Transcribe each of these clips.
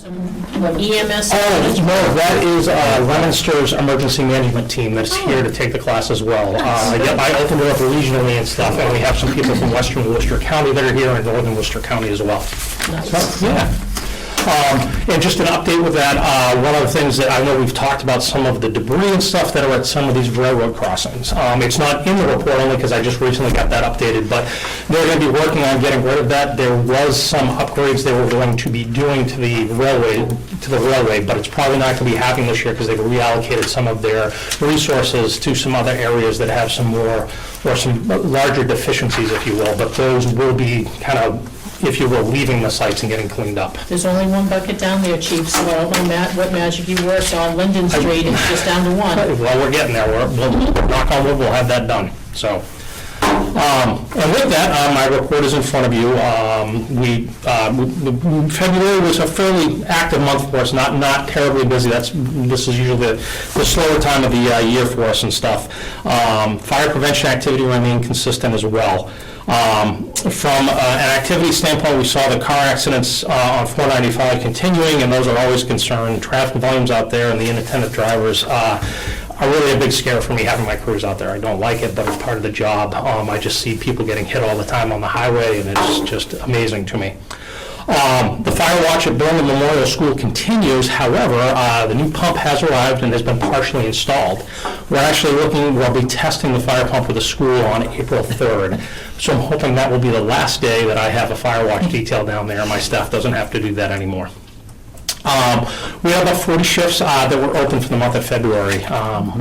EMS? Oh, no, that is Leominster's emergency management team that's here to take the class as well. Yep, I opened it up regionally and stuff, and we have some people from western Worcester County that are here and northern Worcester County as well. Nice. So, yeah. And just an update with that, one of the things that I know we've talked about some of the debris and stuff that are at some of these railroad crossings. It's not in the report only because I just recently got that updated, but they're going to be working on getting rid of that. There was some upgrades they were going to be doing to the railway, but it's probably not going to be happening this year because they've reallocated some of their resources to some other areas that have some more, or some larger deficiencies, if you will, but those will be kind of, if you will, leaving the sites and getting cleaned up. There's only one bucket down there, Chief, so I don't know what magic you worked on. Linden Street, it's just down to one. Well, we're getting there. We'll knock on wood, we'll have that done. So, and with that, my report is in front of you. February was a fairly active month for us, not terribly busy. This is usually the slower time of the year for us and stuff. Fire prevention activity remained consistent as well. From an activity standpoint, we saw the car accidents on 495 continuing, and those are always concerned. Traffic volumes out there and the inattentive drivers are really a big scare for me having my crews out there. I don't like it, but it's part of the job. I just see people getting hit all the time on the highway, and it's just amazing to me. The fire watch at Burnham Memorial School continues. However, the new pump has arrived and has been partially installed. We'll be testing the fire pump with the school on April 3rd. So I'm hoping that will be the last day that I have a fire watch detail down there. My staff doesn't have to do that anymore. We have about 40 shifts that were open for the month of February.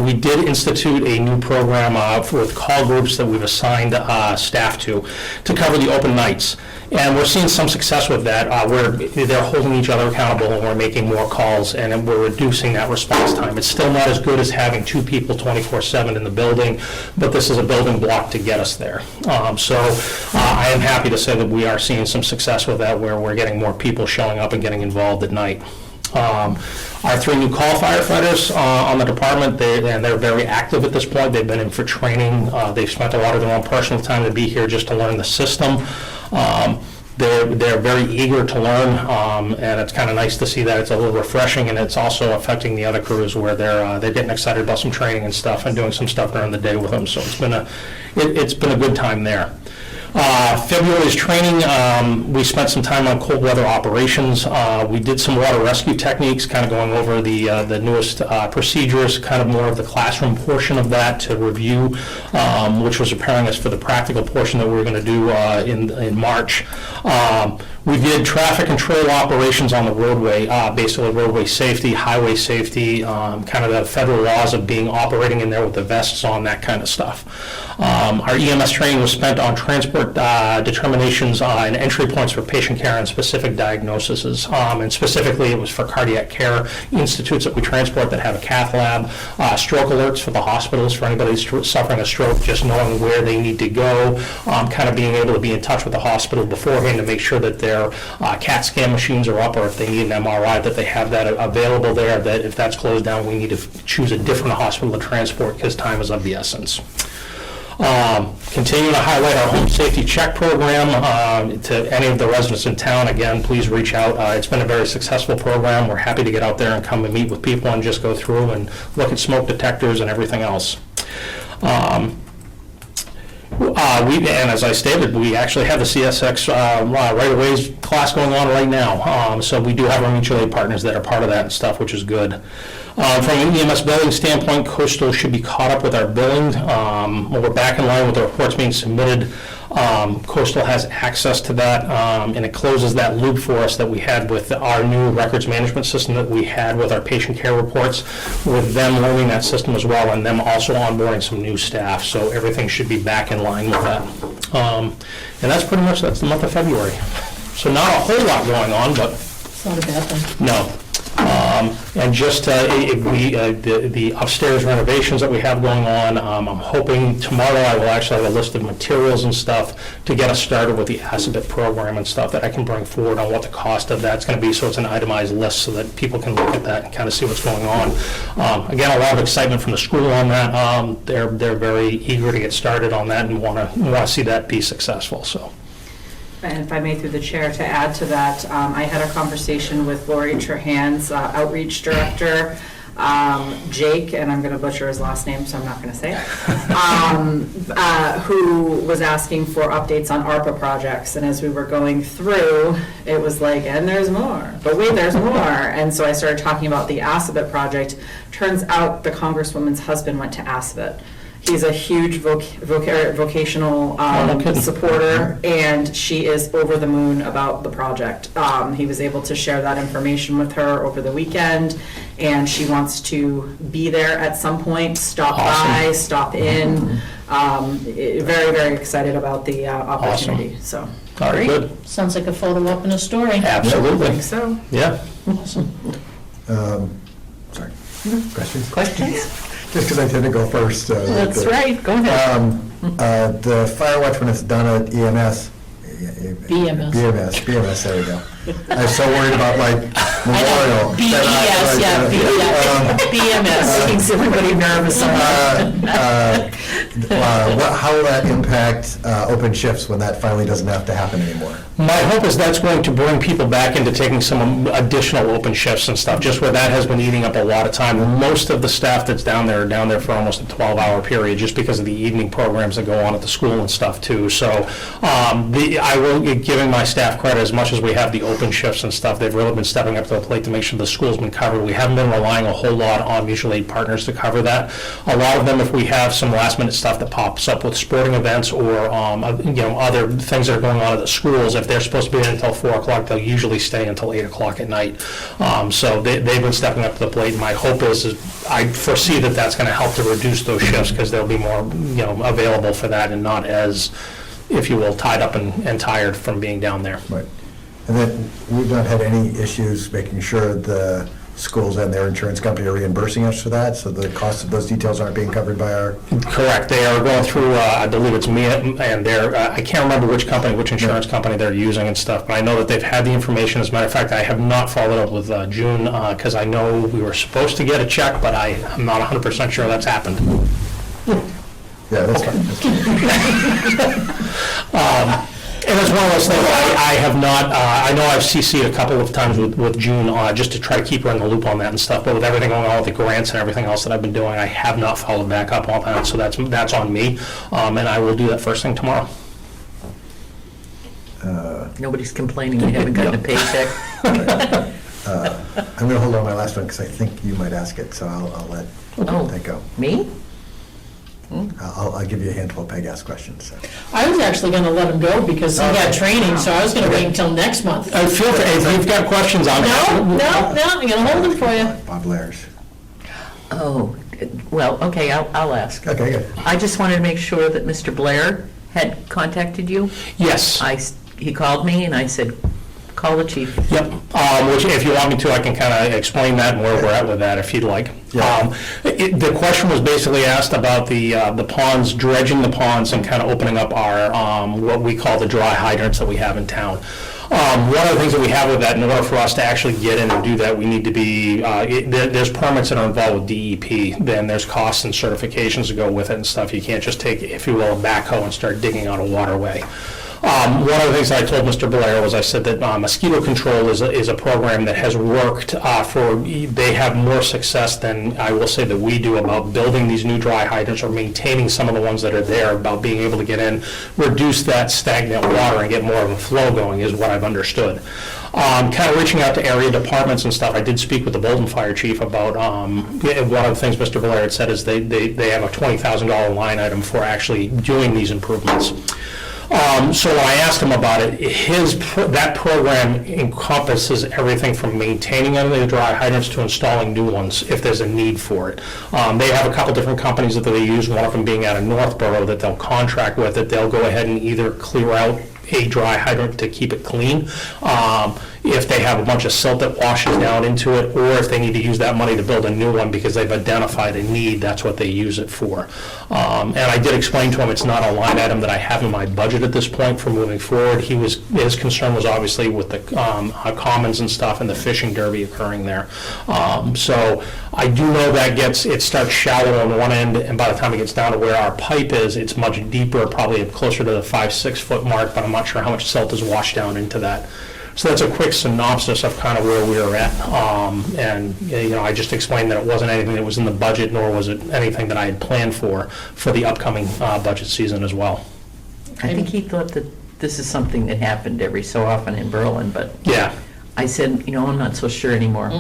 We did institute a new program with call groups that we've assigned staff to cover the open nights. And we're seeing some success with that, where they're holding each other accountable and we're making more calls and we're reducing that response time. It's still not as good as having two people 24/7 in the building, but this is a building block to get us there. So I am happy to say that we are seeing some success with that, where we're getting more people showing up and getting involved at night. Our 3 new call firefighters on the department, they're very active at this point. They've been in for training. They've spent a lot of their own personal time to be here just to learn the system. They're very eager to learn, and it's kind of nice to see that. It's a little refreshing, and it's also affecting the other crews where they're getting excited about some training and stuff and doing some stuff during the day with them. So it's been a good time there. February's training, we spent some time on cold weather operations. We did some water rescue techniques, kind of going over the newest procedures, kind of more of the classroom portion of that to review, which was preparing us for the practical portion that we were going to do in March. We did traffic control operations on the roadway, basically roadway safety, highway safety, kind of the federal laws of operating in there with the vests on, that kind of stuff. Our EMS training was spent on transport determinations and entry points for patient care and specific diagnoses. And specifically, it was for cardiac care institutes that we transport that have a cath lab, stroke alerts for the hospitals for anybody suffering a stroke, just knowing where they need to go, kind of being able to be in touch with the hospital beforehand to make sure that their CAT scan machines are up, or if they need an MRI, that they have that available there, that if that's closed down, we need to choose a different hospital to transport because time is of the essence. Continuing to highlight our home safety check program to any of the residents in town. Again, please reach out. It's been a very successful program. We're happy to get out there and come and meet with people and just go through and look at smoke detectors and everything else. And as I stated, we actually have the CSX right-of-ways class going on right now. So we do have our mutual aid partners that are part of that and stuff, which is good. From an EMS billing standpoint, Coastal should be caught up with our billing. We're back in line with the reports being submitted. Coastal has access to that, and it closes that loop for us that we had with our new records management system that we had with our patient care reports, with them learning that system as well, and them also onboarding some new staff. So everything should be back in line with that. And that's pretty much, that's the month of February. So not a whole lot going on, but... It's not a bad thing. No. And just the upstairs renovations that we have going on, I'm hoping tomorrow I will actually have a list of materials and stuff to get us started with the ASABIT program and stuff that I can bring forward on what the cost of that's going to be, so it's an itemized list so that people can look at that and kind of see what's going on. Again, a lot of excitement from the school on that. They're very eager to get started on that and want to see that be successful. So. and if I may through the chair, to add to that, I had a conversation with Lori Trahan's outreach director, Jake, and I'm going to butcher his last name, so I'm not going to say it, who was asking for updates on ARPA projects. And as we were going through, it was like, and there's more, but wait, there's more. And so I started talking about the Assabet project. Turns out the Congresswoman's husband went to Assabet. He's a huge vocational supporter, and she is over the moon about the project. He was able to share that information with her over the weekend, and she wants to be there at some point, stop by, stop in. Very, very excited about the opportunity. So, All right, good. Sounds like a photo op and a story. I Absolutely. think so. Yeah. Awesome. Sorry. Questions? Questions? Just because I tend to go first. That's right. Go ahead. The fire watch, when it's done at EMS. BMS, there we go. I was so worried about like Memorial. BMS. Makes everybody nervous. How will that impact open shifts when that finally doesn't have to happen anymore? My hope is that's going to bring people back into taking some additional open shifts and stuff, just where that has been eating up a lot of time. Most of the staff that's down there are down there for almost a 12-hour period, just because of the evening programs that go on at the school and stuff too. So I will be giving my staff credit as much as we have the open shifts and stuff. They've really been stepping up to the plate to make sure the school's been covered. We haven't been relying a whole lot on mutual aid partners to cover that. A lot of them, if we have some last-minute stuff that pops up with sporting events or other things that are going on at the schools, if they're supposed to be in until 4 o'clock, they'll usually stay until 8 o'clock at night. So they've been stepping up to the plate. My hope is I foresee that that's going to help to reduce those shifts, because they'll be more available for that and not as, if you will, tied up and tired from being down there. Right. And then we've not had any issues making sure the schools and their insurance company are reimbursing us for that, so the cost of those details aren't being covered by our... Correct. They are going through, I believe it's MIA, and they're, I can't remember which insurance company they're using and stuff, but I know that they've had the information. As a matter of fact, I have not followed up with June, because I know we were supposed to get a check, but I'm not 100% sure that's happened. Yeah, that's fine. And it's one of those things, I have not, I know I've CC'd a couple of times with June, just to try to keep her in the loop on that and stuff, but with everything going on with the grants and everything else that I've been doing, I have not followed back up on that, so that's on me, and I will do that first thing tomorrow. Nobody's complaining they haven't gotten a paycheck. I'm going to hold on my last one, because I think you might ask it, so I'll let that go. Me? I'll give you a handful of Peg-ass questions. So. I was actually gonna let him go because he had training, so I was gonna wait until next month. Feel free, if you've got questions on it. No, I'm gonna hold him for you. Bob Lairs. Oh, well, okay, I'll ask. Okay, good. I just wanted to make sure that Mr. Blair had contacted you. Yes. He called me and I said, call the chief. Yep, which if you want me to, I can kind of explain that and where we're at with that if you'd like. Yeah. The question was basically asked about the ponds, dredging the ponds and kind of opening up our, what we call the dry hydrants that we have in town. One of the things that we have with that, in order for us to actually get in and do that, we need to be, there's permits that are involved with DEP, then there's costs and certifications to go with it and stuff. You can't just take, if you will, a backhoe and start digging out a waterway. One of the things that I told Mr. Blair was I said that mosquito control is a program that has worked they have more success than I will say that we do about building these new dry hydrants or maintaining some of the ones that are there, about being able to get in, reduce that stagnant water and get more of a flow going is what I've understood. Kind of reaching out to area departments and stuff. I did speak with the Bolton Fire Chief about, one of the things Mr. Blair had said is they have a $20,000 line item for actually doing these improvements. So when I asked him about it, that program encompasses everything from maintaining any of the dry hydrants to installing new ones if there's a need for it. They have a couple different companies that they use, one of them being out of Northborough that they'll contract with, that they'll go ahead and either clear out a dry hydrant to keep it clean, if they have a bunch of silt that washes down into it, or if they need to use that money to build a new one because they've identified a need, that's what they use it for. And I did explain to him it's not a line item that I have in my budget at this point for moving forward. His concern was obviously with the commons and stuff and the fishing derby occurring there. So I do know that it starts shallow on one end, and by the time it gets down to where our pipe is, it's much deeper, probably closer to the 5-6 foot mark, but I'm not sure how much silt is washed down into that. So that's a quick synopsis of kind of where we are at. And, you know, I just explained that it wasn't anything that was in the budget, nor was it anything that I had planned for the upcoming budget season as well. I think he thought that this is something that happened every so often in Berlin, but Yeah. I said, you know, I'm not so sure anymore.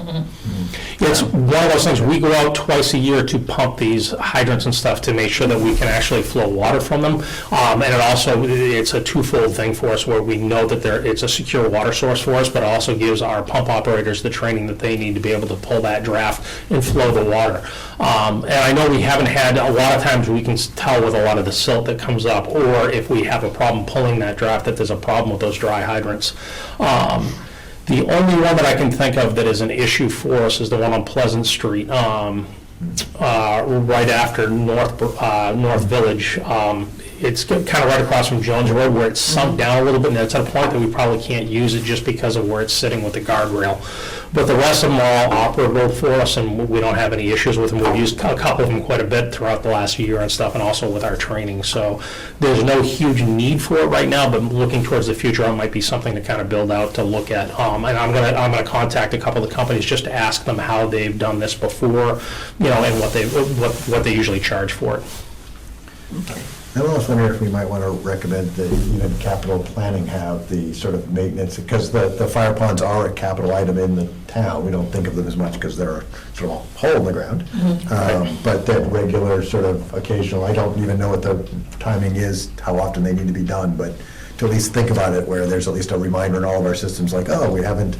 It's one of those things, we go out twice a year to pump these hydrants and stuff to make sure that we can actually flow water from them. And it also, it's a twofold thing for us where we know that it's a secure water source for us, but it also gives our pump operators the training that they need to be able to pull that draft and flow the water. And I know we haven't had, a lot of times we can tell with a lot of the silt that comes up, or if we have a problem pulling that draft, that there's a problem with those dry hydrants. The only one that I can think of that is an issue for us is the one on Pleasant Street, right after North Village. It's kind of right across from Jones Road where it's sunk down a little bit, and it's at a point that we probably can't use it just because of where it's sitting with the guardrail. But the rest of them are all operable for us, and we don't have any issues with them. We've used a couple of them quite a bit throughout the last year and stuff, and also with our training. So there's no huge need for it right now, but looking towards the future, it might be something to kind of build out to look at. And I'm gonna contact a couple of the companies just to ask them how they've done this before, you know, and what they usually charge for it. I was wondering if we might want to recommend that even capital planning have the sort of maintenance, because the fire ponds are a capital item in the town. We don't think of them as much because they're sort of a hole in the ground. But that regular sort of occasional, I don't even know what the timing is, how often they need to be done, but to at least think about it where there's at least a reminder in all of our systems like, oh, we haven't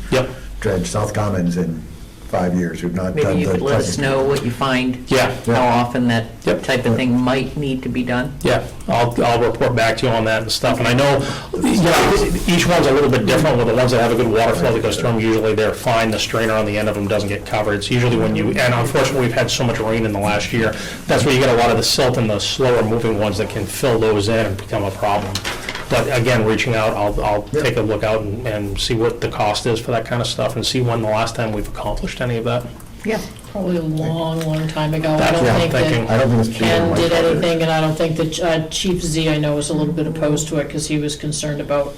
dredged South Commons in 5 years. We've not done the. Maybe you could let us know what you find. Yeah. How often that Yep. type of thing might need to be done. Yeah, I'll report back to you on that and stuff. And I know, you know, each one's a little bit different. With the ones that have a good water flow that goes through them, usually they're fine. The strainer on the end of them doesn't get covered. It's usually when you, and unfortunately, we've had so much rain in the last year, that's where you get a lot of the silt and the slower moving ones that can fill those in and become a problem. But again, reaching out, I'll take a look out and see what the cost is for that kind of stuff and see when the last time we've accomplished any of that. Yeah. Probably a long, long time ago. I That's don't what I'm think thinking. that I don't think it's. Ken did anything, and I don't think that Chief Z, I know, was a little bit opposed to it because he was concerned about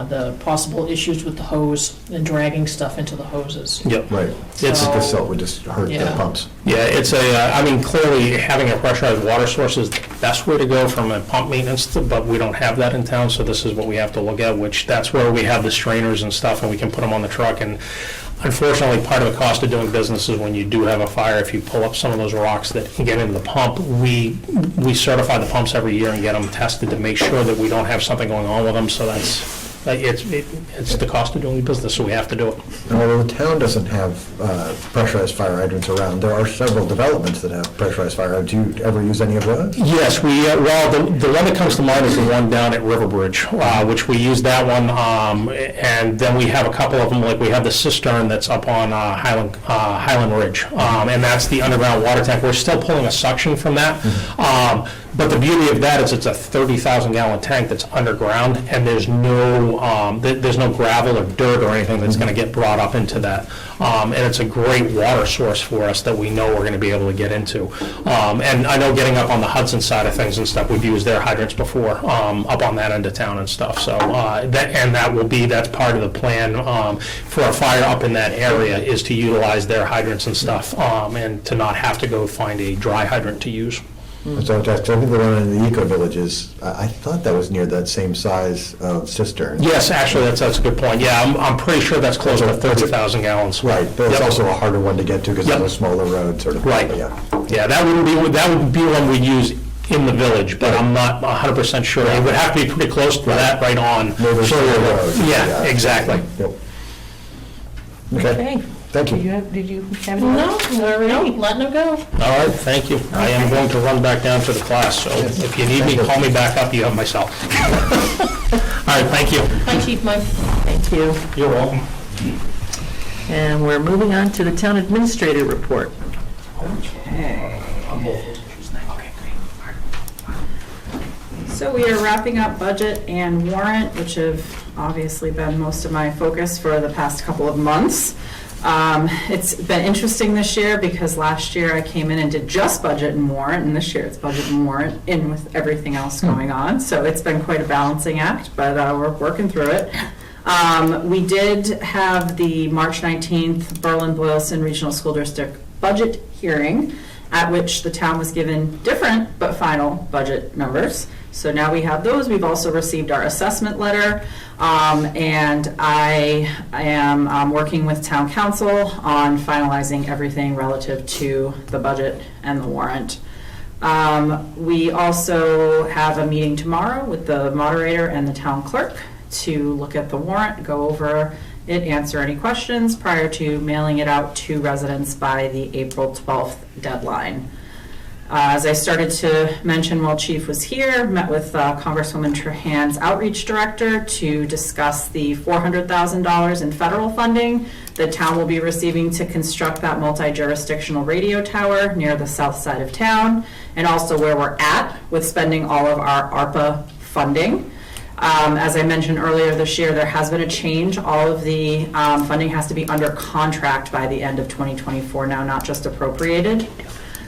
the possible issues with the hose and dragging stuff into the hoses. Yep. Right. It's- The silt would just hurt the Yeah. pumps. Yeah, it's I mean, clearly, having a pressurized water source is the best way to go from a pump maintenance, but we don't have that in town, so this is what we have to look at, which that's where we have the strainers and stuff, and we can put them on the truck. And unfortunately, part of the cost of doing business is when you do have a fire, if you pull up some of those rocks that can get into the pump, we certify the pumps every year and get them tested to make sure that we don't have something going on with them, so that's, it's the cost of doing business, so we have to do it. And although the town doesn't have pressurized fire hydrants around, there are several developments that have pressurized fire hydrants. Do you ever use any of those? Yes, well, the one that comes to mind is the one down at Riverbridge, which we use that one, and then we have a couple of them, like we have the cistern that's up on Highland Ridge, and that's the underground water tank. We're still pulling a suction from that, but the beauty of that is it's a 30,000 gallon tank that's underground, and there's no gravel or dirt or anything that's going to get brought up into that. And it's a great water source for us that we know we're going to be able to get into. And I know getting up on the Hudson side of things and stuff, we've used their hydrants before, up on that end of town and stuff. So that's part of the plan for a fire up in that area, is to utilize their hydrants and stuff, and to not have to go find a dry hydrant to use. So I think the one in the eco villages, I thought that was near that same size of cistern. Yes, actually, that's a good point. Yeah, I'm pretty sure that's close to 30,000 gallons. Right, but it's Yep. also a harder one to get to because Yep. it's a smaller road, sort of. Right. Yeah. Yeah, that would be one we'd use in the village, but I'm not 100% sure. It would have to be pretty close to that right on. Neighbor Sawyer Road. Yeah, exactly. Yep. Okay, thank Did you. you have any? No, letting them go. All right, thank you. I am going to run back down to the class, so if you need me, call me back up, you have my cell. All right, thank you. Hi, Chief Mike. Thank you. You're welcome. And we're moving on to the town administrator report. So we are wrapping up budget and warrant, which have obviously been most of my focus for the past couple of months. It's been interesting this year because last year I came in and did just budget and warrant, and this year it's budget and warrant in with everything else going on. So it's been quite a balancing act, but we're working through it. We did have the March 19th Berlin-Boylston Regional School District budget hearing, at which the town was given different but final budget numbers. So now we have those. We've also received our assessment letter, and I am working with town council on finalizing everything relative to the budget and the warrant. We also have a meeting tomorrow with the moderator and the town clerk to look at the warrant, go over it, answer any questions prior to mailing it out to residents by the April 12th deadline. As I started to mention while Chief was here, met with Congresswoman Trahan's outreach director to discuss the $400,000 in federal funding the town will be receiving to construct that multi-jurisdictional radio tower near the south side of town, and also where we're at with spending all of our ARPA funding. As I mentioned earlier this year, there has been a change. All of the funding has to be under contract by the end of 2024 now, not just appropriated.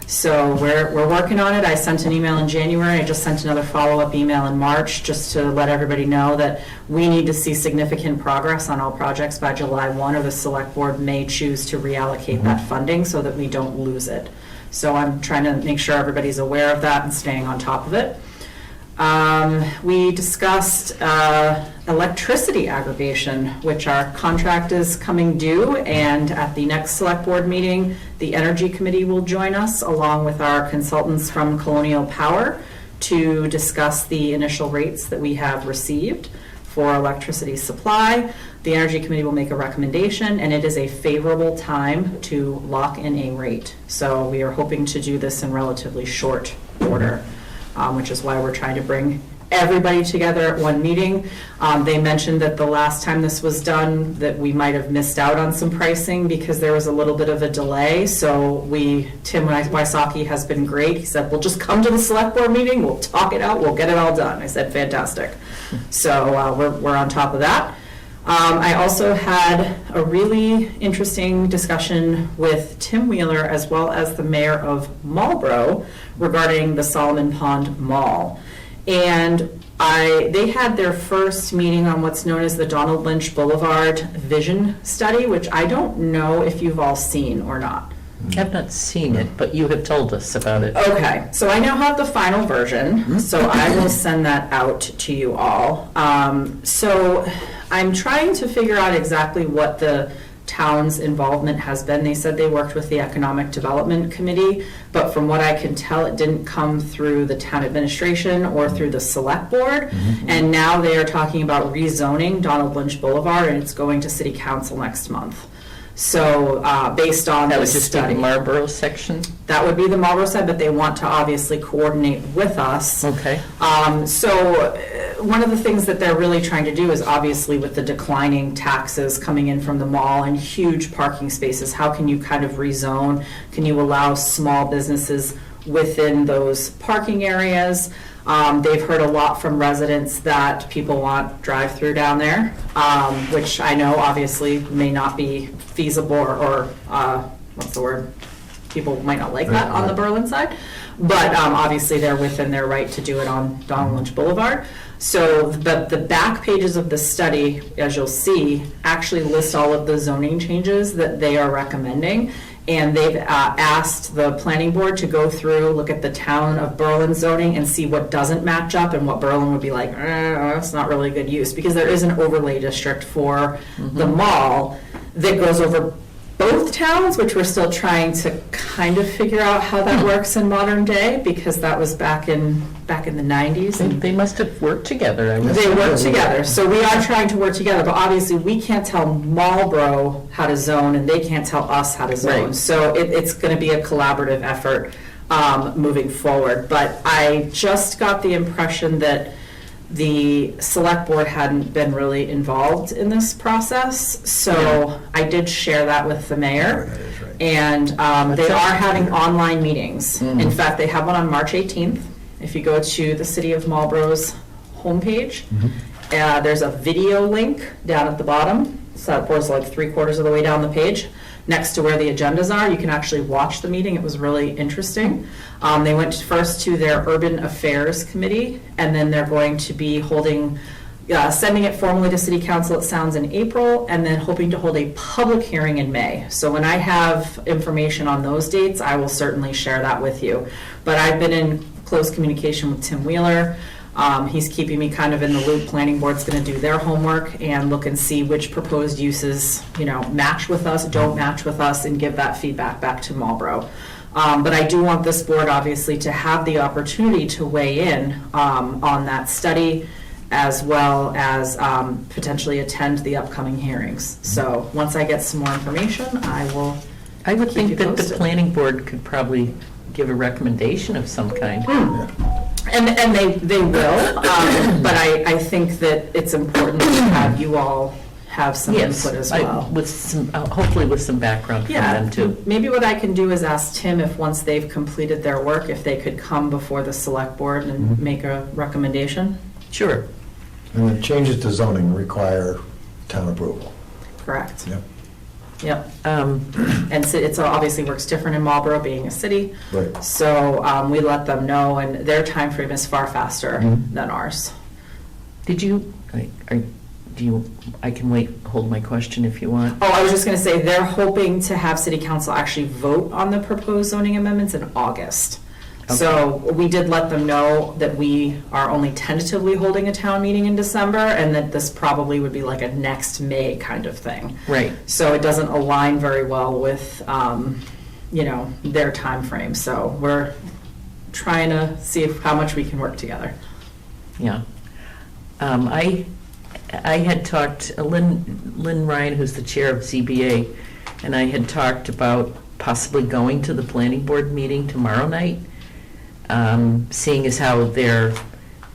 So we're working on it. I sent an email in January. I just sent another follow-up email in March just to let everybody know that we need to see significant progress on all projects by July 1, or the select board may choose to reallocate that funding so that we don't lose it. So I'm trying to make sure everybody's aware of that and staying on top of it. We discussed electricity aggregation, which our contract is coming due, and at the next select board meeting, the Energy Committee will join us along with our consultants from Colonial Power to discuss the initial rates that we have received for electricity supply. The Energy Committee will make a recommendation, and it is a favorable time to lock in a rate. So we are hoping to do this in relatively short order. Which is why we're trying to bring everybody together at one meeting. They mentioned that the last time this was done, that we might have missed out on some pricing because there was a little bit of a delay. So Tim Wysocki has been great. He said, we'll just come to the select board meeting, we'll talk it out, we'll get it all done. I said, fantastic. So we're on top of that. I also had a really interesting discussion with Tim Wheeler as well as the mayor of Marlborough regarding the Solomon Pond Mall. And they had their first meeting on what's known as the Donald Lynch Boulevard Vision Study, which I don't know if you've all seen or not. I've not seen it, but you have told us about it. Okay, so I now have the final version, so I will send that out to you all. So I'm trying to figure out exactly what the town's involvement has been. They said they worked with the Economic Development Committee, but from what I can tell, it didn't come through the town administration or through the select board. And now they are talking about rezoning Donald Lynch Boulevard, and it's going to city council next month. So based on That would this just be study, the Marlborough section? that would be the Marlborough side, but they want to obviously coordinate with us. Okay. So one of the things that they're really trying to do is obviously with the declining taxes coming in from the mall and huge parking spaces, how can you kind of rezone? Can you allow small businesses within those parking areas? They've heard a lot from residents that people want drive-through down there, which I know obviously may not be feasible or what's the word? People might not like that on the Berlin side, but obviously they're within their right to do it on Donald Lynch Boulevard. So the back pages of the study, as you'll see, actually list all of the zoning changes that they are recommending. And they've asked the planning board to go through, look at the town of Berlin zoning and see what doesn't match up and what Berlin would be like, that's not really good use. Because there is an overlay district for the mall that goes over both towns, which we're still trying to kind of figure out how that works in modern day, because that was back in the 90s. And They must have worked together. they work together, so we are trying to work together, but obviously we can't tell Marlborough how to zone and they can't tell us how to zone. Right. So it's going to be a collaborative effort moving forward. But I just got the impression that the select board hadn't been really involved in this process, so I did share that with the mayor. That is right. And they are having online meetings. In fact, they have one on March 18th. If you go to the City of Marlborough's homepage, there's a video link down at the bottom. So that was like 3/4 of the way down the page. next to where the agendas are. You can actually watch the meeting. It was really interesting. They went first to their Urban Affairs Committee, and then they're going to be holding, sending it formally to City Council, it sounds, in April, and then hoping to hold a public hearing in May. So when I have information on those dates, I will certainly share that with you. But I've been in close communication with Tim Wheeler. He's keeping me kind of in the loop. Planning Board's going to do their homework and look and see which proposed uses, match with us, don't match with us, and give that feedback back to Marlboro. But I do want this board, obviously, to have the opportunity to weigh in on that study, as well as potentially attend the upcoming hearings. So once I get some more information, I will I would keep you think that the posted. planning board could probably give a recommendation of some kind. And they will, but I think that it's important to have you all have some Yes, input as I- well. with some, hopefully with some background from Yeah, them too. maybe what I can do is ask Tim if, once they've completed their work, if they could come before the select board and make a recommendation. Sure. And the changes to zoning require town approval. Correct. Yep. Yep. And so it obviously works different in Marlboro, being a city. Right. So we let them know, and their time frame is far faster Mhm. than ours. Did you, I can wait, hold my question if you want. Oh, I was just going to say, they're hoping to have City Council actually vote on the proposed zoning amendments in August. So we did let them know that we are only tentatively holding a town meeting in December, and that this probably would be like a next May kind of thing. Right. So it doesn't align very well with, their time frame. So we're trying to see how much we can work together. Yeah. I had talked, Lynn Ryan, who's the chair of ZBA, and I had talked about possibly going to the planning board meeting tomorrow night, seeing as how their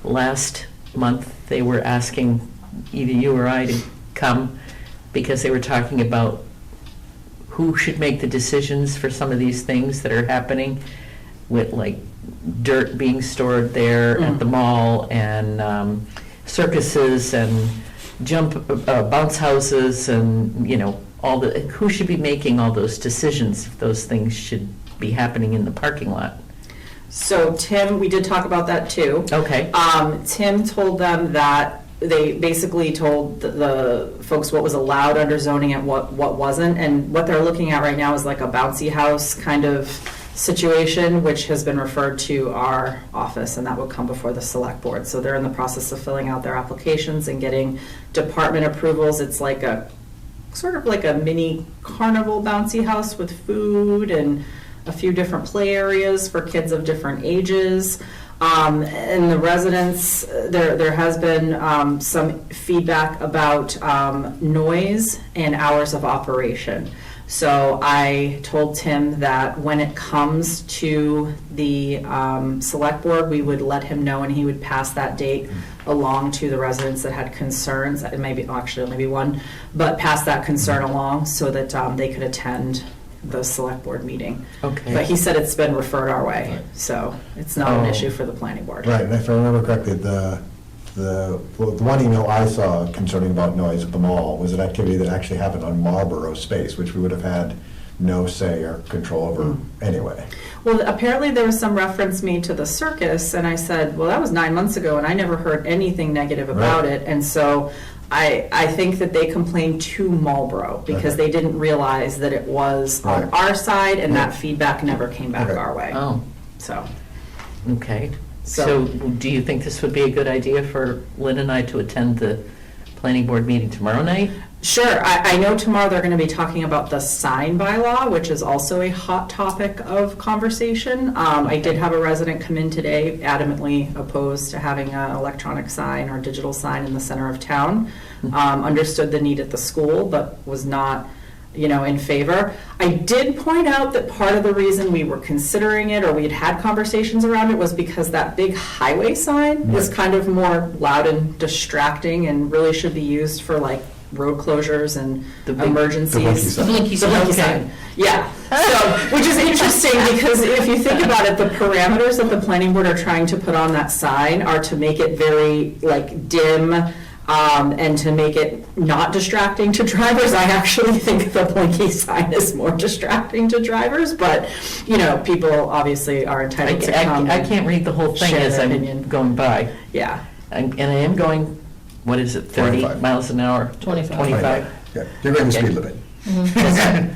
last month, they were asking either you or I to come, because they were talking about who should make the decisions for some of these things that are happening, with like dirt being stored there at the mall, and circuses and bounce houses, and all the, who should be making all those decisions if those things should be happening in the parking lot. So Tim, we did talk about that too. Okay. Tim told them that they basically told the folks what was allowed under zoning and what wasn't, and what they're looking at right now is like a bouncy house kind of situation, which has been referred to our office, and that would come before the select board. So they're in the process of filling out their applications and getting department approvals. It's like a sort of like a mini carnival bouncy house with food and a few different play areas for kids of different ages. And the residents, there has been some feedback about noise and hours of operation. So I told Tim that when it comes to the select board, we would let him know, and he would pass that date along to the residents that had concerns. It may be, actually only be one, but pass that concern along so that they could attend the select board meeting. Okay. But he said it's been referred our way, so it's not an issue for the planning board. Right, and if I remember correctly, the one email I saw concerning about noise at the mall was an activity that actually happened on Marlboro space, which we would have had no say or control over anyway. Well, apparently there was some reference made to the circus, and I said, well, that was 9 months ago, and I never heard anything negative about Right. it. And so I think that they complained to Marlboro because Okay. they didn't realize that it was on Right. our side, and that feedback never came back Okay. our way. Oh, So, okay. So- So do you think this would be a good idea for Lynn and I to attend the planning board meeting tomorrow night? sure, I know tomorrow they're going to be talking about the sign bylaw, which is also a hot topic of conversation. I did have a resident come in today adamantly opposed to having an electronic sign or digital sign in the center of town. Understood the need at the school, but was not, in favor. I did point out that part of the reason we were considering it, or we had had conversations around it, was because that big highway sign is Right. kind of more loud and distracting and really should be used for like road closures and The big- emergencies. The blinky sign. Blinky The blinky sign, okay. sign. Yeah, so, which is interesting because if you think about it, the parameters that the planning board are trying to put on that sign are to make it very like dim, And to make it not distracting to drivers, I actually think the blinky sign is more distracting to drivers, but, people obviously are entitled to come. I can't read the whole thing share as their I'm opinion. going by. Yeah, And I am going, what is it, 30 25. miles an hour? 25. 25. Yeah, you're going the Okay. speed limit.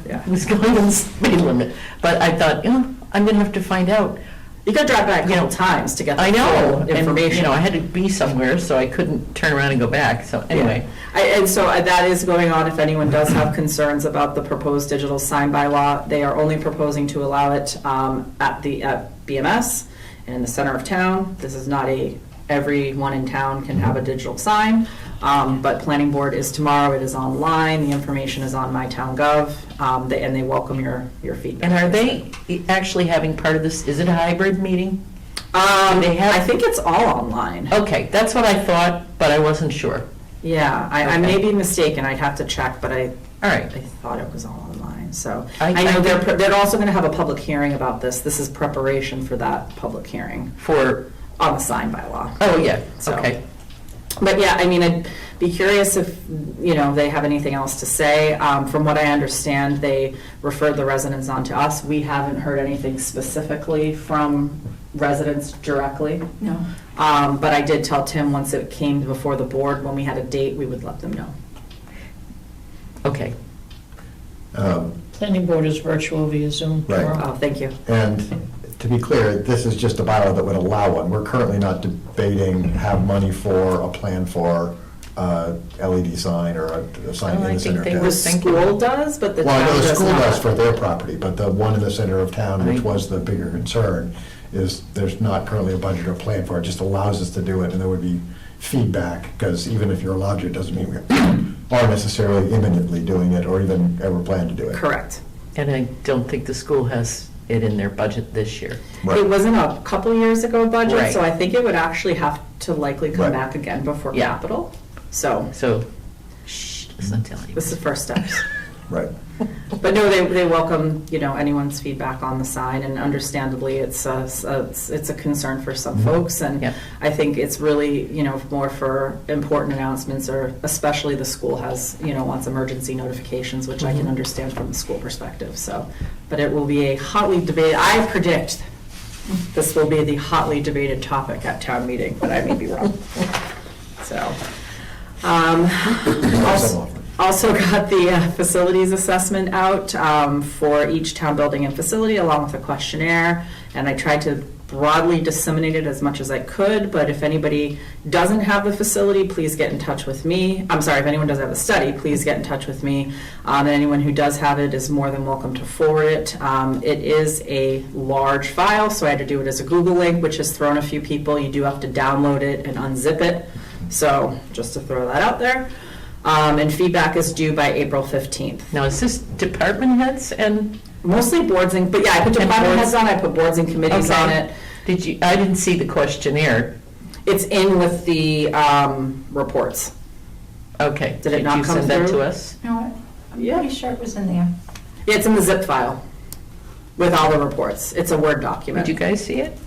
yeah. I was going in the speed limit, but I thought, I'm gonna have to find out. You got to drive back a couple times to get the I know, full information. and, I had to be somewhere, so I couldn't turn around and go back, so anyway. And so that is going on. If anyone does have concerns about the proposed digital sign bylaw, they are only proposing to allow it at BMS and in the center of town. This is not everyone in town can have a digital sign, but planning board is tomorrow. It is online. The information is on MyTownGov, and they welcome your feedback. And are they actually having part of this, is it a hybrid meeting? They have- I think it's all online. Okay, that's what I thought, but I wasn't sure. Yeah, I Okay. may be mistaken. I'd have to check, but I All right, thought it was all online, so. I I know think- they're also gonna have a public hearing about this. This is preparation for that public hearing for, on the sign bylaw. oh, yeah, So- okay. But yeah, I'd be curious if, they have anything else to say. From what I understand, they referred the residents on to us. We haven't heard anything specifically from residents directly. No. But I did tell Tim once it came before the board, when we had a date, we would let them know. Okay, Planning board is virtual via Zoom Right. tomorrow. Oh, thank you. And to be clear, this is just a bylaw that would allow one. We're currently not debating have money for a plan for a LED sign or a sign Well, I in the think center of they town. The would think- school does, but the Well, I town know the does school does not. for their property, but the one in the center of town, which Right. was the bigger concern, is there's not currently a budget or plan for it. It just allows us to do it, and there would be feedback, because even if you're allowed to, it doesn't mean we are necessarily imminently doing it or even ever plan to do it. Correct. and I don't think the school has it in their budget this year. Right. It wasn't a couple years ago budget, Right. so I think it would actually have to likely come Right. back again before Yeah. capital. So So, shh, let's not tell anyone. this is first steps. Right. But no, they welcome, anyone's feedback on the sign, and understandably, it's a concern for some Mhm. folks, and Yeah. I think it's really, more for important announcements, or especially the school has, wants emergency notifications, which I can Mhm. understand from the school perspective, so. But it will be a hotly debated, I predict this will be the hotly debated topic at town meeting, but I may be wrong. So. Also got the facilities assessment out for each town building and facility, along with a questionnaire, and I tried to broadly disseminate it as much as I could, but if anybody doesn't have the facility, please get in touch with me. I'm sorry, if anyone doesn't have a study, please get in touch with me. And anyone who does have it is more than welcome to forward it. It is a large file, so I had to do it as a Google link, which has thrown a few people. You do have to download it and unzip it, so just to throw that out there. And feedback is due by April 15th. Now, is this department heads and, Mostly boards and, but yeah, I put And department boards. heads on, I put boards and committees Okay. on it. I didn't see the questionnaire. It's in with the reports. Okay. Did it not you come send that through? to us? No, I'm Yeah. pretty sure it was in there. It's in the zip file with all the reports. It's a Word Did document. you guys see it?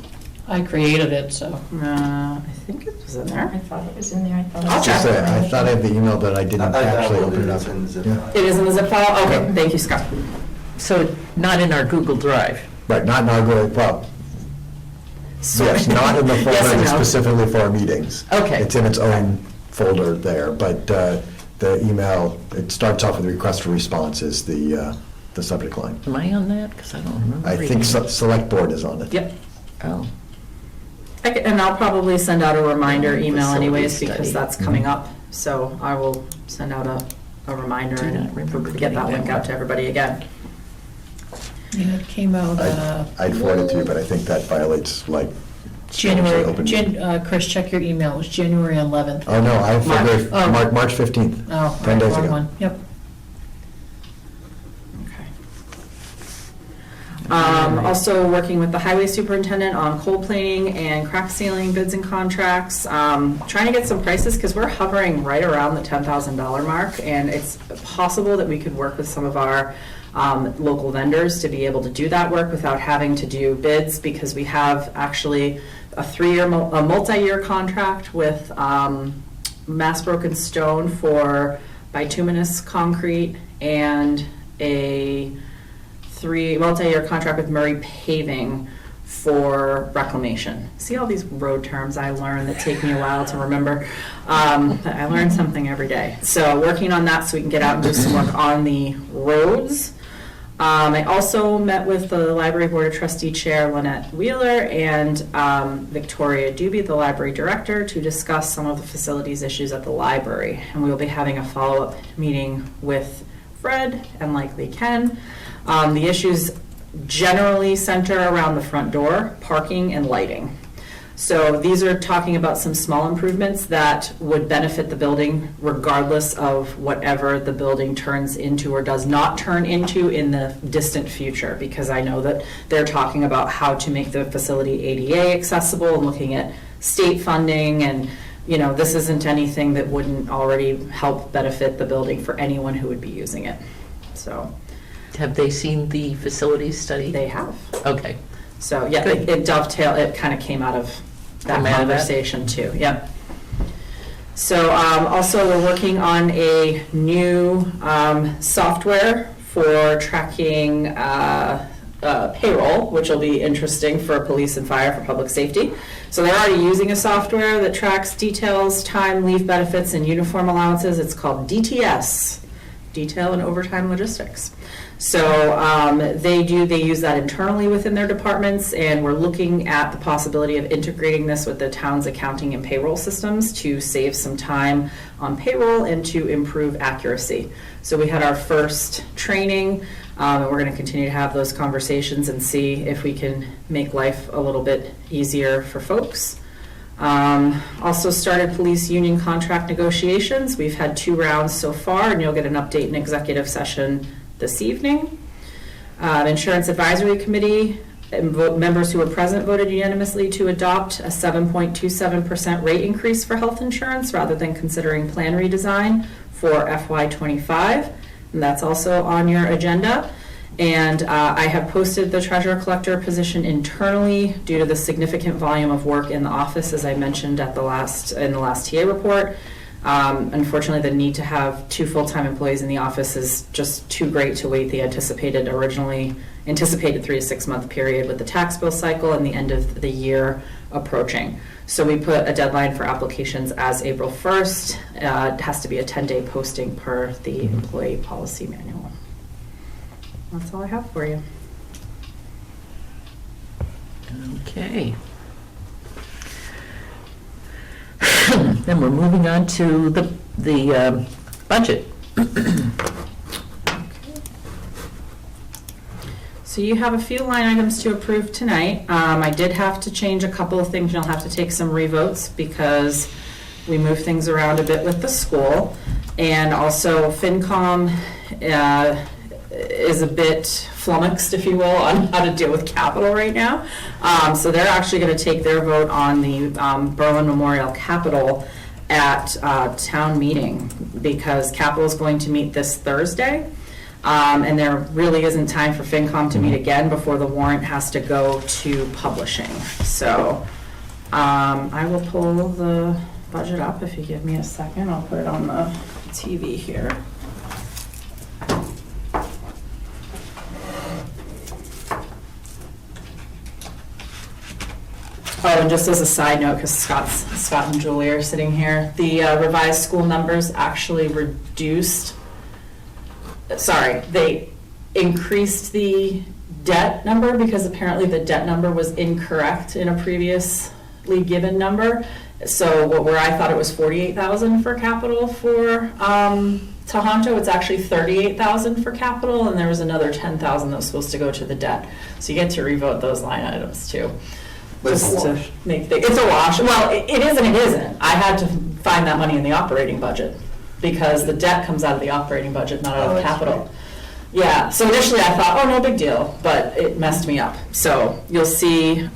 I created it, so. I think it was in I there. thought it was in there. I thought it I'll was. check. Just say, I thought I had the email, but I didn't actually open it up. It's in the zip Yeah. file. It is in the zip file? Okay, thank you, Scott. So, not in our Google Drive? Right, not in our, well, yes, not in the Yes folder and that's no. specifically for our meetings. Okay. It's in its own folder there, but the email, it starts off with request for response is the subject line. Am I on that? Because I don't remember. I reading think it. Select Board is on it. Yep. Oh, And I'll probably send out a reminder email Facility anyways, because study. that's coming up. So I will send out a reminder Do not remember and get that getting link that out one. to everybody again. Yeah, it came out I'd forward it to you, but I think that violates like. January, open- Chris, check your email, it was January 11th. Oh, no, I have February, Oh. March 15th. Oh, all 10 right, days wrong ago. one, yep. Also working with the highway superintendent on cold planing and crack sealing bids and contracts. Trying to get some prices, because we're hovering right around the $10,000 mark, and it's possible that we could work with some of our local vendors to be able to do that work without having to do bids, because we have actually a multi-year contract with Mass Broken Stone for bituminous concrete and a multi-year contract with Murray Paving for reclamation. See all these road terms I learned that take me a while to remember? I learn something every day. So working on that so we can get out and do some work on the roads. I also met with the Library Board of Trustee Chair Lynette Wheeler and Victoria Doobie, the Library Director, to discuss some of the facilities issues at the library. And we will be having a follow-up meeting with Fred and likely Ken. The issues generally center around the front door, parking, and lighting. So these are talking about some small improvements that would benefit the building regardless of whatever the building turns into or does not turn into in the distant future, because I know that they're talking about how to make the facility ADA accessible and looking at state funding, and this isn't anything that wouldn't already help benefit the building for anyone who would be using it. So Have they seen the facilities study? they have. Okay. So, yeah, Good. it dovetailed, it kind of came out of that Came out of that? conversation too, yep. So, also, we're working on a new software for tracking payroll, which will be interesting for police and fire, for public safety. So they're already using a software that tracks details, time, leave benefits, and uniform allowances. It's called DTS, Detail and Overtime Logistics. So they use that internally within their departments, and we're looking at the possibility of integrating this with the town's accounting and payroll systems to save some time on payroll and to improve accuracy. So we had our first training, and we're going to continue to have those conversations and see if we can make life a little bit easier for folks. Also started police union contract negotiations. We've had 2 rounds so far, and you'll get an update in executive session this evening. Insurance Advisory Committee, members who were present voted unanimously to adopt a 7.27% rate increase for health insurance rather than considering plan redesign for FY25. And that's also on your agenda. And I have posted the treasurer collector position internally due to the significant volume of work in the office, as I mentioned in the last TA report. Unfortunately, the need to have 2 full-time employees in the office is just too great to wait the originally anticipated 3 to 6 month period with the tax bill cycle and the end of the year approaching. So we put a deadline for applications as April 1st. It has to be a 10-day posting per the employee policy manual. That's all I have for you. Okay. Then we're moving on to the budget. So you have a few line items to approve tonight. I did have to change a couple of things. You'll have to take some revotes because we moved things around a bit with the school. And also FinCom is a bit flummoxed, if you will, on how to deal with capital right now. So they're actually going to take their vote on the Berlin Memorial Capital at town meeting, because capital is going to meet this Thursday. And there really isn't time for FinCom to meet again before the warrant has to go to publishing. So I will pull the budget up if you give me a second. I'll put it on the TV here. Oh, and just as a side note, because Scott and Julie are sitting here, the revised school numbers actually reduced. Sorry, they increased the debt number because apparently the debt number was incorrect in a previously given number. So where I thought it was 48,000 for capital for Tohoto, it's actually 38,000 for capital, and there was another 10,000 that was supposed to go to the debt. So you get to revote those line items too. Just to make things, it's a wash. Well, it is and it isn't. I had to find that money in the operating budget because the debt comes out of the operating budget, not out of capital. Yeah, so initially I thought, oh, no big deal, but it messed me up. So you'll see,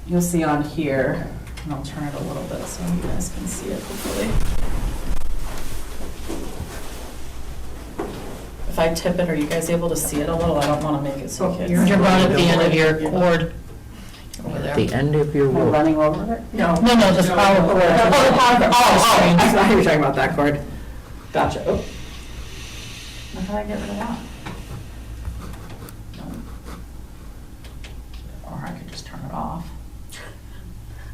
you'll see on here, and I'll turn it a little bit so you guys can see it hopefully. If I tip it, are you guys able to see it a little? I don't want to make it so kids. You're about at the end of your cord over there. at there. the end of your We're rope. running over it? No. No, no, the power cord. Oh, the power cord. Oh, I thought you were talking about that cord. Gotcha. Oh. How can I get rid of that? No. Or I could just turn it off.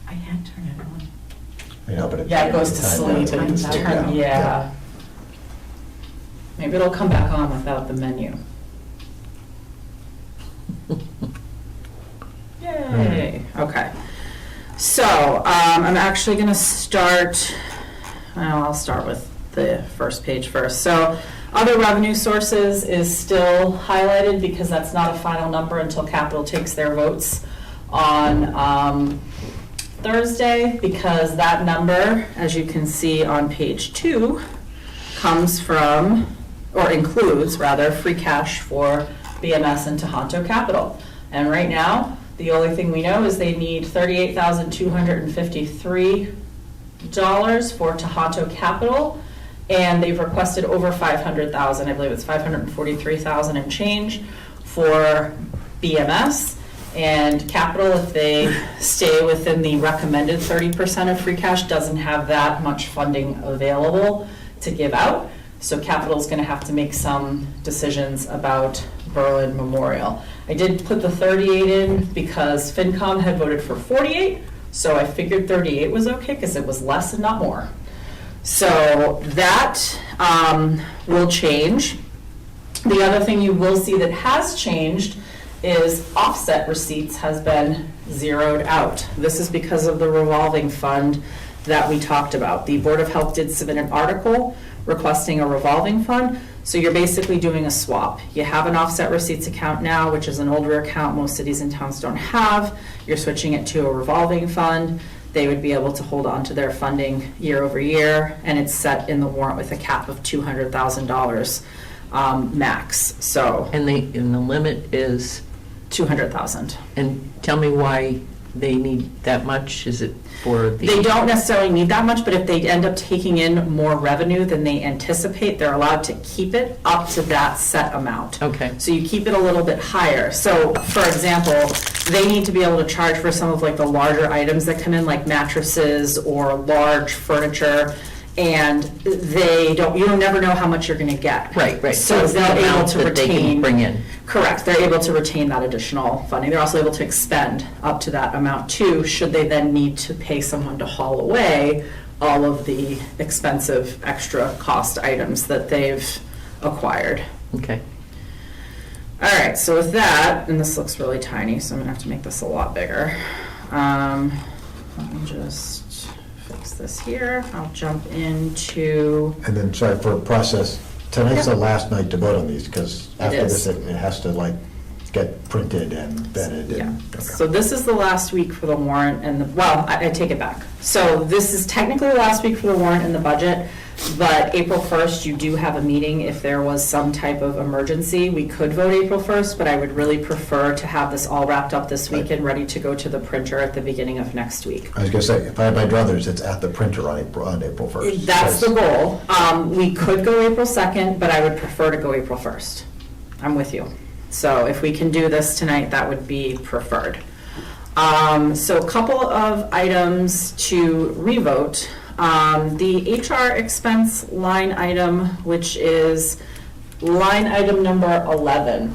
I had turned it on. You know, but Yeah, it goes to time sleep out, and it's it's still turn, down. yeah. Maybe it'll come back on without the menu. Yay, okay. So, I'm actually gonna start, I'll start with the first page first. So, other revenue sources is still highlighted because that's not a final number until capital takes their votes on, Thursday, because that number, as you can see on page 2, comes from, or includes, rather, free cash for BMS and Tohoto Capital. And right now, the only thing we know is they need $38,253 for Tohoto Capital, and they've requested over $500,000, I believe it's $543,000 and change for BMS. And capital, if they stay within the recommended 30% of free cash, doesn't have that much funding available to give out. So capital's gonna have to make some decisions about Berlin Memorial. I did put the 38 in because FinCom had voted for 48, so I figured 38 was okay because it was less and not more. So that will change. The other thing you will see that has changed is offset receipts has been zeroed out. This is because of the revolving fund that we talked about. The Board of Health did submit an article requesting a revolving fund, so you're basically doing a swap. You have an offset receipts account now, which is an older account most cities and towns don't have. You're switching it to a revolving fund. They would be able to hold on to their funding year over year, and it's set in the warrant with a cap of $200,000 max, so And the limit is, 200,000. and tell me why they need that much? Is it for the? They don't necessarily need that much, but if they end up taking in more revenue than they anticipate, they're allowed to keep it up to that set amount. Okay. So you keep it a little bit higher. So, for example, they need to be able to charge for some of like the larger items that come in, like mattresses or large furniture, and you never know how much you're gonna get. Right. So it's the they're able amount to that they can retain. bring in. Correct, they're able to retain that additional funding. They're also able to expend up to that amount too, should they then need to pay someone to haul away all of the expensive extra cost items that they've acquired. Okay. All right, so with that, and this looks really tiny, so I'm gonna have to make this a lot bigger. Let me just fix this here. I'll jump into, And then, sorry, for process, tonight's the last night to vote on these, because after is. this, it has to like get printed and vetted yeah. and. okay. So this is the last week for the warrant and I take it back. So this is technically the last week for the warrant and the budget, but April 1st, you do have a meeting. If there was some type of emergency, we could vote April 1st, but I would really prefer to have this all wrapped up this week and ready to go to the printer at the beginning of next week. I was gonna say, if I had my druthers, it's at the printer on April 1st. That's the goal. We could go April 2nd, but I would prefer to go April 1st. I'm with you. So if we can do this tonight, that would be preferred. So a couple of items to revote. The HR expense line item, which is line item number 11.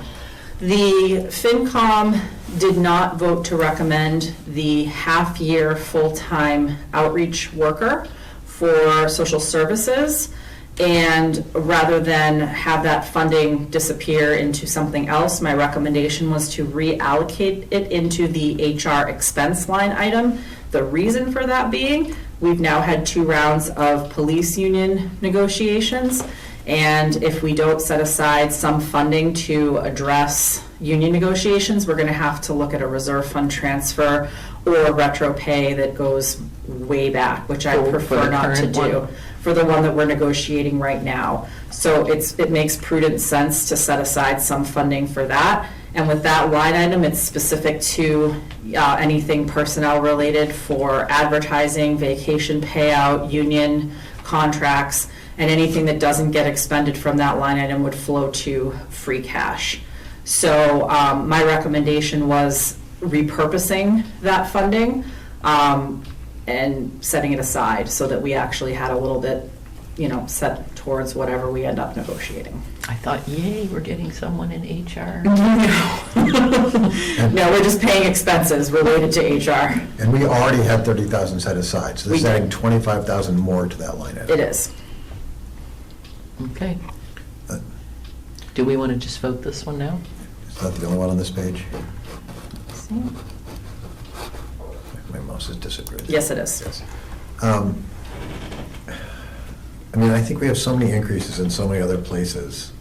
The FinCom did not vote to recommend the half-year full-time outreach worker for social services. And rather than have that funding disappear into something else, my recommendation was to reallocate it into the HR expense line item. The reason for that being, we've now had 2 rounds of police union negotiations. And if we don't set aside some funding to address union negotiations, we're gonna have to look at a reserve fund transfer or retro pay that goes way back, which I For prefer the not to current one? do. For the one that we're negotiating right now. So it makes prudent sense to set aside some funding for that. And with that line item, it's specific to anything personnel related for advertising, vacation payout, union contracts, and anything that doesn't get expended from that line item would flow to free cash. So my recommendation was repurposing that funding, and setting it aside so that we actually had a little bit, set towards whatever we end up negotiating. I thought, yay, we're getting someone in HR. No, we're just paying expenses related to HR. And we already had 30,000 set aside, so this is We did. adding 25,000 more to that line item. It is. Okay. Uh, Do we want to just vote this one now? Is that the only one on this page? My mouse has disappeared. Yes, it is. Yes. I mean, I think we have so many increases in so many other places.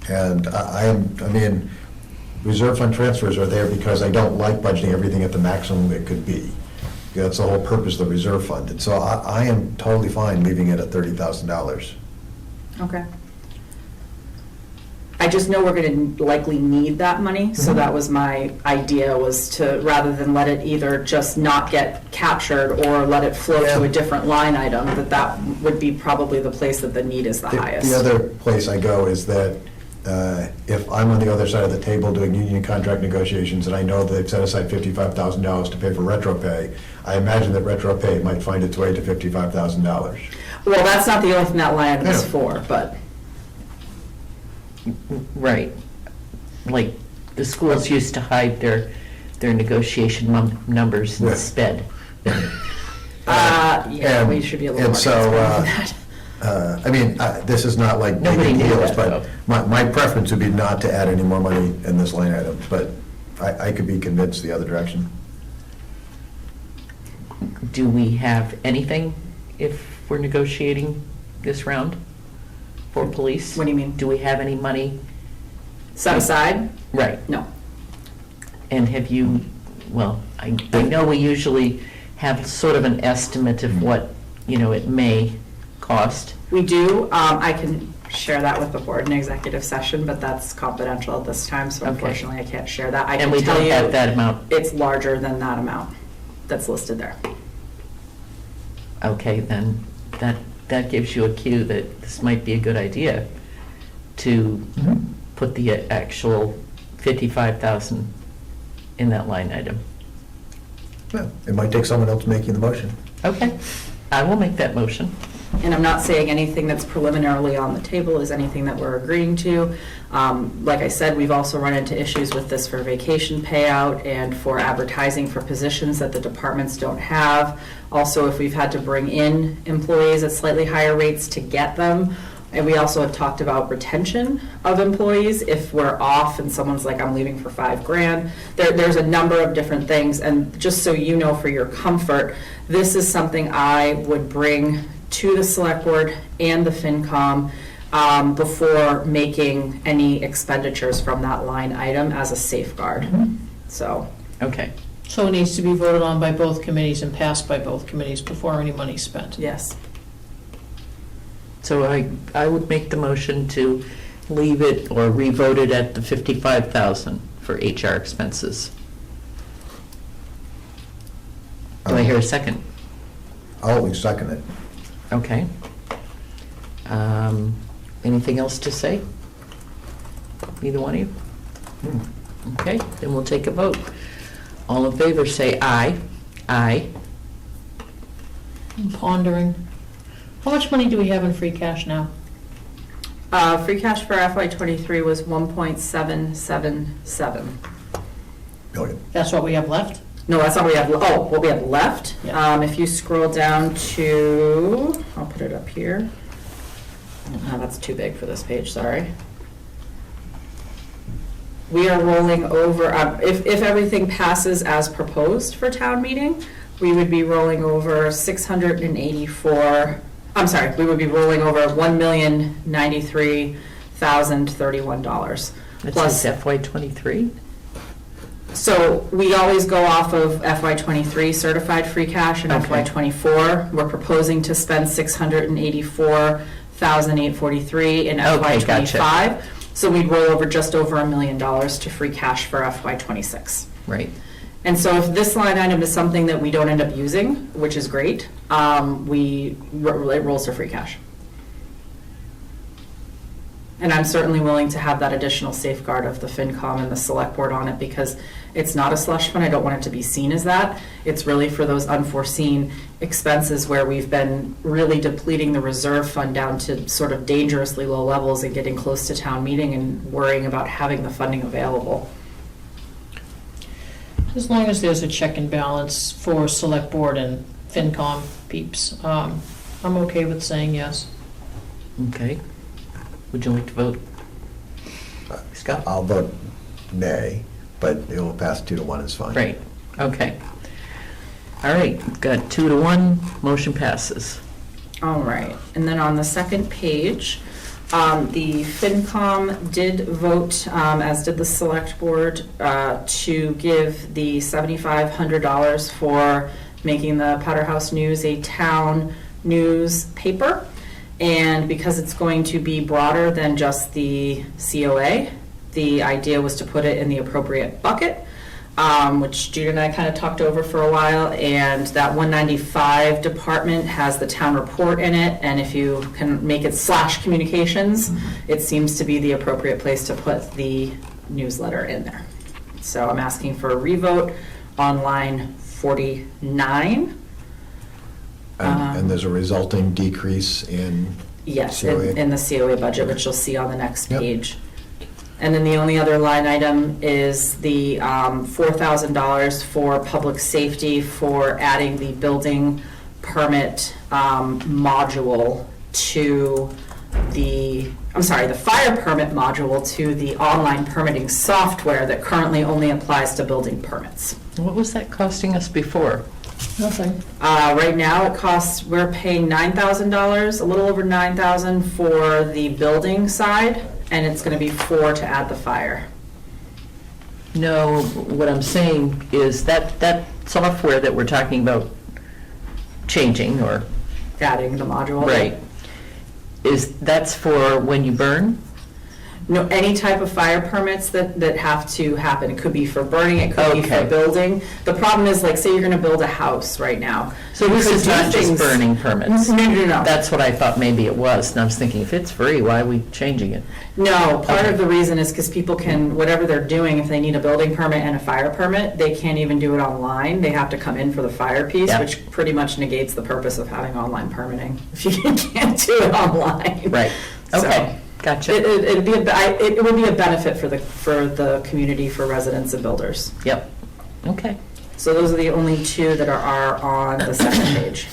And I mean, reserve fund transfers are there because I don't like budgeting everything at the maximum it could be. That's the whole purpose of the reserve fund. And so I am totally fine leaving it at $30,000. Okay. I just know we're going to likely need that money, so Mhm. that was my idea, was to, rather than let it either just not get captured or let it flow to Yeah. a different line item, that would be probably the place that the need is the highest. The other place I go is that if I'm on the other side of the table doing union contract negotiations and I know they've set aside $55,000 to pay for retro pay, I imagine that retro pay might find its way to $55,000. Well, that's not the only thing that line item is Yeah. for, but, Right. Like, the schools used to hide their negotiation numbers in Yeah. sped. yeah, we should be a little more And so, transparent with that. I mean, this is not like Nobody big knew deals, that, but though. my preference would be not to add any more money in this line item, but I could be convinced the other direction. Do we have anything if we're negotiating this round for police? What do you mean? Do we have any money? Set aside? Right. No. And have you, well, I know we usually have sort of an estimate of what, it may cost. We do. I can share that with the board in executive session, but that's confidential at this time, so Okay. unfortunately I can't share that. I And can we tell don't you have that amount. it's larger than that amount that's listed there. Okay, then that gives you a cue that this might be a good idea to put the actual 55,000 in that line item. Well, it might take someone else making the motion. Okay, I will make that motion. And I'm not saying anything that's preliminarily on the table is anything that we're agreeing to. Like I said, we've also run into issues with this for vacation payout and for advertising for positions that the departments don't have. Also, if we've had to bring in employees at slightly higher rates to get them. And we also have talked about retention of employees. If we're off and someone's like, I'm leaving for $5,000, there's a number of different things. And just so you know, for your comfort, this is something I would bring to the select board and the FinCom before making any expenditures from that line item as a safeguard. So, Okay, So it needs to be voted on by both committees and passed by both committees before any money's spent. yes. so I would make the motion to leave it or revote it at the 55,000 for HR expenses. Do I hear a second? I'll at least second it. Okay. Anything else to say? Either one of you? Okay, then we'll take a vote. All in favor, say aye. Aye. I'm pondering. How much money do we have in free cash now? Free cash for FY '23 was 1.777. Billion. That's what we have left? No, that's not what we have, what we have left. Yeah. If you scroll down to, I'll put it up here. Oh, that's too big for this page, sorry. We are rolling over, if everything passes as proposed for town meeting, we would be rolling over 684, I'm sorry, we would be rolling over $1,093,031. That Plus- says FY '23? So we always go off of FY '23 certified free cash and Okay. FY '24. We're proposing to spend $684,843 in FY Okay, gotcha. '25. So we'd roll over just over $1 million to free cash for FY '26. Right. And so if this line item is something that we don't end up using, which is great, it rolls to free cash. And I'm certainly willing to have that additional safeguard of the FinCom and the select board on it, because it's not a slush fund. I don't want it to be seen as that. It's really for those unforeseen expenses where we've been really depleting the reserve fund down to sort of dangerously low levels and getting close to town meeting and worrying about having the funding available. As long as there's a check and balance for select board and FinCom peeps, I'm okay with saying yes. Okay. Would you like to vote? Scott? I'll vote nay, but it will pass 2-1 is fine. Great, okay. All right, we've got 2-1, motion passes. All right, and then on the second page, the FinCom did vote, as did the Select Board, to give the $7,500 for making the Powderhouse News a town newspaper. And because it's going to be broader than just the COA, the idea was to put it in the appropriate bucket, which Judy and I kind of talked over for a while, and that 195 department has the town report in it, and if you can make it /communications, it seems to be the appropriate place to put the newsletter in there. So I'm asking for a revote on line 49. And there's a resulting decrease in Yes, COA. in the COA budget, which you'll see on the next Yep. page. And then the only other line item is the $4,000 for public safety for adding the building permit module to the fire permit module to the online permitting software that currently only applies to building permits. What was that costing us before? Nothing. Right now, we're paying $9,000, a little over $9,000 for the building side, and it's gonna be $4,000 to add the fire. No, what I'm saying is that software that we're talking about changing, or, Adding the module. right, that's for when you burn? No, any type of fire permits that have to happen. It could be for burning, it could be for Okay. building. The problem is, like, say you're gonna build a house right now. So You this could is do not just things- burning permits? No. That's what I thought maybe it was, and I was thinking, if it's free, why are we changing it? No, part Okay. of the reason is because people can, whatever they're doing, if they need a building permit and a fire permit, they can't even do it online. They have to come in for the fire piece, Yeah. which pretty much negates the purpose of having online permitting, if you can't do it online. Right, So, okay, gotcha. It would be a benefit for the community, for residents and builders. Yep, okay, So those are the only two that are on the second page.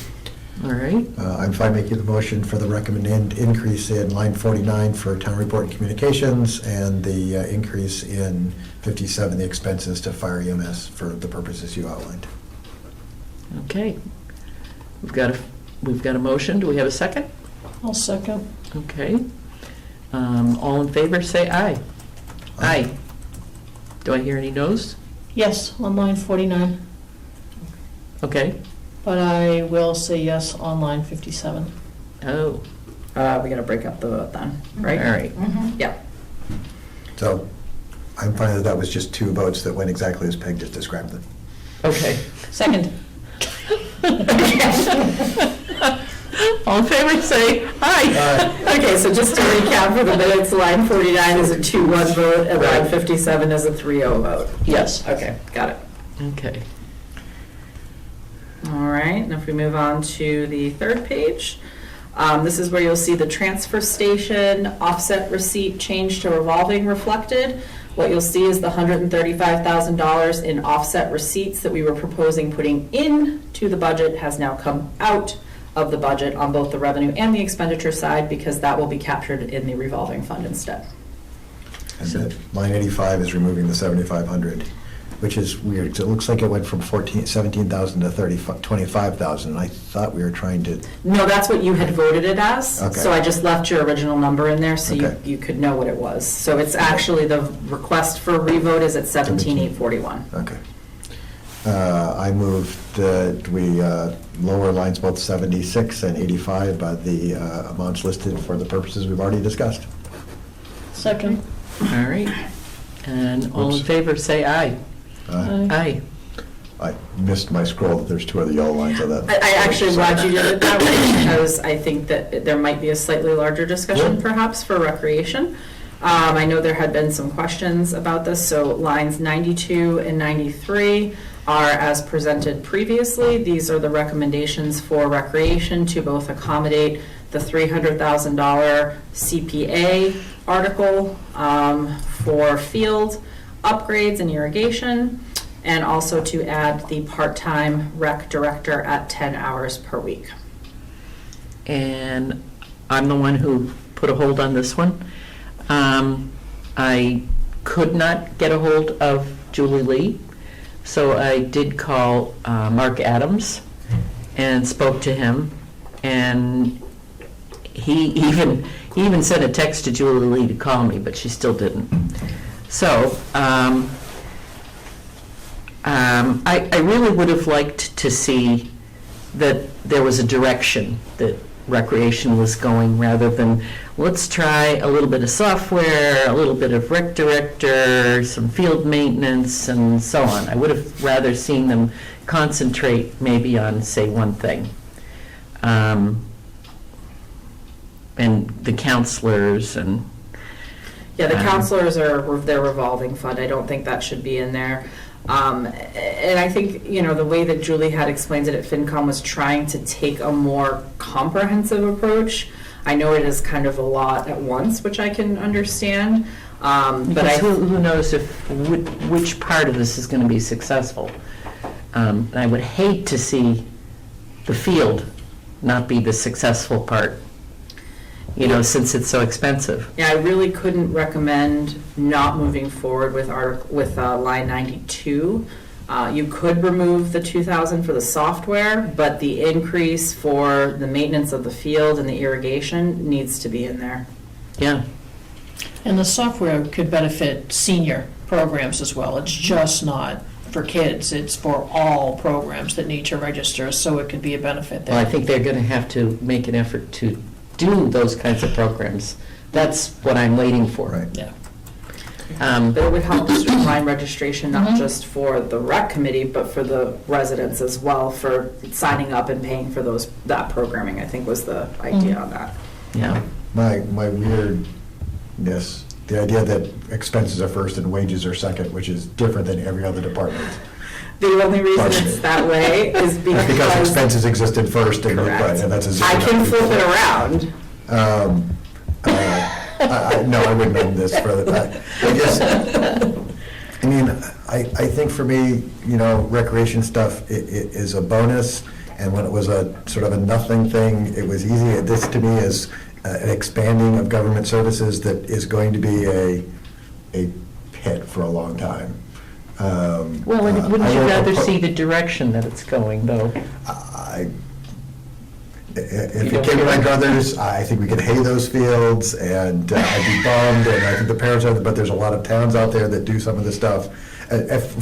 all right. I'm fine making the motion for the recommended increase in line 49 for town report and communications, and the increase in 57, the expenses to fire EMS for the purposes you outlined. Okay. We've got a motion. Do we have a second? I'll second. Okay. All in favor, say aye. Aye. Do I hear any noes? Yes, on line 49, Okay. but I will say yes on line 57. Oh, We gotta break up the vote then, all right? right. Yep. So I'm fine that that was just two votes that went exactly as Peg just described them. Okay. Second. All in favor, say aye. Okay, so just to recap for the minutes, line 49 is a 2-1 vote, and line 57 is a 3-0 vote. Yes. Okay, got it. Okay. All right, and if we move on to the third page, this is where you'll see the transfer station offset receipt change to revolving reflected. What you'll see is the $135,000 in offset receipts that we were proposing putting into the budget has now come out of the budget on both the revenue and the expenditure side, because that will be captured in the revolving fund instead. And then line 85 is removing the 7,500, which is weird, 'cause it looks like it went from 17,000 to 25,000. I thought we were trying to, No, that's what you had voted it as. Okay. So I just left your original number in there so Okay. you could know what it was. So it's actually, the request for revote is at 17,841. okay. I moved that we lower lines both 76 and 85 by the amounts listed for the purposes we've already discussed. Second. All right. And all in Whoops. favor, say aye. Aye. Aye. I missed my scroll that there's 2 other yellow lines on that. I actually glad you did it that way, because I think that there might be a slightly larger discussion Yeah. perhaps for recreation. I know there had been some questions about this, so lines 92 and 93 are as presented previously. These are the recommendations for recreation to both accommodate the $300,000 CPA article for field upgrades and irrigation, and also to add the part-time rec director at 10 hours per week. And I'm the one who put a hold on this one. I could not get a hold of Julie Lee, so I did call Mark Adams and spoke to him, and he even sent a text to Julie Lee to call me, but she still didn't. So I really would have liked to see that there was a direction that recreation was going, rather than, let's try a little bit of software, a little bit of rec director, some field maintenance, and so on. I would have rather seen them concentrate maybe on, say, one thing. And the counselors and... Yeah, the counselors are their revolving fund. I don't think that should be in there. And I think, the way that Julie had explained it at FinCom was trying to take a more comprehensive approach. I know it is kind of a lot at once, which I can understand. But Because who knows which part of this is going to be successful. I would hate to see the field not be the successful part, since it's so expensive. Yeah, I really couldn't recommend not moving forward with line 92. You could remove the 2,000 for the software, but the increase for the maintenance of the field and the irrigation needs to be in there. Yeah. And the software could benefit senior programs as well. It's just not for kids, it's for all programs that need to register, so it could be a benefit Well, I there. think they're going to have to make an effort to do those kinds of programs. That's what I'm waiting for. Right. Yeah. But it would help to streamline registration, not Mhm. just for the rec committee, but for the residents as well, for signing up and paying for that programming, I think was the idea on that. Yeah. My weirdness, the idea that expenses are first and wages are second, which is different than every other department. The only reason it's that way is Because because expenses existed first and, right, Correct. and that's a. I can flip it around. No, I wouldn't own this for that. I guess, I think for me, recreation stuff is a bonus, and when it was a sort of a nothing thing, it was easy. This to me is an expanding of government services that is going to be a pit for a long time. Well, and wouldn't you rather see the direction that it's going, though? If it came to my druthers, I think we could hay those fields, and I'd be bummed, and I think the parents are, but there's a lot of towns out there that do some of this stuff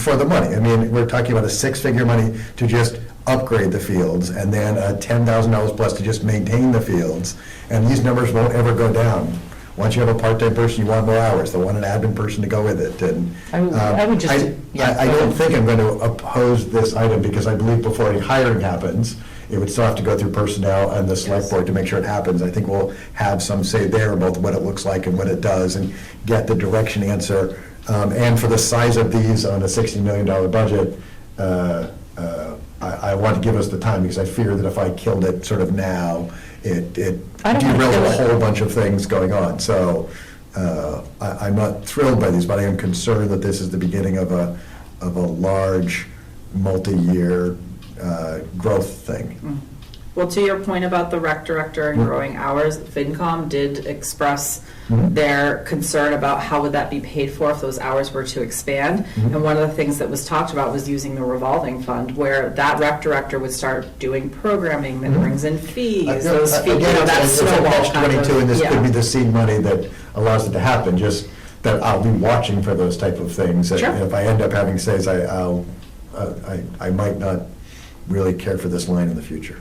for the money. We're talking about a 6-figure money to just upgrade the fields, and then $10,000 plus to just maintain the fields, and these numbers won't ever go down. Once you have a part-time person, you want more hours, they want an admin person to go with it, and. I would just, I don't think I'm going to oppose this item, because I believe before any hiring happens, it would still have to go through personnel and the select board to make sure it happens. I think we'll have some say there about what it looks like and what it does, and get the direction answer. And for the size of these on a $60 million budget, I want to give us the time, because I fear that if I killed it sort of now, it I don't wanna derails kill a it. whole bunch of things going on. So I'm not thrilled by these, but I am concerned that this is the beginning of a large, multi-year growth thing. Well, to your point about the rec director and growing hours, FinCom did express Mhm. their concern about how would that be paid for if those hours were to expand. Mhm. And one of the things that was talked about was using the revolving fund, where that rec director would start doing programming that Mhm. brings in fees, Again, those fees, that it's a snowball kind catch-22, of- and this could be yeah. the seed money that allows it to happen, just that I'll be watching for those type of things. And Sure. if I end up having says, I might not really care for this line in the future.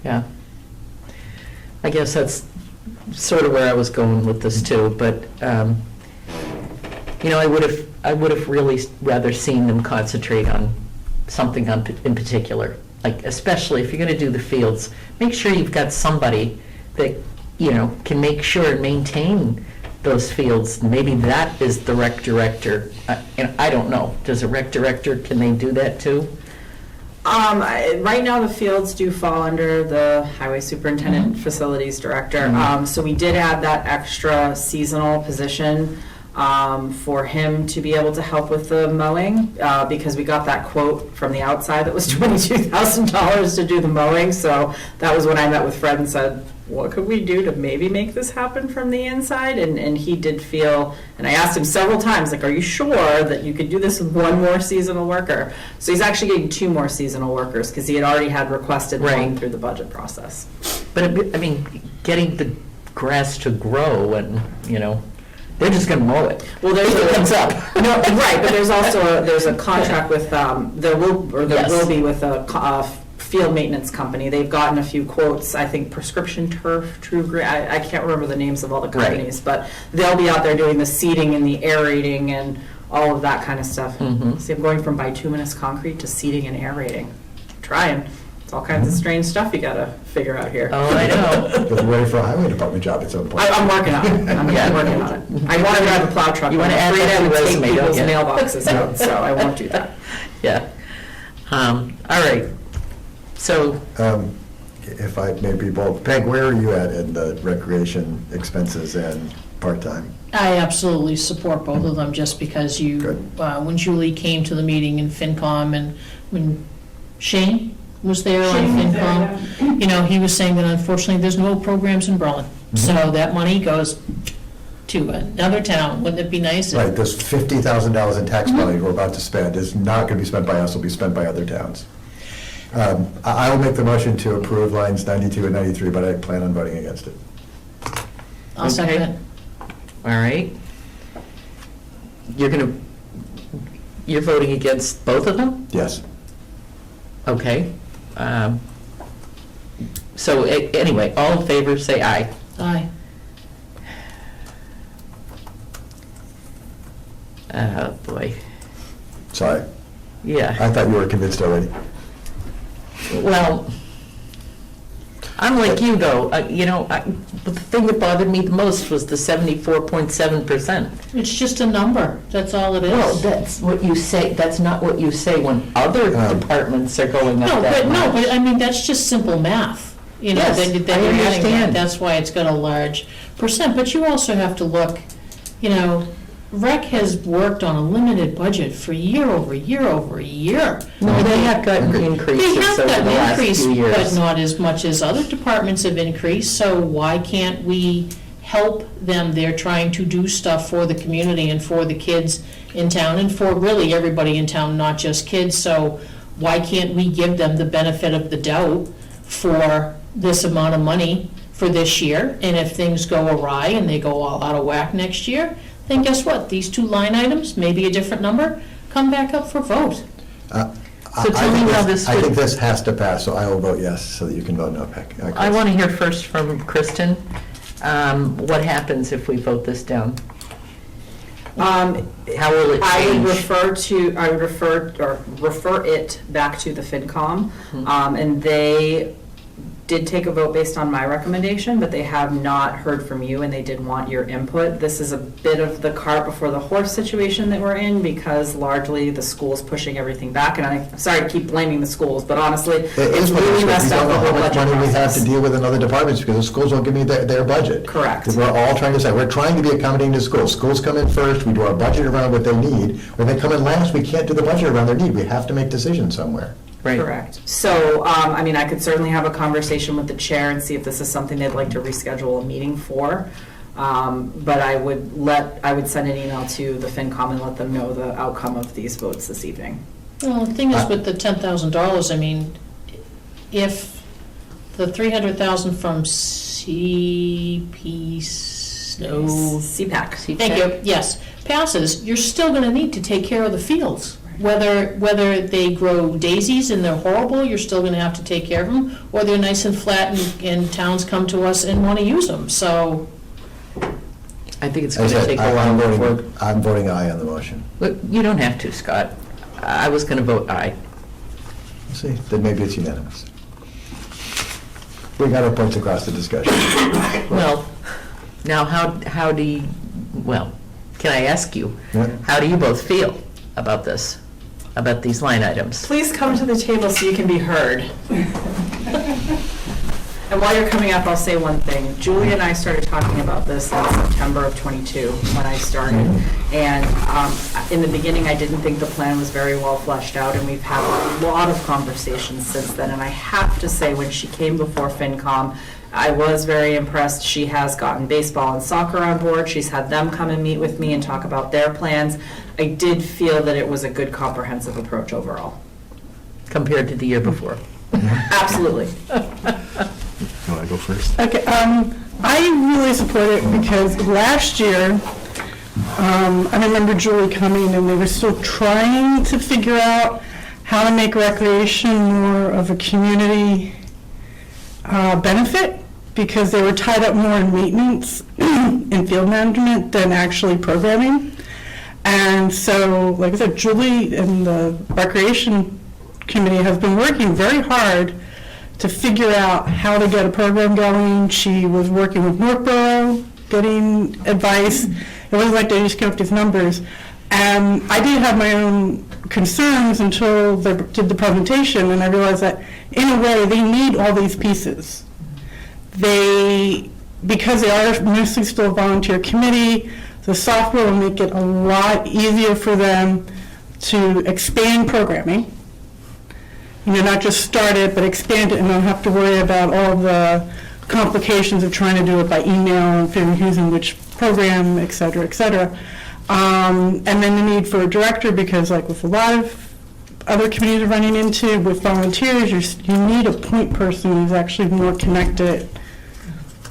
Yeah. I guess that's sort of where I was going with this too, but, I would have really rather seen them concentrate on something in particular. Like, especially if you're gonna do the fields, make sure you've got somebody that, can make sure and maintain those fields. Maybe that is the rec director. And I don't know. Does a rec director, can they do that too? Right now, the fields do fall under the highway superintendent, facilities director. So we did add that extra seasonal position for him to be able to help with the mowing, because we got that quote from the outside that was $22,000 to do the mowing. So that was when I met with Fred and said, what could we do to maybe make this happen from the inside? And he did feel, and I asked him several times, like, are you sure that you could do this with one more seasonal worker? So he's actually getting 2 more seasonal workers, because he had already had requested one Right. through the budget process. But, I mean, getting the grass to grow and, they're just gonna mow it. Well, there's It comes up. No, right, but there's also, there's a contract with, there will Yes. be with a field maintenance company. They've gotten a few quotes, I think Prescription Turf, True Green, I can't remember the names of all the Right. companies, but they'll be out there doing the seeding and the aerating and all of that kind of stuff. Mhm. See, I'm going from bituminous concrete to seeding and aerating. Trying. It's all kinds of strange stuff you gotta figure out here. Oh, I know. You're ready for a highway department job at some point. I'm working on it. I'm Yeah. working on it. I want to drive a plow truck. You but wanna I'm add afraid that I to would the take resume, people's don't you? mailboxes out, so I won't do that. Yeah. All right. So, If I may be bold, Peg, where are you at in the recreation expenses and part-time? I absolutely support both of them, just because Good. when Julie came to the meeting in FinCom, and when Shane was there on FinCom, he was saying that unfortunately, there's no programs in Berlin. So that money goes to another town. Wouldn't it be nice? if- Right, this $50,000 in tax money we're about to spend is not going to be spent by us, it'll be spent by other towns. I will make the motion to approve lines 92 and 93, but I plan on voting against it. I'll second Okay. it. all right. You're voting against both of them? Yes. Okay. So, anyway, all in favor, say aye. Aye. Oh, boy. Sorry, Yeah. I thought you were convinced already. Well, I'm like you, though. The thing that bothered me the most was the 74.7%. It's just a number. That's all it is. Well, that's what you say, that's not what you say when other departments are going up that much. But I mean, that's just simple math. Yes, that I you're adding that. understand. That's why it's got a large percent. But you also have to look, rec has worked on a limited budget for year over year over year. No, they have gotten They increases have over gotten the last increased, few but years. not as much as other departments have increased, so why can't we help them? They're trying to do stuff for the community and for the kids in town, and for really everybody in town, not just kids, so why can't we give them the benefit of the doubt for this amount of money for this year? And if things go awry and they go all out of whack next year, then guess what? These 2 line items, maybe a different number, come back up for vote. So tell me how this I would- think this has to pass, so I will vote yes, so that you can vote no, Peg. I want to hear first from Kristen. What happens if we vote this down? How will it I would change? refer it back to the FinCom, Hmm. and they did take a vote based on my recommendation, but they have not heard from you, and they did want your input. This is a bit of the cart before the horse situation that we're in, because largely the school's pushing everything back, and I'm sorry to keep blaming the schools, but honestly, It it's is what it really is. messed We up don't the know whole how much budget money we have to process. deal with in other departments, because the schools won't give me their budget. Correct. Because we're all trying to say, we're trying to be accommodating to schools. Schools come in first, we do our budget around what they need. When they come in last, we can't do the budget around their need. We have to make decisions somewhere. Right. Correct. So, I could certainly have a conversation with the chair and see if this is something they'd like to reschedule a meeting for. But I would send an email to the FinCom and let them know the outcome of these votes this evening. Well, the thing is with the $10,000, I mean, if the 300,000 from CP, no, CPAC. thank you, yes, passes, you're still gonna need to take care of the fields. Whether they grow daisies and they're horrible, you're still gonna have to take care of them, or they're nice and flat and towns come to us and wanna use them, so. I think it's As going I to said, take a while before. I'm voting aye on the motion. Look, you don't have to, Scott. I was going to vote aye. See, then maybe it's unanimous. We got our points across the discussion. Well, now how do you, well, can I ask you, Yeah. how do you both feel about this, about these line items? Please come to the table so you can be heard. And while you're coming up, I'll say one thing. Julie and I started talking about this in September of '22 when I started. And in the beginning, I didn't think the plan was very well fleshed out, and we've had a lot of conversations since then. And I have to say, when she came before FinCom, I was very impressed. She has gotten baseball and soccer on board. She's had them come and meet with me and talk about their plans. I did feel that it was a good comprehensive approach overall. Compared to the year before? Absolutely. You want to go first? Okay, I really support it because last year, I remember Julie coming and they were still trying to figure out how to make recreation more of a community benefit because they were tied up more in maintenance and field management than actually programming. And so, like I said, Julie and the Recreation Committee has been working very hard to figure out how to get a program going. She was working with Northborough, getting advice. It wasn't like they just came up with these numbers. And I did have my own concerns until they did the presentation, and I realized that in a way they need all these pieces. Because they are mostly still a volunteer committee, the software will make it a lot easier for them to expand programming. Not just start it, but expand it and not have to worry about all the complications of trying to do it by email and figuring who's in which program, et cetera, et cetera. And then the need for a director, because like with a lot of other communities are running into with volunteers, you need a point person who's actually more connected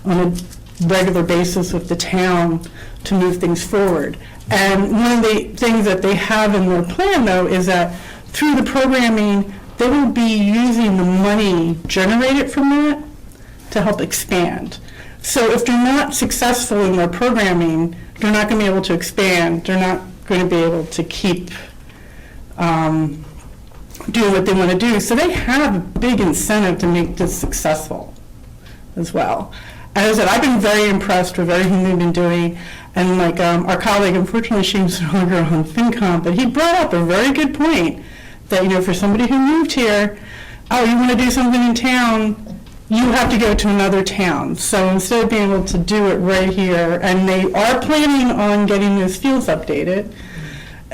on a regular basis with the town to move things forward. And one of the things that they have in their plan, though, is that through the programming, they will be using the money generated from that to help expand. So if they're not successful in their programming, they're not going to be able to expand. They're not going to be able to keep doing what they want to do. So they have a big incentive to make this successful as well. As I said, I've been very impressed with everything they've been doing. And like our colleague, unfortunately, she's no longer on FinCom, but he brought up a very good point that, for somebody who moved here, oh, you want to do something in town, you have to go to another town. So instead of being able to do it right here, and they are planning on getting those fields updated,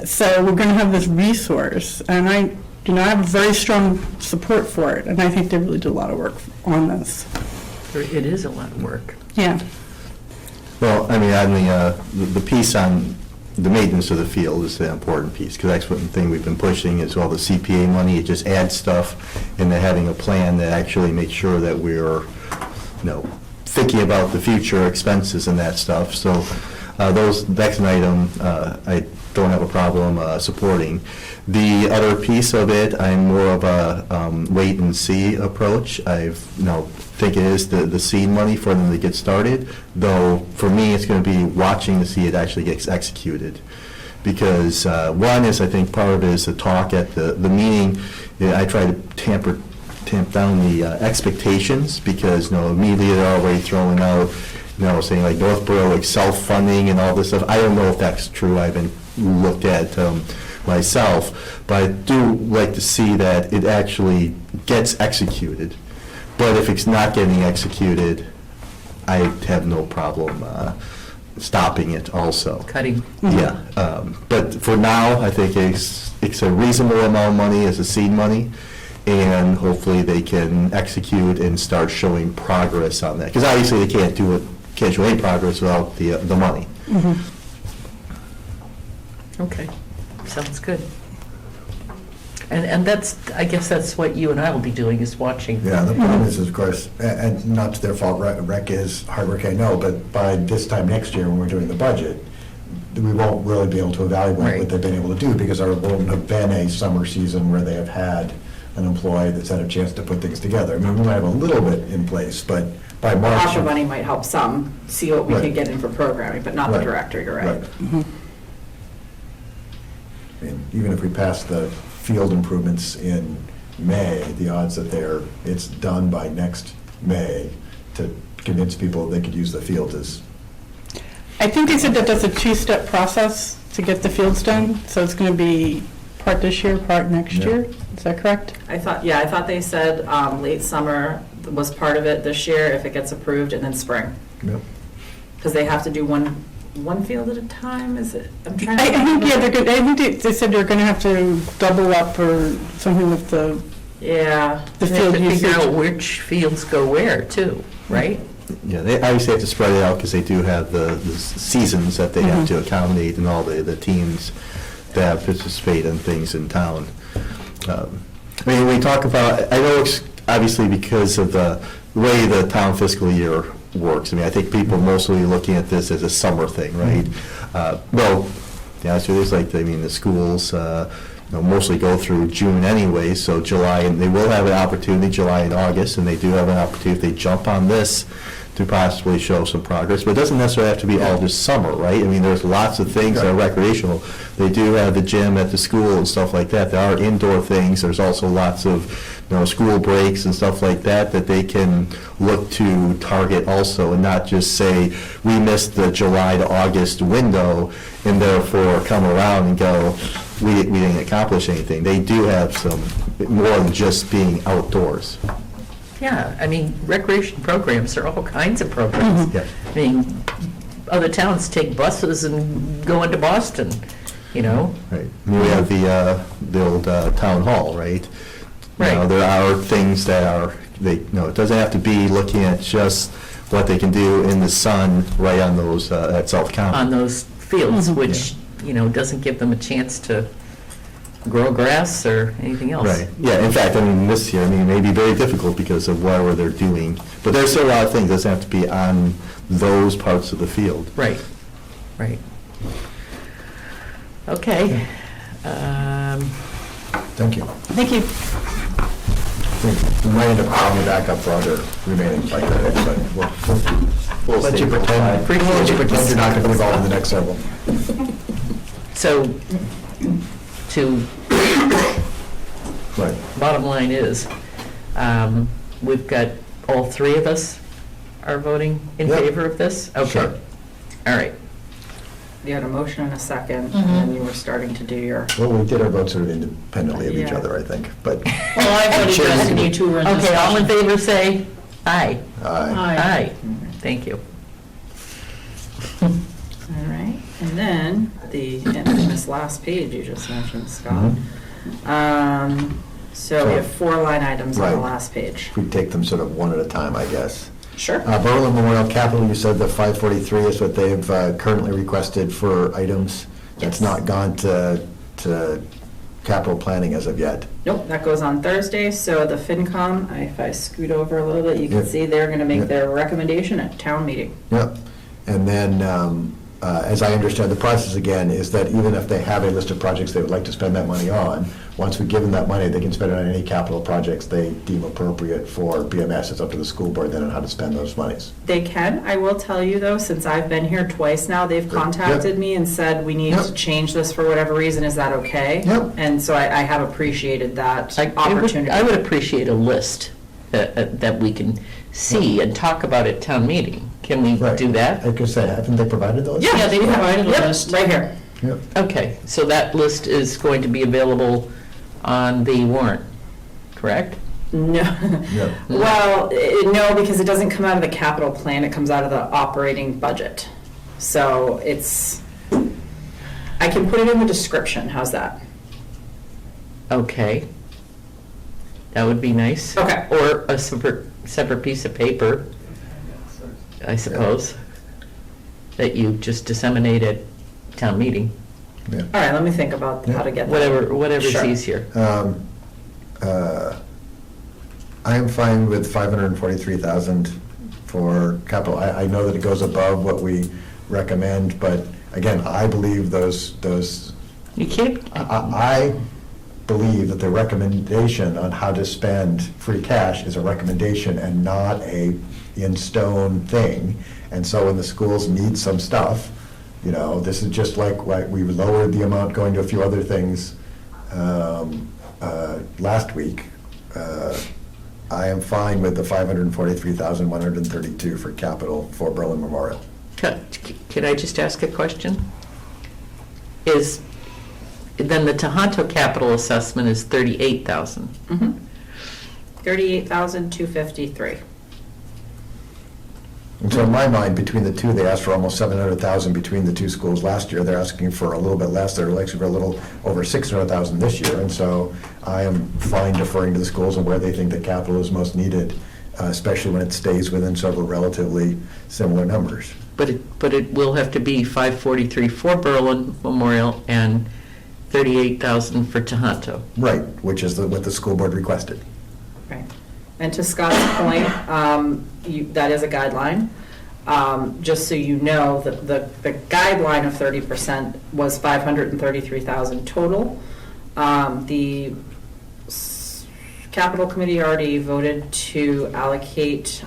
so we're going to have this resource, and I have very strong support for it, and I think they really do a lot of work on this. It is a lot of work. Yeah. Well, I mean, on the piece on the maintenance of the field is the important piece, because that's one thing we've been pushing is all the CPA money. It just adds stuff, and then having a plan that actually makes sure that we're, thinking about the future expenses and that stuff. So that's an item I don't have a problem supporting. The other piece of it, I'm more of a wait and see approach. Think it is the seed money for them to get started, though for me it's going to be watching to see it actually gets executed. Because one is, I think part of it is the talk at the meeting. I try to tamp down the expectations, because immediately they're already throwing out, saying like Northborough, like self-funding and all this stuff. I don't know if that's true. I haven't looked at myself, but I do like to see that it actually gets executed. But if it's not getting executed, I have no problem stopping it also. Cutting. Yeah, but for now, I think it's a reasonable amount of money as a seed money, and hopefully they can execute and start showing progress on that. Because obviously they can't show any progress without the money. Okay, sounds good. And I guess that's what you and I will be doing, is watching. Yeah, the problem is, of course, and not their fault, rec is hard work, I know, but by this time next year, when we're doing the budget, we won't really be able to evaluate Right. what they've been able to do, because there won't have been a summer season where they have had an employee that's had a chance to put things together. I mean, we might have a little bit in place, but by March. ARPA money might help some, see what we Right. can get in for programming, but not the Right. director, you're right. I mean, even if we pass the field improvements in May, the odds that it's done by next May to convince people they could use the field is, I think they said that that's a two-step process to get the fields done, so it's going to be part this year, part next Yeah. year. Is that correct? I thought they said late summer was part of it this year, if it gets approved, and then spring. yep. Because they have to do one field at a time, is it? I'm trying to. I think, yeah, they're good. I think they said they're going to have to double up or something with the Yeah. the They have field to figure out usage. which fields go where, too, right? Yeah, they obviously have to spread it out because they do have the seasons that they have to accommodate and all the teams that participate in things in town. I mean, we talk about, I know it's obviously because of the way the town fiscal year works. I mean, I think people mostly looking at this as a summer thing, right? Well, the answer is like, I mean, the schools, mostly go through June anyway, so July, and they will have an opportunity, July and August, and they do have an opportunity if they jump on this to possibly show some progress, but it doesn't necessarily have to be all just summer, right? I mean, there's lots of things that are recreational. They do have the gym at the school and stuff like that. There are indoor things. There's also lots of, school breaks and stuff like that that they can look to target also, and not just say, we missed the July to August window, and therefore come around and go, we didn't accomplish anything. They do have some, more than just being outdoors. Yeah, I mean, recreation programs, there are all kinds of programs. Yeah. I mean, other towns take buses and go into Boston, Right. We have the old town hall, right? Right. There are things that are, it doesn't have to be looking at just what they can do in the sun right on those, at South County. on those fields, which, doesn't give them a chance to grow grass or anything else. Right, yeah, in fact, I mean, this year, it may be very difficult because of whatever they're doing, but there's still a lot of things, doesn't have to be on those parts of the field. Right, right. Okay. Thank you. Thank you. We might end up calling you back up for other remaining bike items, but we'll let you pretend, you're not going to be involved in the next several. So, to, Right. bottom line is, we've got, all three of us are voting in Yep. favor of this? Okay. Sure. All right. You had a motion and a second, and then you were starting to do your. Well, we did our votes sort of independently of each Yeah. other, I think, but. Well, I voted Sure. yes, and you two were in Okay, all in discussion. favor, say aye. Aye. Aye. Thank you. All right, and then the infamous last page you just mentioned, Scott. So we have 4 line items on the Right. last page. If we take them sort of one at a time, I guess. Sure. Berlin Memorial Capital, you said the 543 is what they've currently requested for items. That's Yes. not gone to capital planning as of yet. Nope, that goes on Thursday, so the FinCom, if I scoot over a little bit, you can Yep. see they're gonna make Yep. their recommendation at town meeting. Yep. And then, as I understand the process again, is that even if they have a list of projects they would like to spend that money on, once we give them that money, they can spend it on any capital projects they deem appropriate for BMS. It's up to the school board then on how to spend those monies. They can, I will tell you though, since I've been here twice now, they've contacted me and said, we need to Yep. change this for whatever reason, is that okay? Yep. And so I have appreciated that I opportunity. would appreciate a list that we can see and talk about at town meeting. Can we Right. do that? I could say, haven't they provided those? Yeah, they provided a Yep, list. right here. Yep. Okay, so that list is going to be available on the warrant, correct? No. Yep. Well, no, because it doesn't come out of the capital plan, it comes out of the operating budget. So it's, I can put it in the description, how's that? Okay. That would be nice. Okay. Or a separate piece of paper, I suppose, that you just disseminate at town meeting, Yeah. All right, let me think about how to get that. whatever's Sure. easier. I am fine with 543,000 for capital. I know that it goes above what we recommend, but again, I believe those, You can't, I believe that the recommendation on how to spend free cash is a recommendation and not a in-stone thing. And so when the schools need some stuff, this is just like we lowered the amount going to a few other things last week, I am fine with the $543,132 for capital for Berlin Memorial. Could I just ask a question? Then the Tohoto capital assessment is 38,000. 38,253. And so in my mind, between the two, they asked for almost $700,000 between the two schools last year. They're asking for a little bit less. They're asking for a little over $600,000 this year. And so I am fine deferring to the schools and where they think the capital is most needed, especially when it stays within several relatively similar numbers. But it will have to be 543 for Berlin Memorial and 38,000 for Tohoto. Right, which is what the school board requested. Right. And to Scott's point, that is a guideline. Just so you know, the guideline of 30% was 533,000 total. The capital committee already voted to allocate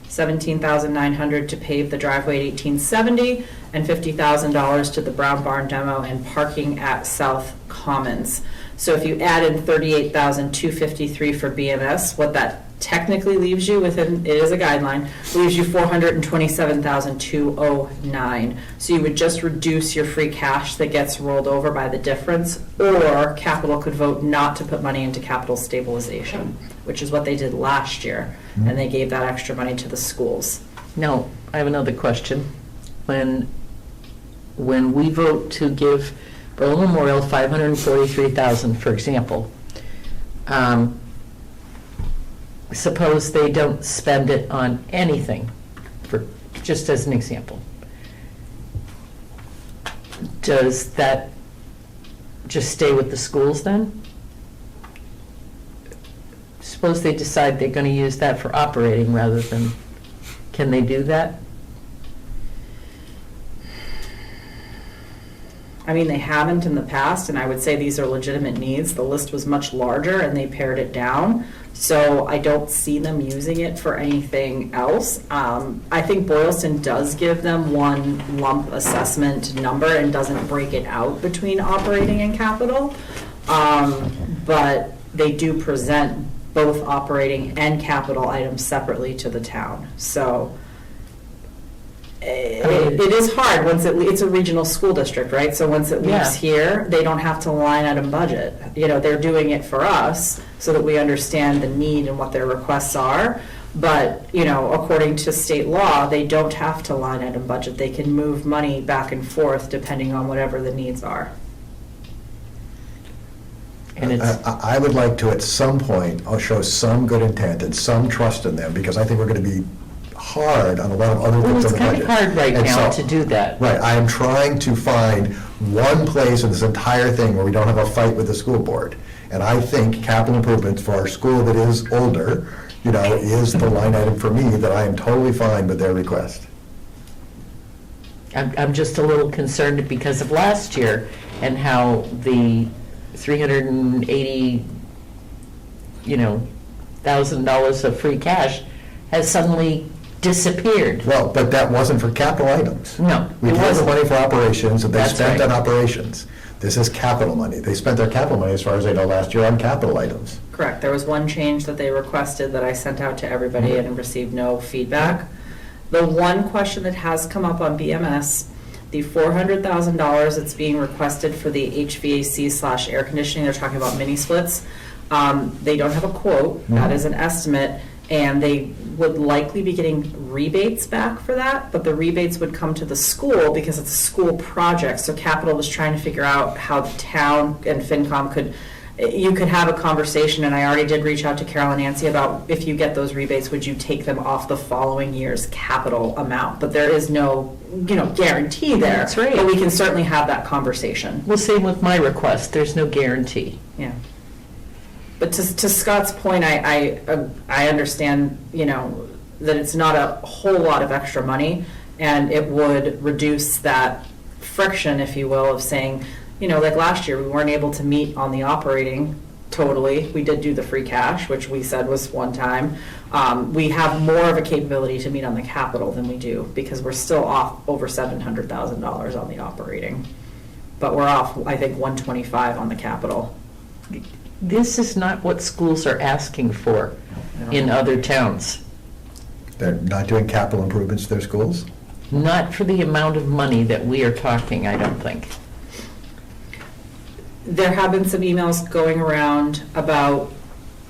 17,900 to pave the driveway at 1870 and $50,000 to the Brown Barn demo and parking at South Commons. So if you add in 38,253 for BMS, what that technically leaves you within, it is a guideline, leaves you 427,209. So you would just reduce your free cash that gets rolled over by the difference, or capital could vote not to put money into capital stabilization, which is what they did last year, and they gave that extra money to the schools. Now, I have another question. When we vote to give Berlin Memorial 543,000, for example, suppose they don't spend it on anything, just as an example. Does that just stay with the schools then? Suppose they decide they're going to use that for operating rather than, can they do that? I mean, they haven't in the past, and I would say these are legitimate needs. The list was much larger, and they pared it down. So I don't see them using it for anything else. I think Boylston does give them one lump assessment number and doesn't break it out between operating and capital. But they do present both operating and capital items separately to the town. So it is hard once it's a regional school district, right? So once it leaves here, they don't have to line item budget. You know, they're doing it for us so that we understand the need and what their requests are. But, you know, according to state law, they don't have to line item budget. They can move money back and forth depending on whatever the needs are. And it's, I would like to, at some point, I'll show some good intent and some trust in them, because I think we're going to be hard on a lot of other well, things it's on the budget. kind of hard right And now so- to do that. Right, I am trying to find one place in this entire thing where we don't have a fight with the school board. And I think capital improvements for our school that is older, you know, is the line item for me that I am totally fine with their request. I'm just a little concerned because of last year and how the $380, $1,000 of free cash has suddenly disappeared. Well, but that wasn't for capital items. No, We it gave the wasn't. money for operations that they That's spent right. on operations. This is capital money. They spent their capital money, as far as I know, last year on capital items. Correct. There was one change that they requested that I sent out to everybody and received no feedback. The one question that has come up on BMS, the $400,000 that's being requested for the HVAC/air conditioning, they're talking about mini splits. They don't have a quote. That is an estimate, and they would likely be getting rebates back for that, but the rebates would come to the school because it's a school project. So Capital was trying to figure out how the town and FinCom could have a conversation, and I already did reach out to Carol and Nancy about if you get those rebates, would you take them off the following year's capital amount? But there is no, guarantee there. That's right. But we can certainly have that conversation. Well, same with my request, there's no guarantee. Yeah. But to Scott's point, I understand, that it's not a whole lot of extra money, and it would reduce that friction, if you will, of saying, like last year, we weren't able to meet on the operating totally. We did do the free cash, which we said was one time. We have more of a capability to meet on the capital than we do, because we're still off over $700,000 on the operating. But we're off, I think, 125 on the capital. This is not what schools are asking for in other towns. They're not doing capital improvements to their schools? Not for the amount of money that we are talking, I don't think. There have been some emails going around about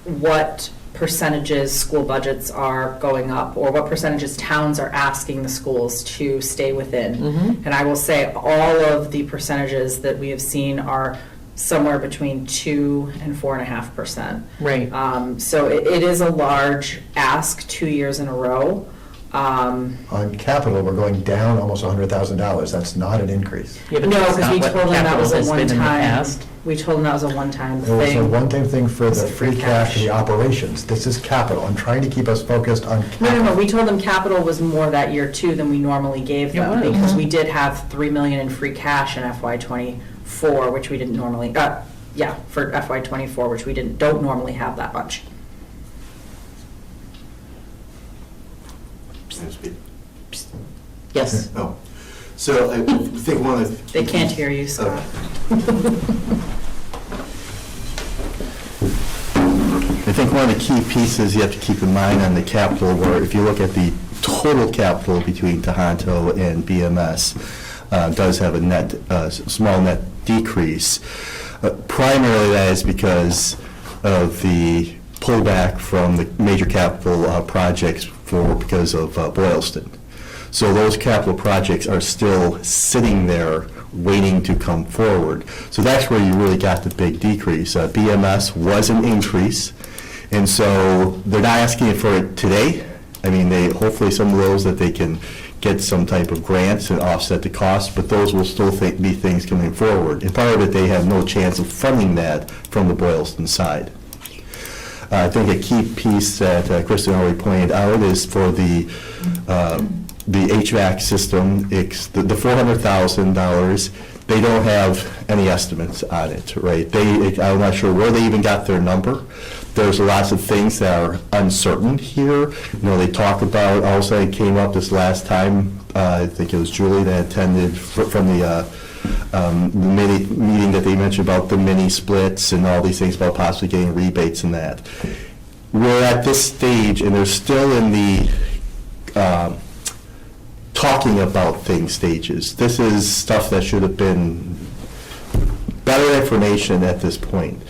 what percentages school budgets are going up, or what percentages towns are asking the schools to stay within. Mhm. And I will say, all of the percentages that we have seen are somewhere between 2 and 4.5%. Right. So it is a large ask 2 years in a row. On capital, we're going down almost $100,000. That's not an increase. Yeah, but No, that's because not we what told them that capital was a has been in the one-time, past. we told them that was a one-time It was a thing. one-time thing for It's the a free cash and the operations. This is capital. I'm trying to keep us focused on capital. No, we told them capital was more that year too than we normally gave them, It was. because we did have 3 million in free cash in FY '24, which we didn't normally, for FY '24, which we don't normally have that much. Yes. Oh, so I think one of. They can't hear you, Scott. I think one of the key pieces you have to keep in mind on the capital, where if you look at the total capital between Tohoto and BMS, does have a net, small net decrease. Primarily that is because of the pullback from the major capital projects because of Boylston. So those capital projects are still sitting there waiting to come forward. So that's where you really got the big decrease. BMS was an increase, and so they're not asking for it today. I mean, hopefully some of those that they can get some type of grants and offset the cost, but those will still be things coming forward. And part of it, they have no chance of funding that from the Boylston side. I think a key piece that Kristen already pointed out is for the HVAC system, the $400,000, they don't have any estimates on it, right? I'm not sure where they even got their number. There's lots of things that are uncertain here. You know, they talk about, also it came up this last time, I think it was Julie that attended from the mini meeting that they mentioned about the mini splits and all these things about possibly getting rebates and that. We're at this stage, and they're still in the talking about things stages. This is stuff that should have been better information at this point.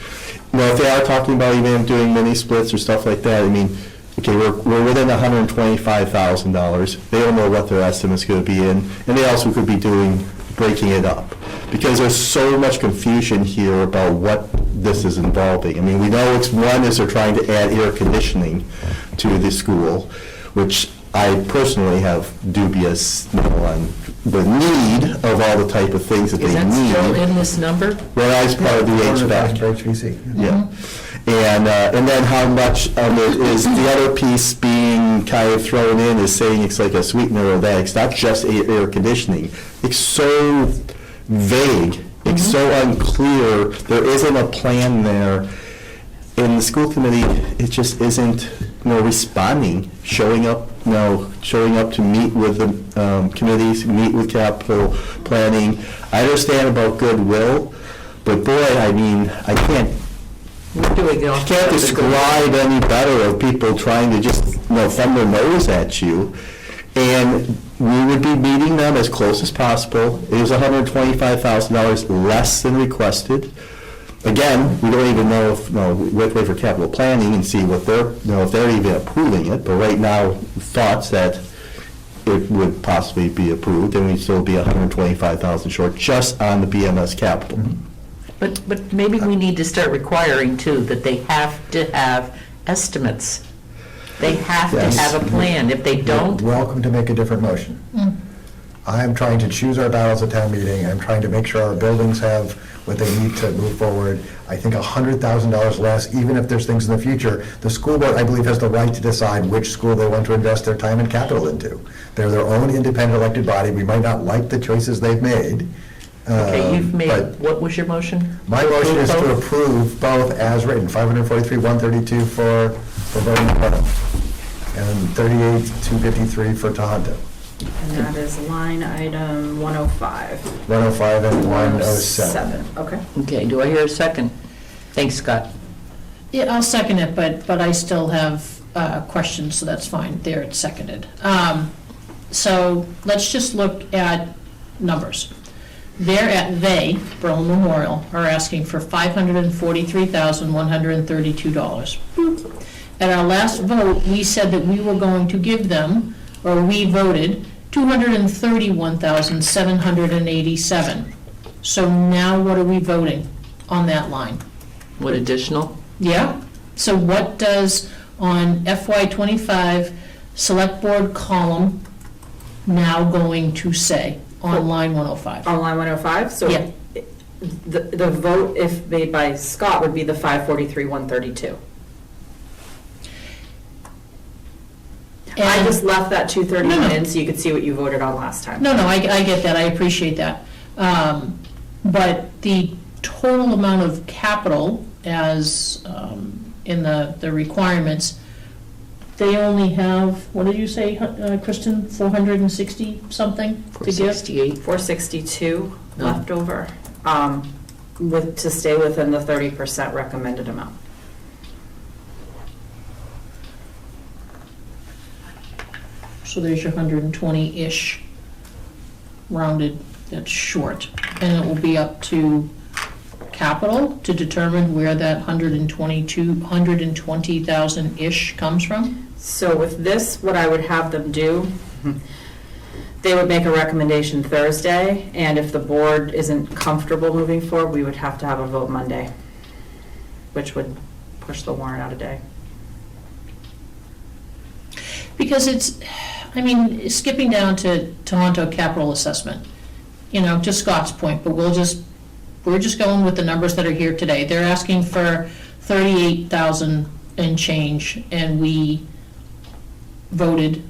Now, if they are talking about even doing mini splits or stuff like that, I mean, okay, we're within $125,000. They don't know what their estimate's going to be in, and they also could be breaking it up. Because there's so much confusion here about what this is involving. I mean, we know one is they're trying to add air conditioning to the school, which I personally have dubious on the need of all the type of things that Is they that still need. in this number? Well, that's part of the HVAC. For HVC. Yeah. And then how much of it is, the other piece being kind of thrown in is saying it's like a sweetener of that. It's not just air conditioning. It's so vague. It's so unclear. There isn't a plan there. And the school committee, it just isn't, responding, showing up to meet with the committees, meet with capital planning. I understand about goodwill, but boy, I mean, I can't describe any better of people trying to just, thumb their nose at you. And we would be meeting them as close as possible. It was $125,000 less than requested. Again, we don't even know if, we have to wait for capital planning and see what if they're even approving it. But right now, thoughts that it would possibly be approved, and we'd still be $125,000 short just on the BMS capital. But maybe we need to start requiring too, that they have to have estimates. They have to Yes. have a plan. If they don't, Welcome to make a different motion. I'm trying to choose our battles at town meeting. I'm trying to make sure our buildings have what they need to move forward. I think $100,000 less, even if there's things in the future, the school board, I believe, has the right to decide which school they want to invest their time and capital into. They're their own independent elected body. We might not like the choices they've made. okay, you've made, but what was your motion? My motion is to Approve both? approve both as written, 543,132 for Vernon Park, and 38,253 for Tohoto. And that is line item 105. 105 and 107. Okay. Okay, do I hear a second? Thanks, Scott. Yeah, I'll second it, but I still have questions, so that's fine. There, it's seconded. So let's just look at numbers. They, Berlin Memorial, are asking for $543,132. At our last vote, we said that we were going to give them, or we voted, $231,787. So now what are we voting on that line? What additional? Yeah, so what does on FY '25 Select Board column now going to say on line 105? On line 105, so Yeah. the vote, if made by Scott, would be the 543,132. I And- just left that 231 No, no. in so you could see what you voted on last time. No, I get that, I appreciate that. But the total amount of capital as in the requirements, they only have, what did you say, Kristen, 460 something to give? 468. 462 No. left over, to stay within the 30% recommended amount. So there's your 120-ish rounded, that's short. And it will be up to capital to determine where that 120,000-ish comes from? So with this, what I would have them do, they would make a recommendation Thursday, and if the board isn't comfortable moving forward, we would have to have a vote Monday, which would push the warrant out a day. Because it's, I mean, skipping down to Tohoto capital assessment, to Scott's point, but we're just going with the numbers that are here today. They're asking for 38,000 and change, and we voted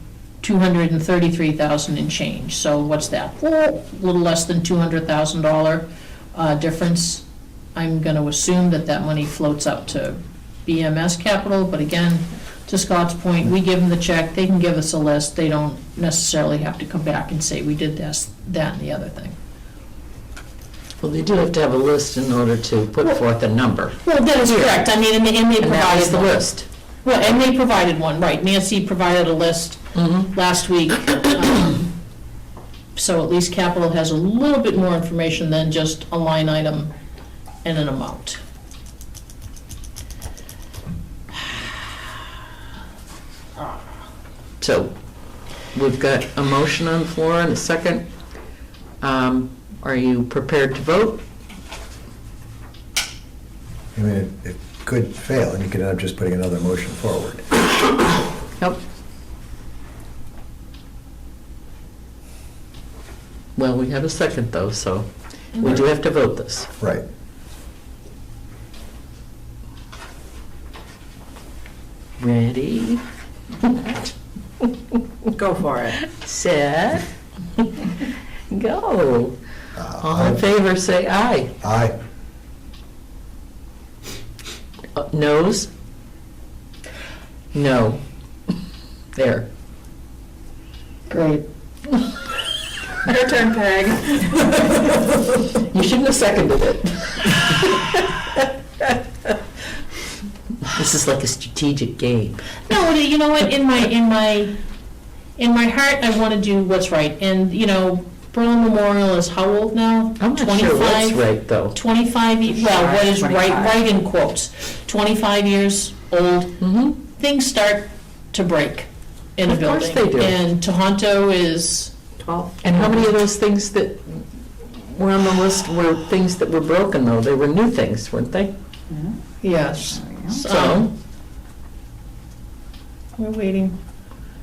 233,000 and change. So what's that? A little less than $200,000 difference. I'm going to assume that money floats up to BMS capital, but again, to Scott's point, we give them the check, they can give us a list, they don't necessarily have to come back and say, we did this, that, and the other thing. Well, they do have to have a list in order to put forth a number. Well, that is correct, I mean, and they And that provided was the one. list. Well, and they provided one, right, Nancy provided a list last week. So at least capital has a little bit more information than just a line item and an amount. So, we've got a motion on the floor and a second. Are you prepared to vote? I mean, it could fail, and you could end up just putting another motion forward. Yep. Well, we have a second though, so we do have to vote this. Right. Ready, Go for it. set, go. All in favor, say aye. Aye. Noes? No. There. Great. Your turn, Peg. You shouldn't have seconded it. This is like a strategic game. No, you know what, in my heart, I want to do what's right, and, Berlin Memorial is how old now? I'm not sure what's 25 right, though. 25, well, what is right, 25. right in quotes, 25 years old, Mm-hmm. things start to break in a Of course building. they do. And Tohoto is, 12. And how many of those things that were on the list were things that were broken, though? They were new things, weren't they? yes, So, we're waiting,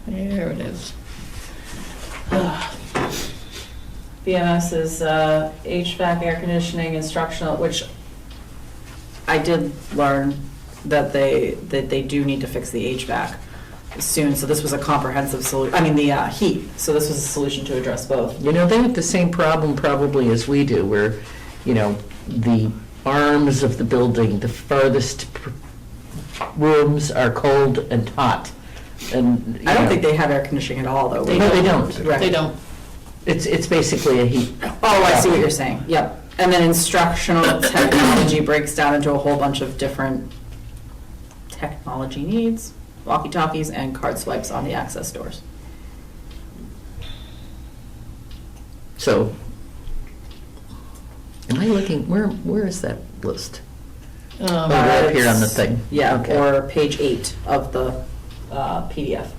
there it is. BMS is HVAC, air conditioning, instructional, which I did learn that they do need to fix the HVAC soon, so this was a comprehensive solution, the heat, so this was a solution to address both. they have the same problem probably as we do, where, the arms of the building, the farthest rooms are cold and hot. And, I don't think they have air conditioning at all, though. No, they don't. Right. They don't. It's basically a heat. Oh, I see what you're saying, yep. And then instructional technology breaks down into a whole bunch of different technology needs, walkie-talkies, and card swipes on the access doors. So, am I looking, where is that list? Oh, right up here on the thing. Yeah, Okay. or page 8 of the PDF.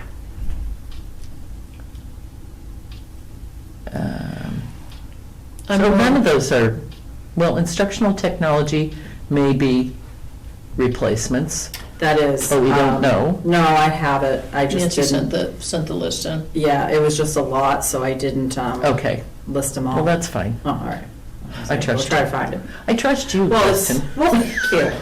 So none of those are, well, instructional technology may be replacements. That is. But we don't know. No, I have it. I just Nancy didn't. sent the list in. Yeah, it was just a lot, so I didn't Okay, list them all. well, that's fine. Oh, all right. I trust We'll try you. to find it. I trust you, Well, it's, Kristen. well, thank you.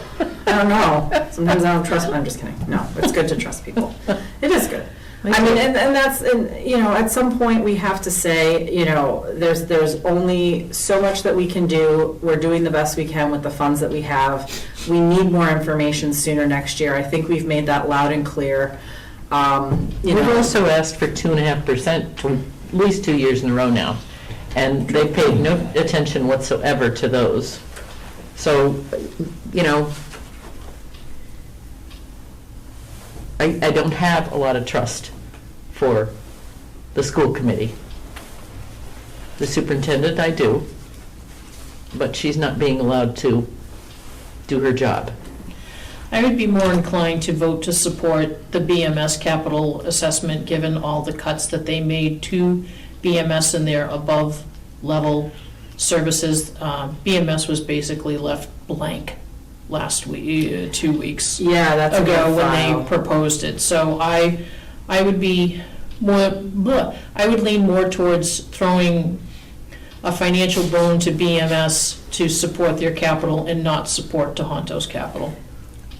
I don't know. Sometimes I don't trust, I'm just kidding. No, it's good to trust people. It is good. I mean, and that's, and, you know, at some point, we have to say, you know, there's only so much that we can do. We're doing the best we can with the funds that we have. We need more information sooner next year. I think we've made that loud and clear. You We've know, also asked for 2.5% for at least 2 years in a row now, and they paid no attention whatsoever to those. So, you know, I don't have a lot of trust for the school committee. The superintendent, I do, but she's not being allowed to do her job. I would be more inclined to vote to support the BMS capital assessment, given all the cuts that they made to BMS and their above-level services. BMS was basically left blank last week, 2 weeks yeah, that's a ago good when file. they proposed it. So I would be more, I would lean more towards throwing a financial bone to BMS to support their capital and not support Tohonto's capital.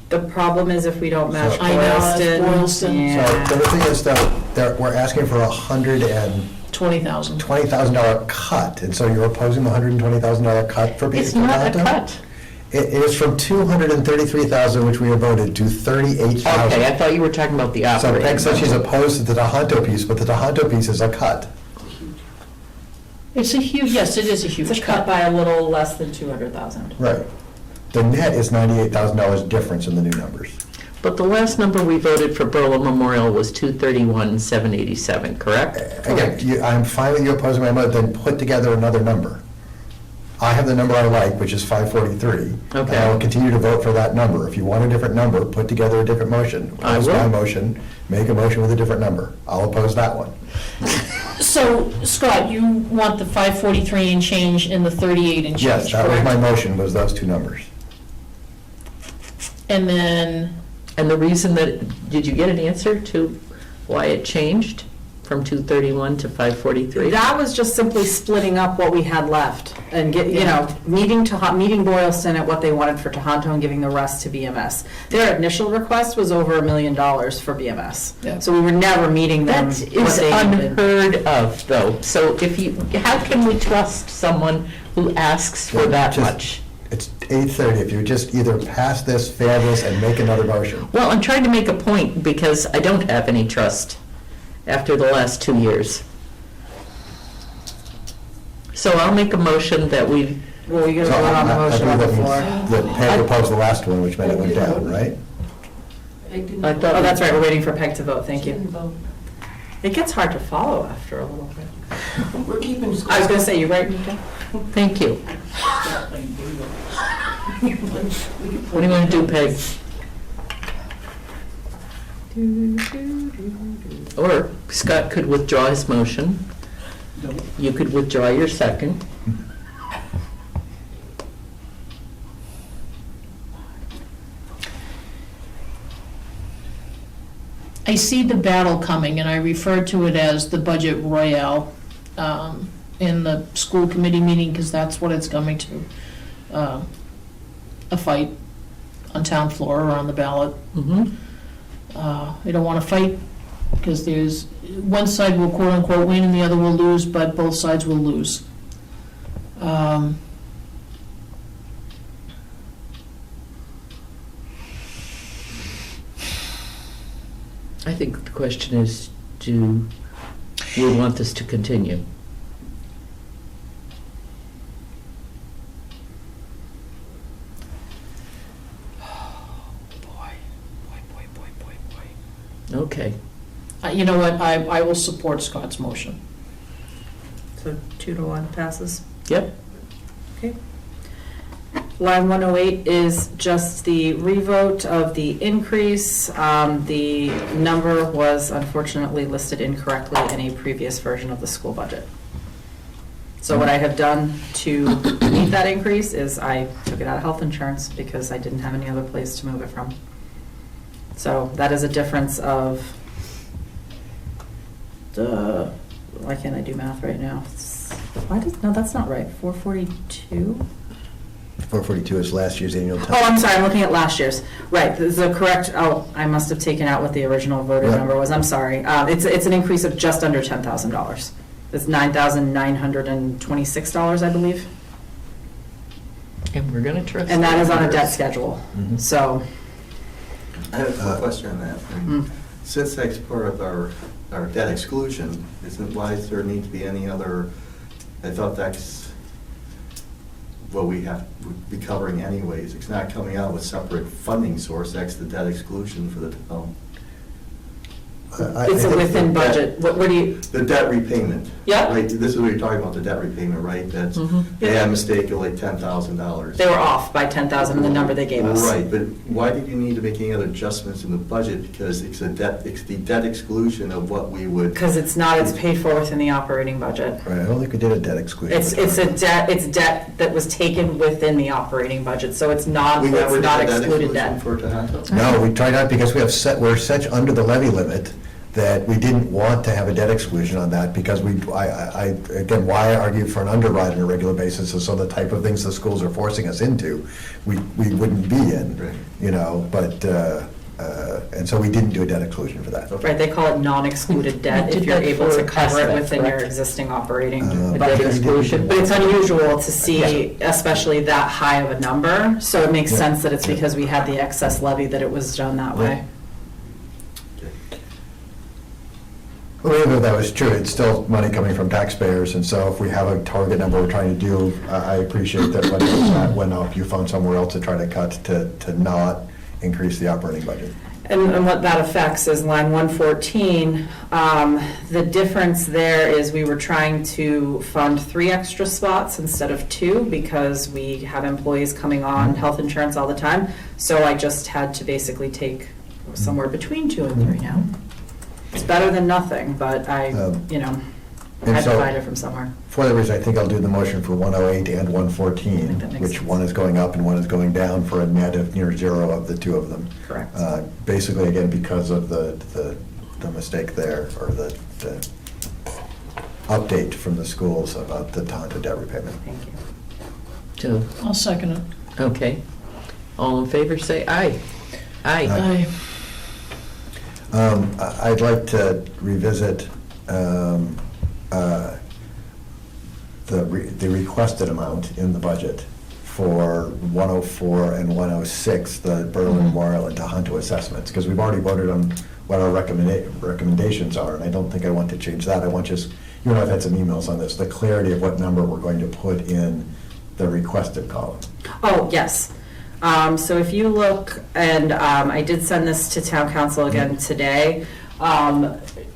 The problem is if we don't match So- I know, that's Boylston. Yeah. So the thing is that we're asking for $120,000 $20,000. cut, and so you're opposing the $120,000 cut for being. It's not a cut. It is from $233,000, which we have voted, to $38,000. Okay, I thought you were talking about the So operating. Peg said she's opposed to the Tohoto piece, but the Tohoto piece is a cut. It's a huge, yes, it is a It's huge a cut cut. by a little less than 200,000. Right. The net is $98,000 difference in the new numbers. But the last number we voted for Berlin Memorial was 231,787, correct? Again, I'm fine with you opposing my motion, then put together another number. I have the number I like, which is 543. Okay. And I will continue to vote for that number. If you want a different number, put together a different motion. I Oppose will. my motion, make a motion with a different number. I'll oppose that one. So, Scott, you want the 543 and change and the 38 and change, Yes, that was my correct? motion, was those two numbers. And then, And the reason that, did you get an answer to why it changed from 231 to 543? That was just simply splitting up what we had left and meeting Boylston at what they wanted for Tohoto and giving the rest to BMS. Their initial request was over $1 million for BMS. Yeah. So we were never meeting them. That what is they needed. unheard of, though. So how can we trust someone who asks for that Just- much? It's 8:30. If you just either pass this, fail this, and make another motion. Well, I'm trying to make a point because I don't have any trust after the last 2 years. So I'll make a motion that we, Well, you're So going to vote on the I motion on believe the that floor. means that Peg opposed the last one, which meant it went down, right? I thought. Oh, that's right, we're waiting for Peg to vote, thank you. Didn't vote. It gets hard to follow after a little bit. We're keeping score. I was going to say, you're right, Mika. Thank you. What do you want to do, Peg? Or Scott could withdraw his motion. You could withdraw your second. I see the battle coming, and I refer to it as the budget royale in the school committee meeting, because that's what it's coming to. A fight on town floor or on the ballot. Mhm. I don't want to fight, because there's, one side will quote-unquote win and the other will lose, but both sides will lose. I think the question is, do we want this to continue? Boy, boy, Okay. You know what, I will support Scott's motion. So 2-1 passes. Yep. Okay. Line 108 is just the revote of the increase. The number was unfortunately listed incorrectly in a previous version of the school budget. So what I have done to meet that increase is I took it out of health insurance because I didn't have any other place to move it from. So that is a difference of, why can't I do math right now? No, that's not right, 442? 442 is last year's annual town. Oh, I'm sorry, I'm looking at last year's. Right, this is a correct, I must have taken out what the original voted Yeah. number was, I'm sorry. It's an increase of just under $10,000. It's $9,926, I believe, And we're going to trust. and that is on a the debt numbers. schedule, Mhm. so. I have a question on that. mm. Since that's part of our debt exclusion, why does there need to be any other, I thought that's what we have, would be covering anyways. It's not coming out with separate funding source, that's the debt exclusion for the town. It's a within budget, what do you, The debt repayment. Yeah. Right, this is what you're talking about, the debt repayment, right? That's, Mhm. they had a mistake of like $10,000. they were off by 10,000 in the number they gave us. Right, but why did you need to make any other adjustments in the budget? Because it's the debt exclusion of what we would. Because it's paid for within the operating budget. Right, I don't think we did a debt exclusion. It's debt that was taken within the operating budget, so it's not We never did a debt excluded exclusion debt. for Tohoto? No, we tried not, because we're such under the levy limit that we didn't want to have a debt exclusion on that, because again, why argue for an underride on a regular basis, so the type of things the schools are forcing us into, we wouldn't be in, Right. but, and so we didn't do a debt exclusion for that. Right, they call it non-excluded debt We if did you're that able for to cover it SBAC, within your correct? existing operating Uh, Debt budget. exclusion. But it's unusual to see, especially that high of a number, so it makes Yeah. sense that it's because we had the excess levy that it was done that way. Well, even if that was true, it's still money coming from taxpayers, and so if we have a target number we're trying to do, I appreciate that when that went up, you found somewhere else to try to cut to not increase the operating budget. And what that affects is line 114. The difference there is we were trying to fund 3 extra spots instead of 2 because we have employees coming on health insurance all the time. So I just had to basically take somewhere between 2 and 3 now. It's better than nothing, but I And had to so- find it from somewhere. For that reason, I think I'll do the motion for 108 and I 114, think that makes which sense. one is going up and one is going down for a net of near zero of the 2 of them. Correct. Basically, again, because of the mistake there, or the update from the schools about the Tohoto debt repayment. Thank you. So, I'll second it. okay. All in favor, say aye. Aye. Aye. I'd like to revisit the requested amount in the budget for 104 and 106, the Berlin Memorial and Tohoto assessments, because we've already voted on what our recommendations are, and I don't think I want to change that. I want just, you and I have had some emails on this, the clarity of what number we're going to put in the requested column. Oh, yes. So if you look, and I did send this to town council again today,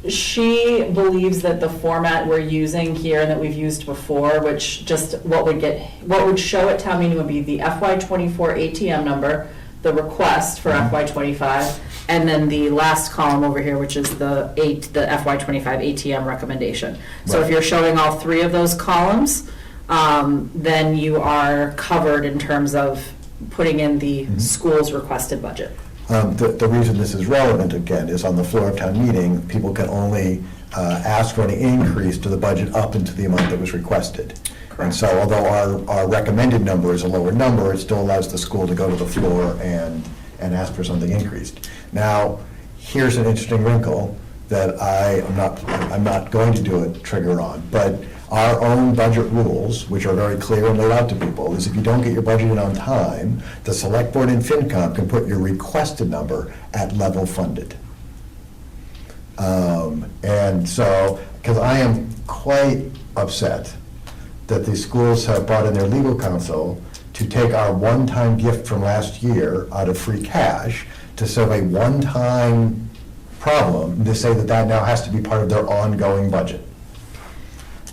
she believes that the format we're using here and that we've used before, which just what would show at town meeting would be the FY24 ATM number, the request for FY25, and then the last column over here, which is the FY25 ATM recommendation. So if Right. you're showing all 3 of those columns, then you are covered in terms of putting in the school's requested budget. The reason this is relevant, again, is on the floor of town meeting, people can only ask for an increase to the budget up into the amount that was requested. And Correct. so although our recommended number is a lower number, it still allows the school to go to the floor and ask for something increased. Now, here's an interesting wrinkle that I'm not going to do a trigger on, but our own budget rules, which are very clear and laid out to people, is if you don't get your budget in on time, the select board and FinCom can put your requested number at level funded. And so, because I am quite upset that the schools have brought in their legal counsel to take our one-time gift from last year out of free cash to serve a one-time problem, to say that that now has to be part of their ongoing budget.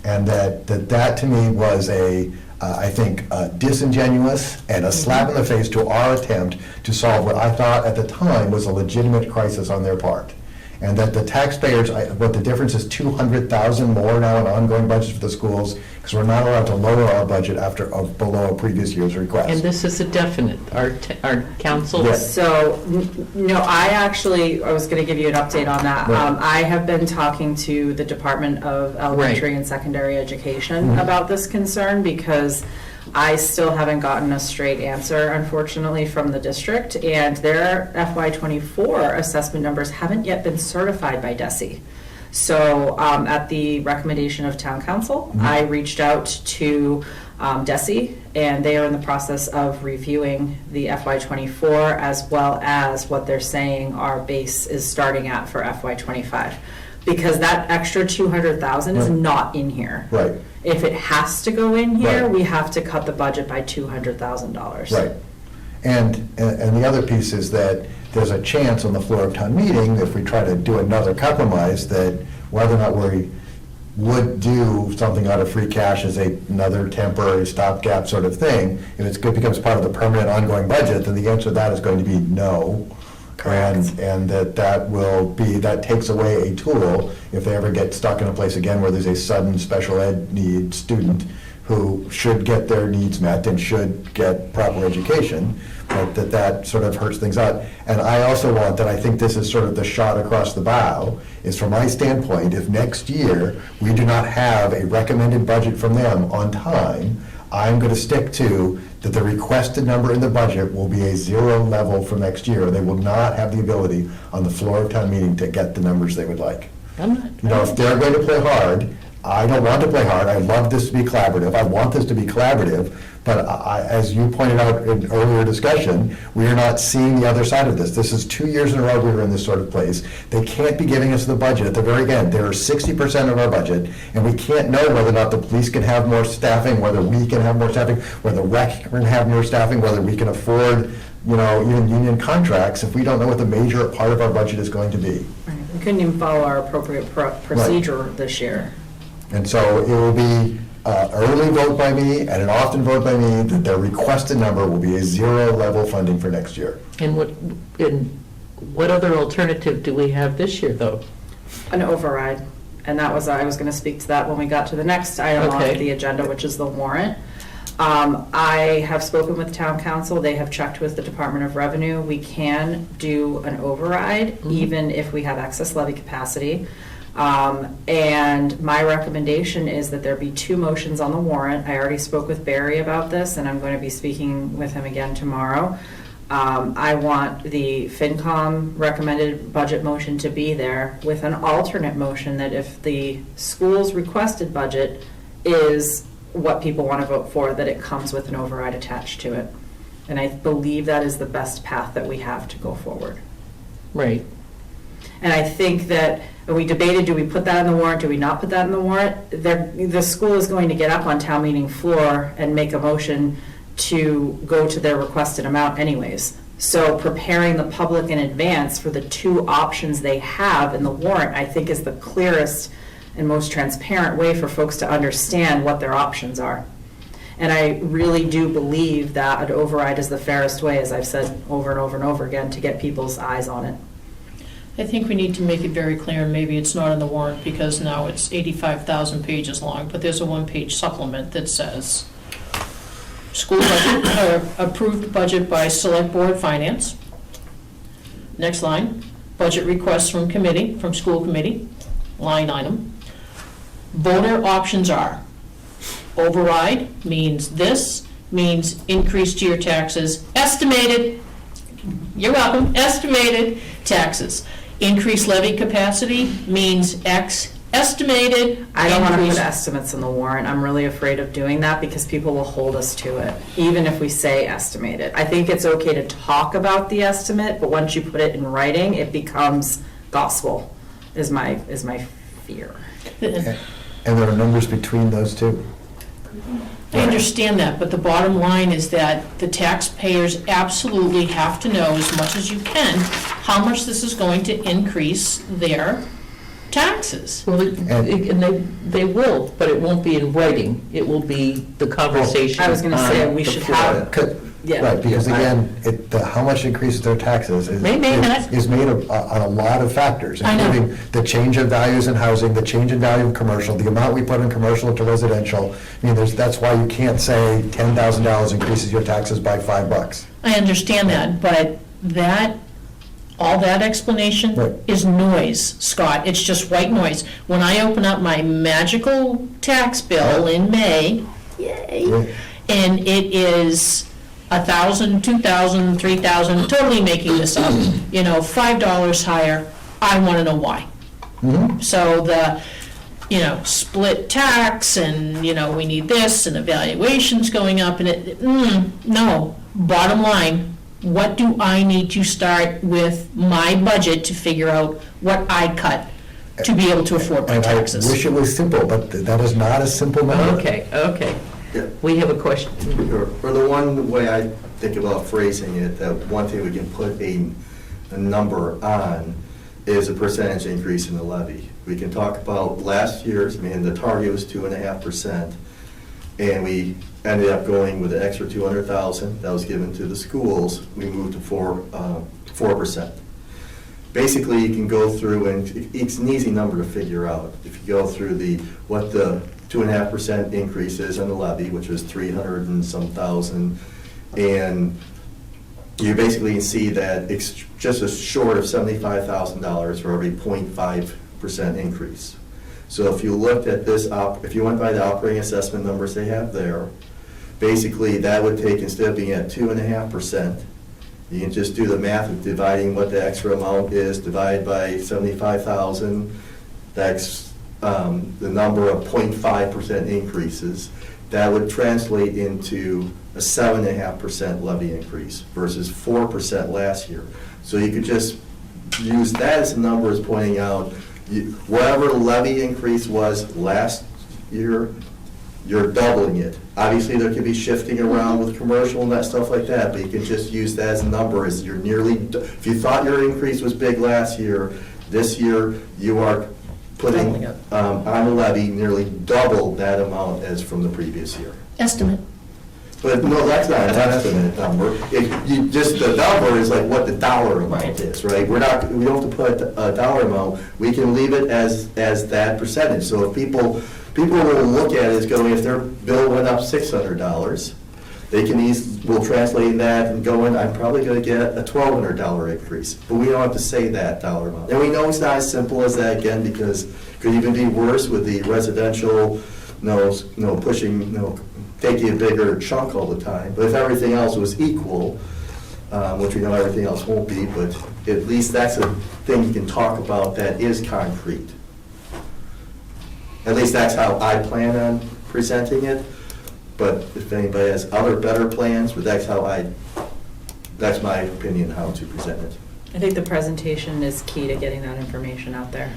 And that to me was I think, disingenuous and a slap in the face to our attempt to solve what I thought at the time was a legitimate crisis on their part. And that the taxpayers, what the difference is 200,000 more now in ongoing budgets for the schools, because we're not allowed to lower our budget below a previous year's request. And this is a definite, our council. Yes. So, no, I was going to give you an update on that. Right. I have been talking to the Department of Elementary and Secondary Education about this concern because I still haven't gotten a straight answer, unfortunately, from the district, and their FY24 assessment numbers haven't yet been certified by DESE. So at the recommendation of town council, I reached out to DESE, and they are in the process of reviewing the FY24 as well as what they're saying our base is starting at for FY25. Because that extra 200,000 is Right. not in here. Right. If it has to go in here, Right. we have to cut the budget by $200,000. Right. And the other piece is that there's a chance on the floor of town meeting, if we try to do another compromise, that whether or not we would do something out of free cash as another temporary stopgap sort of thing, if it becomes part of the permanent ongoing budget, then the answer to that is going to be no. Correct. And that takes away a tool if they ever get stuck in a place again where there's a sudden special ed need student who should get their needs met and should get proper education, but that sort of hurts things out. And I also want that, I think this is sort of the shot across the bow, is from my standpoint, if next year we do not have a recommended budget from them on time, I'm going to stick to that the requested number in the budget will be a zero level for next year. They will not have the ability on the floor of town meeting to get the numbers they would like. I'm not. You know, if they're going to play hard, I don't want to play hard. I love this to be collaborative. I want this to be collaborative. But as you pointed out in earlier discussion, we are not seeing the other side of this. This is 2 years in a row we were in this sort of place. They can't be giving us the budget at the very end. There are 60% of our budget, and we can't know whether or not the police can have more staffing, whether we can have more staffing, whether rec can have more staffing, whether we can afford, even union contracts if we don't know what the major part of our budget is going to be. Right. We couldn't even follow our appropriate procedure this year. And so it will be early vote by me and an often vote by me that their requested number will be a zero level funding for next year. And what other alternative do we have this year, though? An override. And I was going to speak to that when we got to the next item on Okay. the agenda, which is the warrant. I have spoken with town council. They have checked with the Department of Revenue. We can do an override even if we have excess levy capacity. And my recommendation is that there be 2 motions on the warrant. I already spoke with Barry about this, and I'm going to be speaking with him again tomorrow. I want the FinCom recommended budget motion to be there with an alternate motion that if the school's requested budget is what people want to vote for, that it comes with an override attached to it. And I believe that is the best path that we have to go forward. Right. And I think that we debated, do we put that in the warrant, do we not put that in the warrant? The school is going to get up on town meeting floor and make a motion to go to their requested amount anyways. So preparing the public in advance for the 2 options they have in the warrant, I think is the clearest and most transparent way for folks to understand what their options are. And I really do believe that an override is the fairest way, as I've said over and over and over again, to get people's eyes on it. I think we need to make it very clear, and maybe it's not in the warrant because now it's 85,000 pages long, but there's a 1-page supplement that says, school budget, approved budget by Select Board Finance. Next line, budget requests from school committee, line item. Voter options are, override means this, means increase to your taxes, estimated, you're welcome, estimated taxes. Increased levy capacity means X, estimated. I don't want to put increase- estimates in the warrant. I'm really afraid of doing that because people will hold us to it, even if we say estimated. I think it's okay to talk about the estimate, but once you put it in writing, it becomes gospel, is my fear. And there are numbers between those two. I understand that, but the bottom line is that the taxpayers absolutely have to know, as much as you can, how much this is going to increase their taxes. Well, and they will, but it won't be in writing. It will be the conversation. I was gonna say, on we the should floor. have- Could- Yeah. Right, because again, how much increases their taxes is May not. is made on a lot of factors, I know. including the change of values in housing, the change in value of commercial, the amount we put in commercial to residential. I mean, that's why you can't say $10,000 increases your taxes by $5. I understand that, but all that explanation Right. is noise, Scott. It's just white noise. When I open up my magical tax bill in May, yay, Right. and it is 1,000, 2,000, 3,000, totally making this up, $5 higher, I want to know why. So the, split tax and, we need this and evaluations going up and no. Bottom line, what do I need to start with my budget to figure out what I cut to be able to afford my And I taxes? wish it was simple, but that is not a simple number. Okay. Yeah. We have a question. Or the one way I think about phrasing it, that one thing we can put a number on is a percentage increase in the levy. We can talk about last year's, the target was 2.5%, and we ended up going with an extra 200,000 that was given to the schools. We moved to 4%. Basically, you can go through, and it's an easy number to figure out. If you go through what the 2.5% increase is on the levy, which is 300 and some thousand, and you basically see that it's just a short of $75,000 for every 0.5% increase. So if you looked at this, if you went by the operating assessment numbers they have there, basically that would take, instead of being at 2.5%, you can just do the math of dividing what the extra amount is, divided by 75,000, that's the number of 0.5% increases. That would translate into a 7.5% levy increase versus 4% last year. So you could just use that as a number as pointing out, whatever the levy increase was last year, you're doubling it. Obviously, there could be shifting around with commercial and that stuff like that, but you can just use that as a number, as you're if you thought your increase was big last year, this year you are putting on the levy nearly double that amount as from the previous year. Estimate. But no, that's not an estimate number. Just the number is like what the dollar amount is, right? We don't have to put a dollar amount. We can leave it as that percentage. So if people will look at it as going, if their bill went up $600, they will translate that and go in, I'm probably going to get a $1,200 increase. But we don't have to say that dollar amount. And we know it's not as simple as that, again, because it could even be worse with the residential, pushing, taking a bigger chunk all the time. But if everything else was equal, which we know everything else won't be, but at least that's a thing you can talk about that is concrete. At least that's how I plan on presenting it. But if anybody has other better plans, but that's my opinion how to present it. I think the presentation is key to getting that information out there.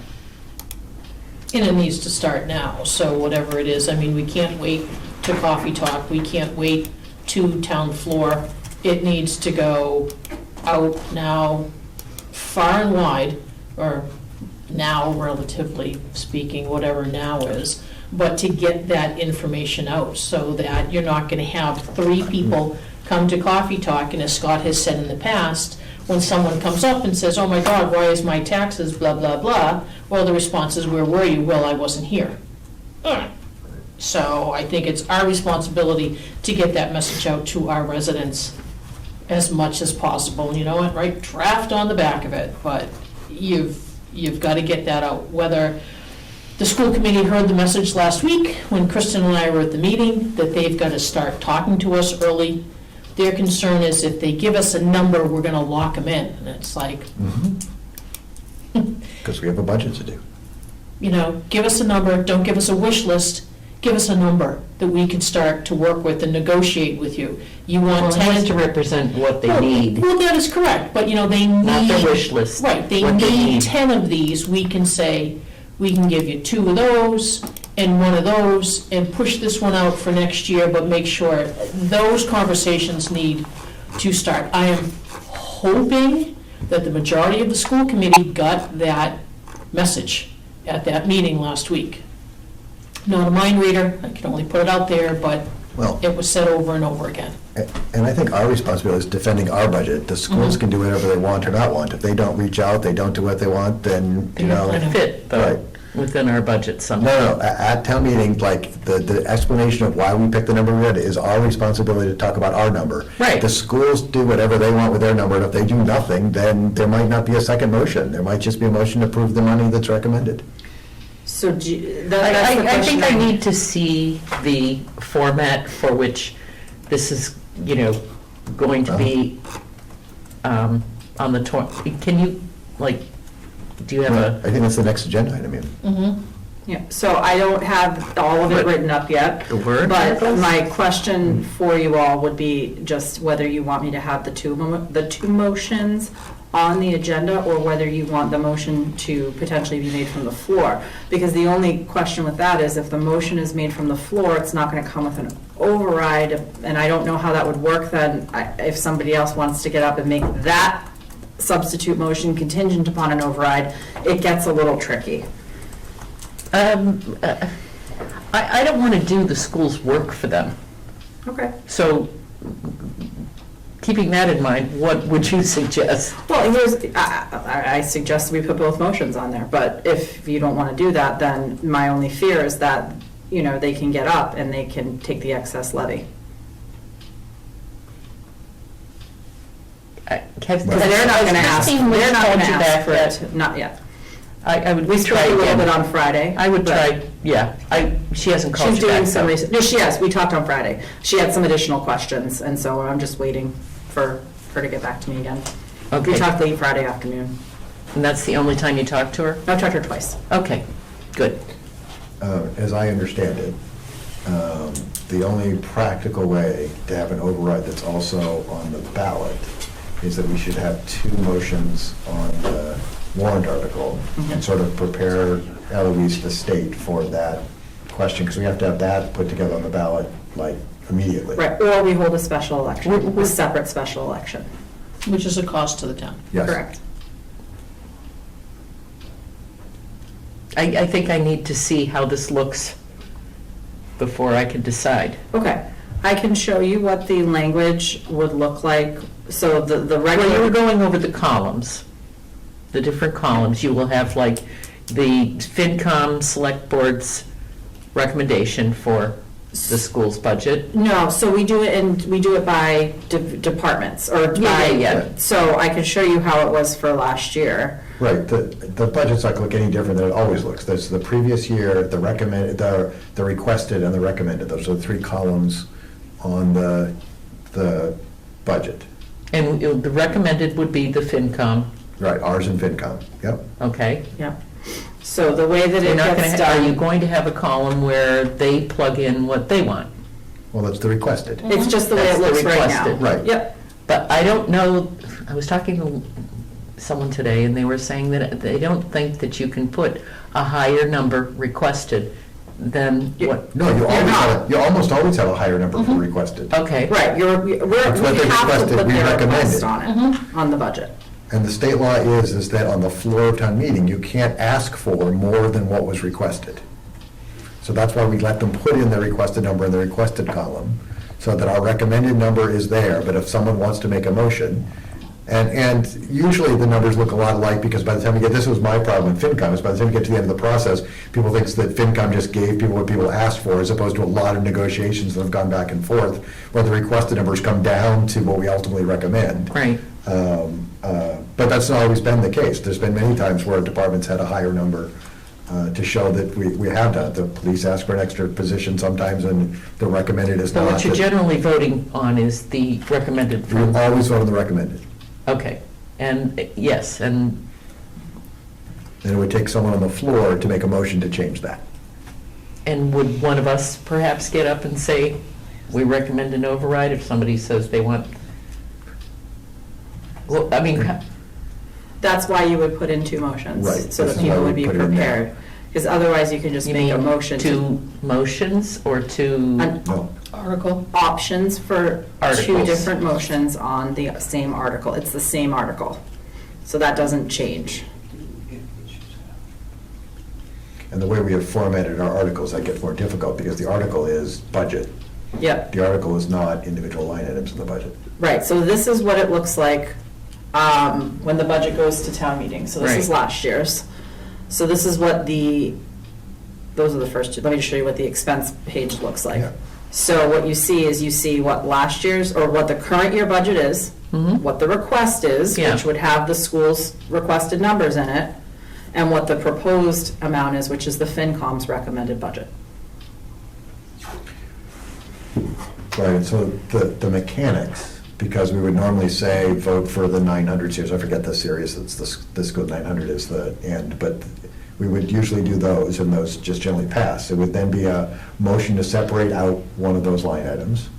And it needs to start now, so whatever it is, we can't wait to coffee talk, we can't wait to town floor. It needs to go out now, far and wide, or now relatively speaking, whatever now is, but to get that information out so that you're not gonna have 3 people come to coffee talk, and as Scott has said in the past, when someone comes up and says, oh my God, why is my taxes blah, blah, blah, well, the response is, where were you? Well, I wasn't here. So I think it's our responsibility to get that message out to our residents as much as possible. And you know what, right, draft on the back of it, but you've got to get that out. Whether the school committee heard the message last week when Kristen and I were at the meeting, that they've got to start talking to us early. Their concern is if they give us a number, we're going to lock them in. And it's like, Because we have a budget to do. Give us a number, don't give us a wish list, give us a number that we can start to work with and negotiate with you. You want Well, it 10... has to represent what they need, Well, that is correct, but, they need... not their wish list. Right, they what need 10 of these, we can say, we can give you 2 of those, in one of those and push this one out for next year, but make sure those conversations need to start. I am hoping that the majority of the school committee got that message at that meeting last week. Not a mind reader, I can only put it out there, but Well, it was said over and over again. and I think our responsibility is defending our budget. The schools can do whatever they want or not want. If they don't reach out, they don't do what they want, then, you know. I know. Fit, Right. though, within our budget somehow. No, at town meeting, like, the explanation of why we picked the number we did is our responsibility to talk about our number. Right. The schools do whatever they want with their number, and if they do nothing, then there might not be a second motion. There might just be a motion to approve the money that's recommended. So that's the I question. think I need to see the format for which this is, going to be on the, can you, do you have I a? think that's the next agenda item, yeah. Mm-hmm. Yeah, so I don't have all of it But- written up yet. The word But articles? my question for you all would be just whether you want me to have the two motions on the agenda, or whether you want the motion to potentially be made from the floor. Because the only question with that is if the motion is made from the floor, it's not gonna come with an override, and I don't know how that would work then. If somebody else wants to get up and make that substitute motion contingent upon an override, it gets a little tricky. I don't want to do the school's work for them. Okay. So, keeping that in mind, what would you suggest? Well, I suggest we put both motions on there, but if you don't want to do that, then my only fear is that, they can get up and they can take the excess levy. They're They're not going to ask, they're not going to ask for it, not yet. I would We try spoke a little bit again. on Friday. I would but try, yeah. She hasn't called She's you doing back, some though. research. No, she has, we talked on Friday. She had some additional questions, and so I'm just waiting for her to get back to me again. We Okay. talked late Friday afternoon. And that's the only time you talk to her? I've talked to her twice. Okay, good. As I understand it, the only practical way to have an override that's also on the ballot is that we should have two motions on the warrant article and sort of prepare Eloise, the state, for that question, because we have to have that put together on the ballot, immediately. Right, or we hold a special election, We're- a separate special election. Which is a cost to the town. Yes. Correct. I think I need to see how this looks before I can decide. Okay, I can show you what the language would look like. So the Well, you were regular, going over the columns, the different columns. You will have the FinCom Select Board's recommendation for the school's budget. no, so we do it by departments, or by, Yeah. so I can show you how it was for last year. Right, the budget's not gonna look any different than it always looks. There's the previous year, the recommended, the requested and the recommended. Those are the three columns on the budget. And the recommended would be the FinCom, Right, ours and FinCom, yep. okay? Yep. So the way that You're it not gets gonna, are you done, going to have a column where they plug in what they want? Well, that's the requested. it's just the way That's it the looks right now. requested. Right. Yep. But I don't know, I was talking to someone today, and they were saying that they don't think that you can put a higher number requested than what, No, you almost always have a higher number for requested. okay. Right, we That's what they have to requested, put we their recommended. request on it, on the budget. And the state law is that on the floor of town meeting, you can't ask for more than what was requested. So that's why we let them put in the requested number in the requested column, so that our recommended number is there, but if someone wants to make a motion, and usually the numbers look a lot alike, because by the time we get, this was my problem with FinCom, is by the time we get to the end of the process, people think that FinCom just gave people what people asked for, as opposed to a lot of negotiations that have gone back and forth, where the requested numbers come down to what we ultimately recommend. Right. But that's not always been the case. There's been many times where departments had a higher number to show that we have done it. The police ask for an extra position sometimes, and the recommended is But not. what you're generally voting on is the recommended We from, always vote on the recommended. okay. And, yes, and, And it would take someone on the floor to make a motion to change that. and would one of us perhaps get up and say, we recommend an override if somebody says they want, well, I mean, That's why you would put in two motions. Right, So this that is why people we would be put it in there. prepared. Because otherwise you can just You make a mean motion to, two motions or two? No, Article. options for two Articles. different motions on the same article. It's the same article. So that doesn't change. and the way we have formatted our articles, that gets more difficult, because the article is budget. Yep. The article is not individual line items in the budget. Right, so this is what it looks like when the budget goes to town meeting. So this is Right. last year's. So this is what those are the first two. Let me just show you what the expense page looks like. Yeah. So what you see is you see what last year's, or what the current year budget is, what the request is, Yeah. which would have the school's requested numbers in it, and what the proposed amount is, which is the FinCom's recommended budget. Right, and so the mechanics, because we would normally say, vote for the 900 series, I forget the series, it's this good 900 is the end, but we would usually do those, and those just generally pass. It would then be a motion to separate out one of those line items,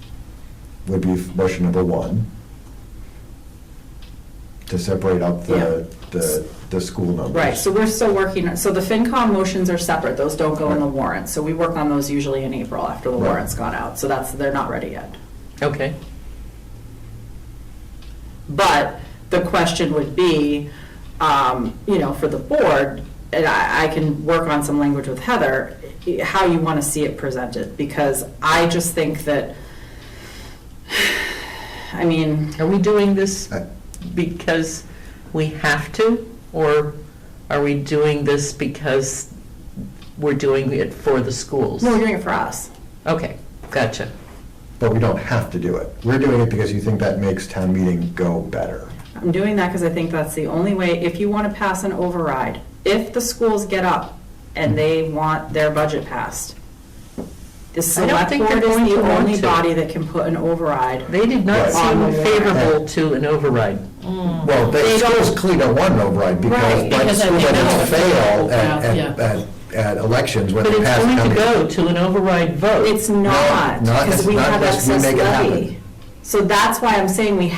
would be motion number one, to separate out the school numbers. Right, so we're still working, so the FinCom motions are separate, those don't go in the warrant. So we work on those usually in April after the Right. warrant's gone out, so they're not ready yet. Okay. But the question would be, for the board, and I can work on some language with Heather, how you want to see it presented, because I just think that, I mean, Are we doing this I- because we have to? Or are we doing this because we're doing it for the schools? no, we're doing it for us. Okay, gotcha. But we don't have to do it. We're doing it because you think that makes town meeting go better. I'm doing that because I think that's the only way, if you want to pass an override, if the schools get up and they want their budget passed, the I don't select think board they're is going the to want only to. body that can put an override. They did not Right. seem On the favorable to an override. Well, the schools clearly don't want an override, because Right, like because I school think budgets that's- fail Yeah. at elections when But they it's pass going town to meeting. go to an override vote. It's not, not because we not have unless we excess make it happen. levy. So that's why I'm saying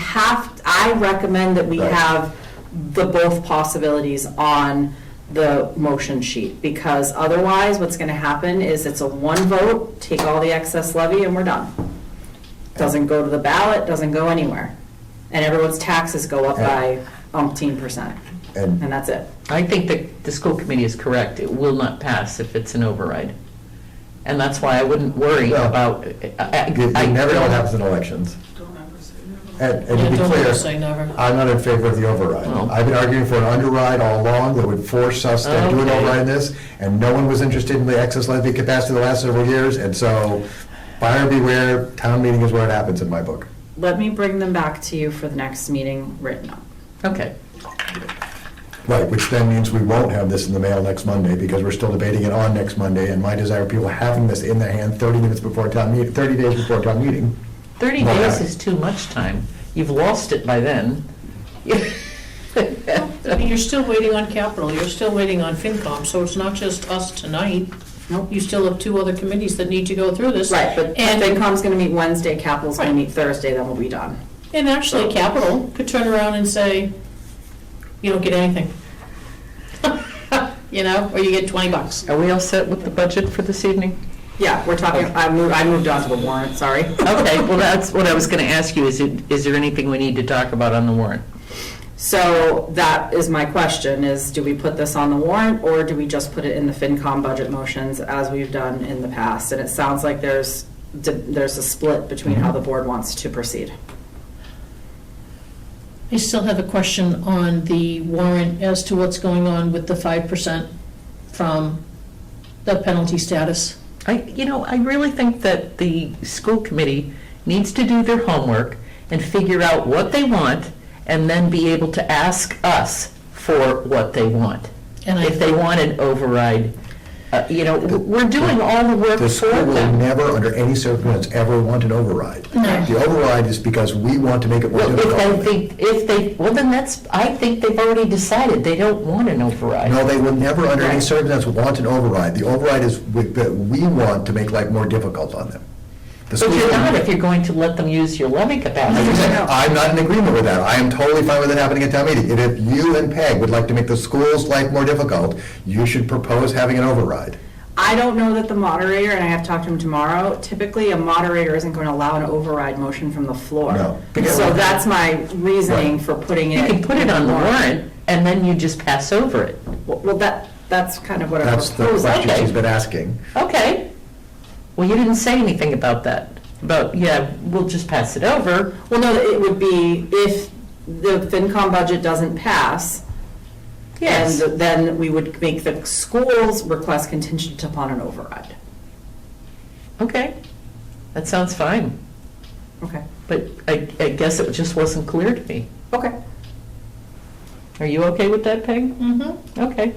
I recommend that we Right. have the both possibilities on the motion sheet, because otherwise what's gonna happen is it's a one vote, take all the excess levy and we're done. Doesn't go to the ballot, doesn't go anywhere. And everyone's taxes go up by umpteen%, and And that's it. I think that the school committee is correct. It will not pass if it's an override. And that's why I wouldn't worry Well, about. you never know what happens in elections. And to Yeah, be don't clear, ever say never. I'm not in favor of the override. Well- I've been arguing for an underride all along that would force us to do an Okay. override in this, and no one was interested in the excess levy capacity the last several years, and so buyer beware, town meeting is where it happens in my book. Let me bring them back to you for the next meeting written up. Okay. Right, which then means we won't have this in the mail next Monday, because we're still debating it on next Monday, and my desire, people having this in their hand 30 minutes before town meeting, 30 days before town meeting. 30 Well, days I- is too much time. You've lost it by then. I mean, you're still waiting on capital, you're still waiting on FinCom, so it's not just us tonight. Nope. You still have two other committees that need to go through this. Right, but And, FinCom's gonna meet Wednesday, Capital's gonna Right. meet Thursday, then we'll be done. and actually, capital could turn around and say, you don't get anything. Or you get $20. Are we all set with the budget for this evening? Yeah, we're talking, I moved on to the warrant, sorry. Okay, well, that's what I was going to ask you. Is there anything we need to talk about on the warrant? So that is my question, is do we put this on the warrant, or do we just put it in the FinCom budget motions as we've done in the past? And it sounds like there's a split between how the board wants to proceed. I still have a question on the warrant as to what's going on with the 5% from the penalty status. I really think that the school committee needs to do their homework and figure out what they want, and then be able to ask us for what they want. And I If they want an override, we're doing all the work The for school will them. never, under any circumstance, ever want an override. No. The override is because we want to make it more Well, difficult. I think they've already decided they don't want an override. No, they will never, under any Right. circumstance, want an override. The override is that we want to make life more difficult on them. But schools you're can- not if you're going to let them use your levy capacity. I'm not in agreement with that. I am totally fine with it happening at town meeting. And if you and Peg would like to make the school's life more difficult, you should propose having an override. I don't know that the moderator, and I have to talk to him tomorrow, typically a moderator isn't going to allow an override motion from the floor. No. So that's my reasoning Right. for putting it. You can put it on the warrant, and then you just pass over it. Well, that's kind of what I'm That's the proposing. question Okay. she's been asking. Okay. Well, you didn't say anything about that. About, yeah, we'll just pass it over. Well, no, it would be if the FinCom budget doesn't pass, Yes. and then we would make the school's request contingent upon an override. Okay. That sounds fine. Okay. But I guess it just wasn't clear to me. Okay. Are you okay with that, Peg? Mm-hmm. Okay.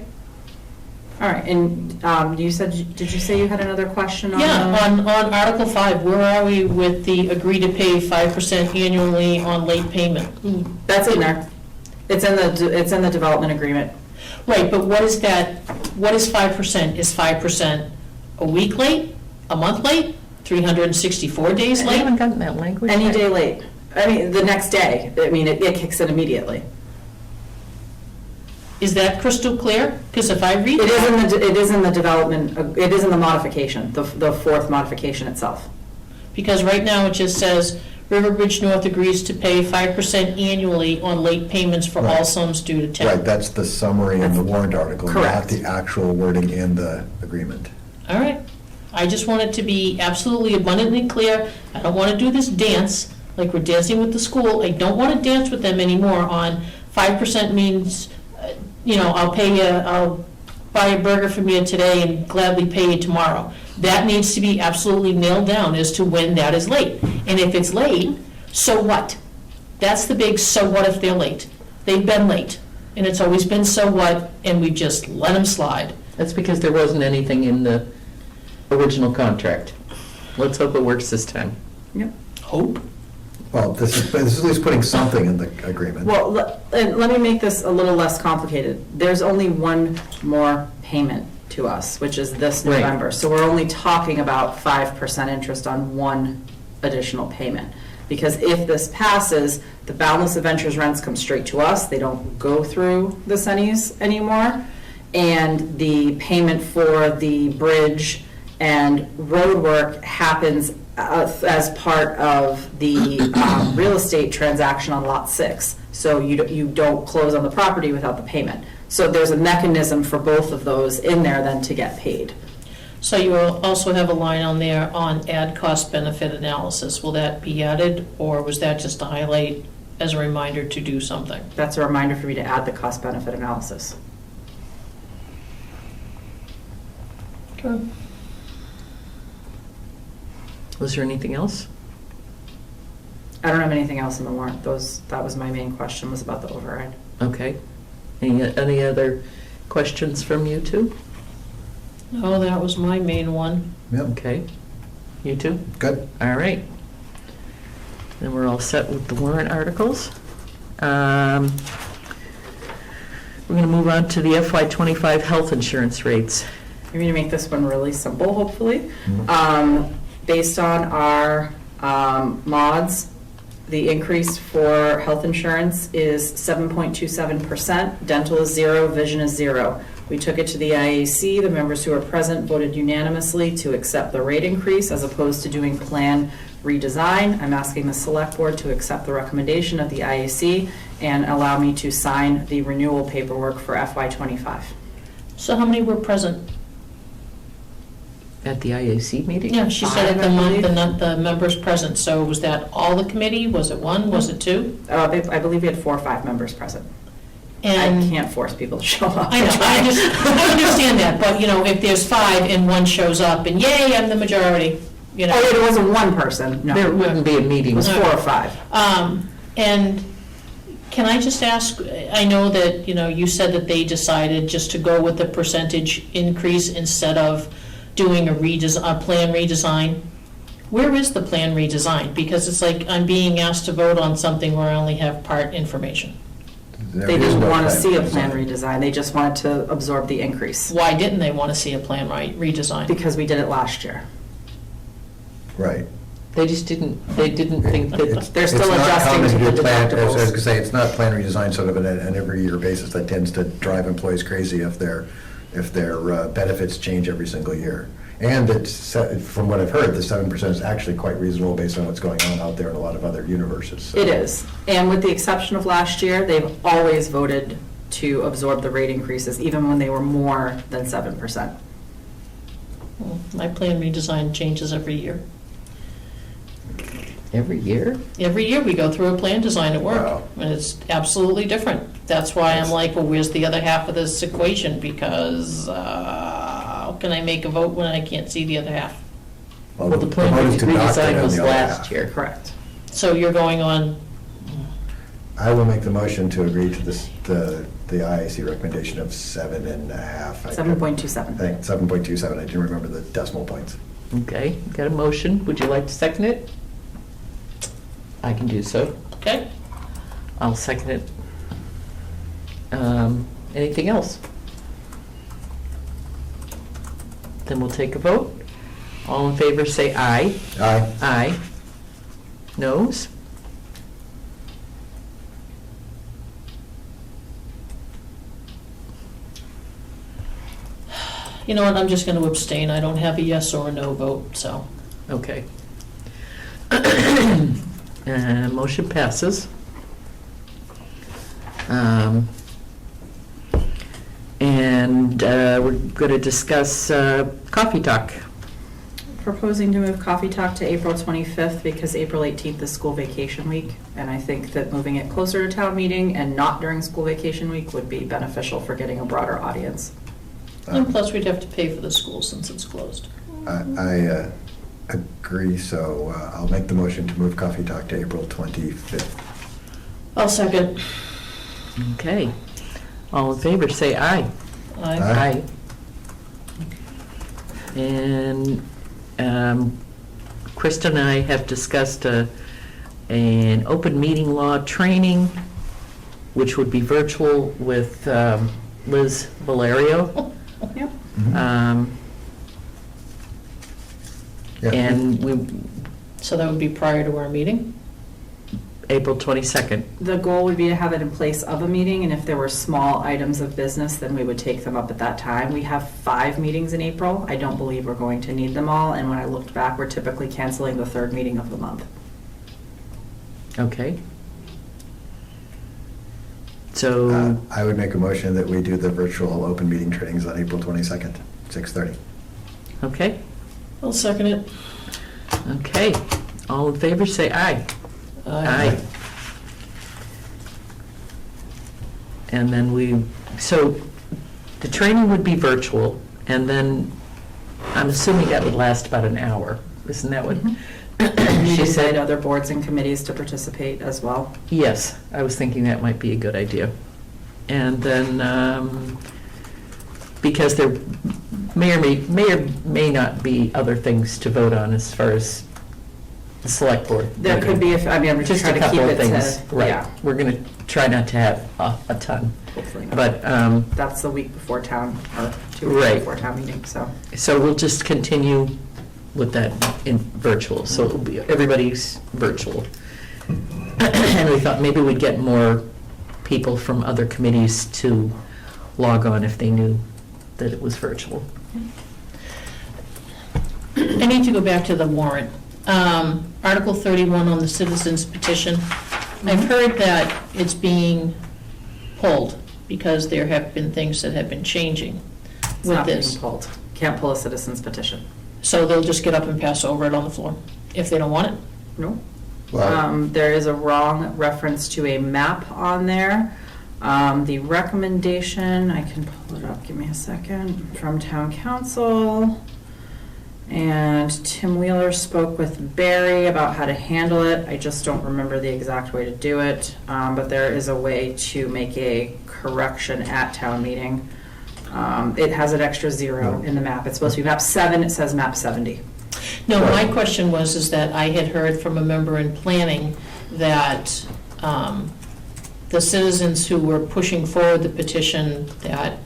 All right, and you said, did you say you had another question on? Yeah, the- on Article 5, where are we with the agree to pay 5% annually on late payment? That's in there. It's in the development agreement. Right, but what is that, what is 5%? Is 5% a week late, a month late, 364 days I late? haven't gotten that language. Any yet. day late. I mean, the next day. I mean, it kicks in immediately. Is that crystal clear? Because if I read It that, is in the development, it is in the modification, the fourth modification itself. because right now it just says, Riverbridge North agrees to pay 5% annually on late payments for all Right. sums due to town. Right, that's the summary in the warrant article, not Correct. the actual wording in the agreement. All right. I just want it to be absolutely abundantly clear. I don't want to do this dance, like we're dancing with the school. I don't want to dance with them anymore on 5% means, I'll buy a burger from you today and gladly pay you tomorrow. That needs to be absolutely nailed down as to when that is late. And if it's late, so what? That's the big so what if they're late. They've been late, and it's always been so what, and we just let them slide. That's because there wasn't anything in the original contract. Let's hope it works this time. Yep. Hope. Well, this is at least putting something in the agreement. Well, let me make this a little less complicated. There's only one more payment to us, which is this Right. November. So we're only talking about 5% interest on one additional payment. Because if this passes, the Boundless Adventures rents come straight to us. They don't go through the Sunnies anymore. And the payment for the bridge and road work happens as part of the real estate transaction on Lot 6. So you don't close on the property without the payment. So there's a mechanism for both of those in there then to get paid. So you will also have a line on there on add cost benefit analysis. Will that be added, or was that just a highlight as a reminder to do something? That's a reminder for me to add the cost benefit analysis. Was there anything else? I don't have anything else in the warrant. That was my main question, was about the override. Okay. Any other questions from you two? Oh, that was my main one. Yep, Okay. You two? good. All right. Then we're all set with the warrant articles. We're going to move on to the FY25 health insurance rates. I'm going to make this one really simple, hopefully. Mhm. Based on our mods, the increase for health insurance is 7.27%. Dental is 0, vision is 0. We took it to the IAC. The members who are present voted unanimously to accept the rate increase as opposed to doing plan redesign. I'm asking the select board to accept the recommendation of the IAC and allow me to sign the renewal paperwork for FY25. So how many were present? At the IAC meeting? Yeah, she said at the Five, I month, believe. the members present. So was that all the committee? Was it one? Was it two? I believe we had 4 or 5 members present. I And can't force people to show up. I know, I understand that, but, if there's 5 and one shows up and yay, I'm the majority, Oh, yeah, it wasn't one person, no. There It wouldn't be a meeting. was 4 or 5. And can I just ask, I know that, you said that they decided just to go with the percentage increase instead of doing a plan redesign. Where is the plan redesign? Because it's like I'm being asked to vote on something where I only have part information. They There is didn't no want to plan see a redesign. plan redesign, they just wanted to absorb the increase, Why didn't they want to see a plan redesign? because we did it last year. Right. They just didn't think that, They're still It's not adjusting common to do the plan- as I was deductibles. gonna say, it's not plan redesign sort of an every year basis that tends to drive employees crazy if their benefits change every single year. And it's, from what I've heard, the 7% is actually quite reasonable based on what's going on out there in a lot of other universes. So. It is. And with the exception of last year, they've always voted to absorb the rate increases, even when they were more than 7%. Well, my plan redesign changes every year. every year? Every year, we go through a plan design at work, Wow. and it's absolutely different. That's why I'm like, well, where's the other half of this equation? Because how can I make a vote when I can't see the other half? Well, the plan vote is to not vote redesign on was the other last half. year. Correct. So you're going on, I will make the motion to agree to this, the IAC recommendation of 7.5. 7.27. I think 7.27, I didn't remember the decimal points. Okay, got a motion. Would you like to second it? I can do so. okay? I'll second it. Anything else? Then we'll take a vote. All in favor, say aye. Aye. Aye. Noes? You know what, I'm just going to abstain. I don't have a yes or a no vote, so. Okay. Motion passes. And we're going to discuss coffee talk. Proposing to move Coffee Talk to April 25th because April 18th is school vacation week. And I think that moving it closer to town meeting and not during school vacation week would be beneficial for getting a broader audience. And plus, we'd have to pay for the school since it's closed. I agree, so I'll make the motion to move Coffee Talk to April 25th. I'll second. Okay. All in favor, say aye. Aye. And Krista and I have discussed an open meeting law training, which would be virtual with Liz Valerio. Yep. Yeah. And we, So that would be prior to our meeting? April 22nd. The goal would be to have it in place of a meeting, and if there were small items of business, then we would take them up at that time. We have 5 meetings in April. I don't believe we're going to need them all, and when I looked back, we're typically canceling the 3rd meeting of the month. Okay. So, I would make a motion that we do the virtual open meeting trainings on April 22nd, 6:30. okay, I'll second it. okay. All in favor, say aye. Aye. And then so the training would be virtual, and then I'm assuming that would last about an hour. Isn't that what She she said said? other boards and committees to participate as well. Yes, I was thinking that might be a good idea. And then, because there may or may not be other things to vote on as far as the select board. There could be, I'm just Just trying a to keep couple it of things, to, right. yeah, We're going to try not to have a ton. hopefully not. But, That's the week before town, or 2 weeks Right. before town meeting, so. so we'll just continue with that in virtual. So it'll be, everybody's virtual. And we thought maybe we'd get more people from other committees to log on if they knew that it was virtual. I need to go back to the warrant. Article 31 on the citizens petition. I've heard that it's being pulled because there have been things that have been changing It's with not being this. pulled. Can't pull a citizen's petition. So they'll just get up and pass over it on the floor if they don't want it? No. Well, There is a wrong reference to a map on there. The recommendation, I can pull it up, give me a second, from town council. And Tim Wheeler spoke with Barry about how to handle it. I just don't remember the exact way to do it. But there is a way to make a correction at town meeting. It has an extra 0 in the map. It's supposed to be map 7, it says map 70. No, my question was, is that I had heard from a member in planning that the citizens who were pushing forward the petition, that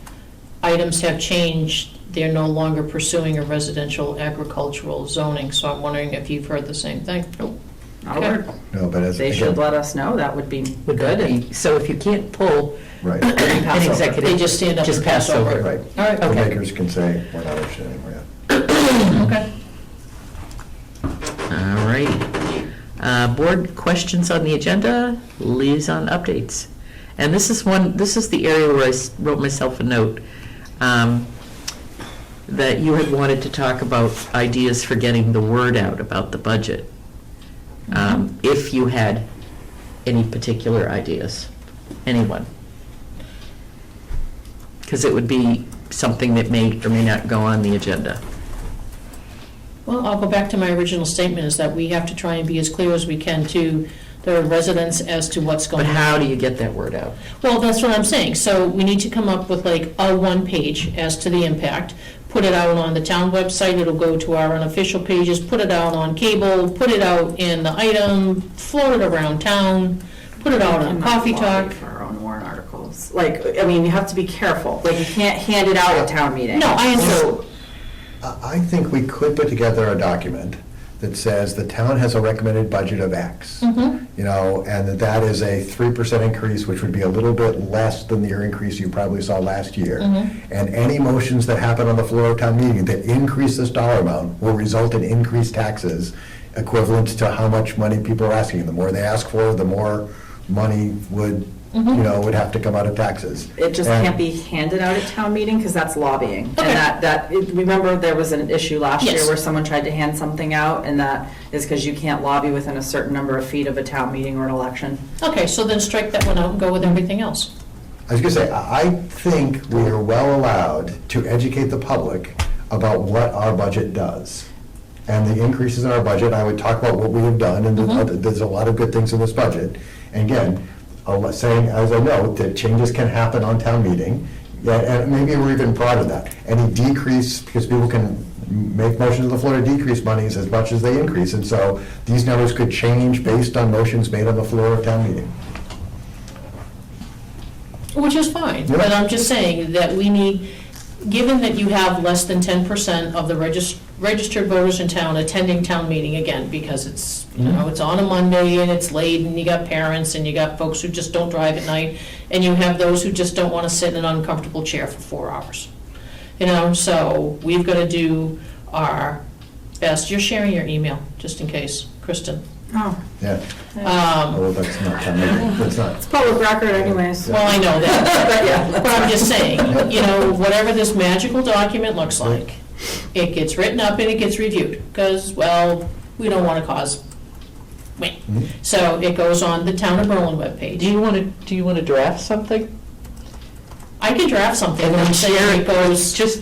items have changed they're no longer pursuing a residential agricultural zoning, so I'm wondering if you've heard the same thing. Not a Okay. word. No, but as, They should again, let us know, that would be Would that good. be, so if you can't pull right, Pass an over. executive. They just stand up just and pass pass over. right. All right, The Okay. makers can say, we're not interested anymore, yeah. okay. All right. Board questions on the agenda, liaison updates. And this is the area where I wrote myself a note, that you had wanted to talk about ideas for getting the word out about the budget. If you had any particular ideas, anyone. Because it would be something that may or may not go on the agenda. Well, I'll go back to my original statement, is that we have to try and be as clear as we can to the residents as to what's going But on. how do you get that word out? Well, that's what I'm saying. So we need to come up with like a one-page as to the impact, put it out on the town website, it'll go to our unofficial pages, put it out on cable, put it out in the item, float it around town, put it out on Cannot Coffee lobby Talk. For our own warrant articles. Like, I mean, you have to be careful. Like, you can't hand it out at town meeting. No, I understand. So, I think we could put together a document that says the town has a recommended budget of X. Mhm. You know, and that is a 3% increase, which would be a little bit less than the increase you probably saw last year. Mhm. And any motions that happen on the floor of town meeting that increase this dollar amount will result in increased taxes equivalent to how much money people are asking. The more they ask for, the more money would, would have to come out of taxes. it just And- can't be handed out at town meeting, because that's lobbying. Okay. And remember, there was an issue last year Yes. where someone tried to hand something out, and that is because you can't lobby within a certain number of feet of a town meeting or an election. Okay, so then strike that one out and go with everything else. I was going to say, I think we are well allowed to educate the public about what our budget does. And the increases in our budget, I would talk about what we have done, and there's a lot of good things in this budget. And again, saying, as a note, that changes can happen on town meeting, yeah, and maybe we're even proud of that. Any decrease, because people can make motions on the floor to decrease monies as much as they increase, and so these numbers could change based on motions made on the floor of town meeting. Which is fine, Yeah. but I'm just saying that we need, given that you have less than 10% of the registered voters in town attending town meeting, again, because it's, it's on a Monday and it's late, and you got parents, and you got folks who just don't drive at night, and you have those who just don't want to sit in an uncomfortable chair for 4 hours. So we've got to do our best. You're sharing your email, just in case, Kristen. Oh. Yeah, Um, well, that's not town meeting, that's not. It's public record anyways. Well, I know that, But yeah. but I'm just saying, whatever this magical document looks like, it gets written up and it gets reviewed, because, well, we don't want to cause, wait. Mhm. So it goes on the Town of Berlin webpage. Do you want to draft something? I can draft something, And and then I'm saying share it it, goes, just,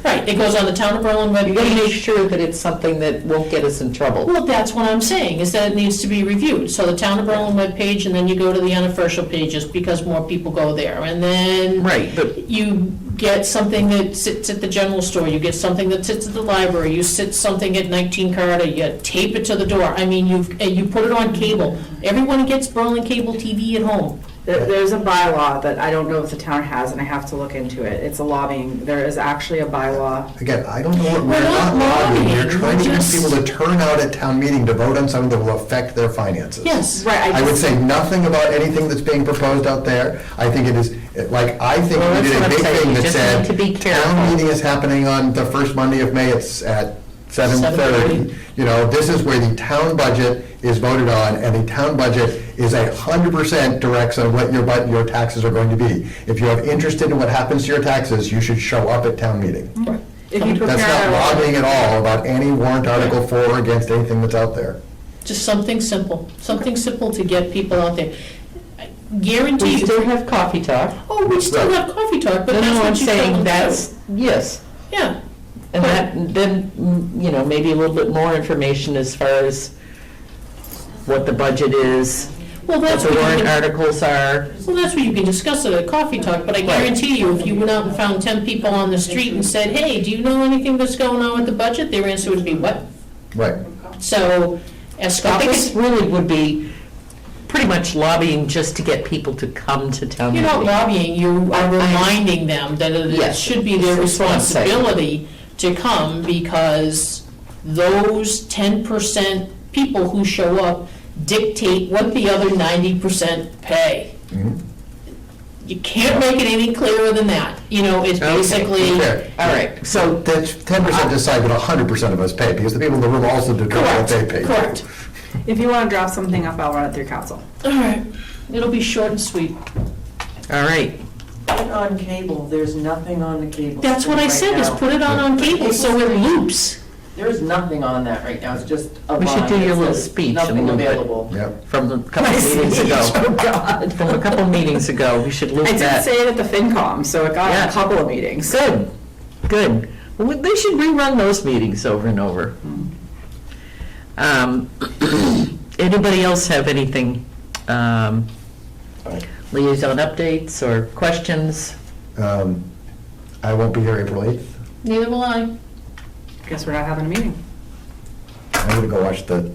right, it goes on the Town of Berlin you gotta make webpage. sure that it's something that won't get us in trouble. Well, that's what I'm saying, is that it needs to be reviewed. So the Town of Berlin webpage, and then you go to the unofficial pages, because more people go there. And then Right, but you get something that sits at the general store, you get something that sits at the library, you sit something at 19 Carter, you tape it to the door. I mean, you put it on cable. Everyone gets Berlin cable TV at home. There's a bylaw that I don't know if the town has, and I have to look into it. It's a lobbying, there is actually a bylaw. Again, I don't know what, We're we're not not lobbying, lobbying, you're trying to we're get just- people to turn out at town meeting to vote on something that will affect their finances. Yes. Right, I would say nothing about anything that's being proposed out there. I think it is, I think Well, we that's did what a I'm big saying. thing You that just said, need to be careful. town meeting is happening on the first Monday of May, it's at 7:30. 7:30. This is where the town budget is voted on, and the town budget is 100% directs on what your taxes are going to be. If you're interested in what happens to your taxes, you should show up at town meeting. If you That's not prepare, lobbying at all about any warrant article for or against anything that's out there. Just something simple to get people out there. I guarantee we you. still have coffee talk. Oh, we still Right. have coffee talk, but No, that's no, I'm what you tell saying them to that's, do. yes. Yeah. And that, then, maybe a little bit more information as far as what the budget is, Well, what that's the what you warrant can, articles are. well, that's what you can discuss at a coffee talk, but I guarantee you, if you went out and found 10 people on the street and said, hey, do you know anything that's going on with the budget? Their answer would be, what? Right. So, as I Scott think was, it really would be pretty much lobbying just to get people to come to town You're meeting. not lobbying, you are reminding them that it Yes, should be their that's what I'm saying. responsibility to come, because those 10% people who show up dictate what the other 90% pay. You can't make it any clearer than that. You know, it's basically, Okay. All right, so, That 10% decide what 100% of us pay, because the people in the room also determine what they pay. correct. If you want to draft something up, I'll run it through council. All right, it'll be short and sweet. all right. Put it on cable, there's nothing on the cable. That's what I screen said, is right put it on cable so it loops. now. There's nothing on that right now, it's just a line. We should do your that little says speech in a Nothing little bit. available. Yep. From a couple meetings ago. Oh, God. From a couple meetings ago, we should loop I did that. say it at the FinCom, so it got Yeah. a couple of meetings. Good, good. Well, they should rerun those meetings over and over. Anybody else have anything, liaison updates or questions? I won't be here April 8th. Neither will I. Guess we're not having a meeting. I'm going to go watch the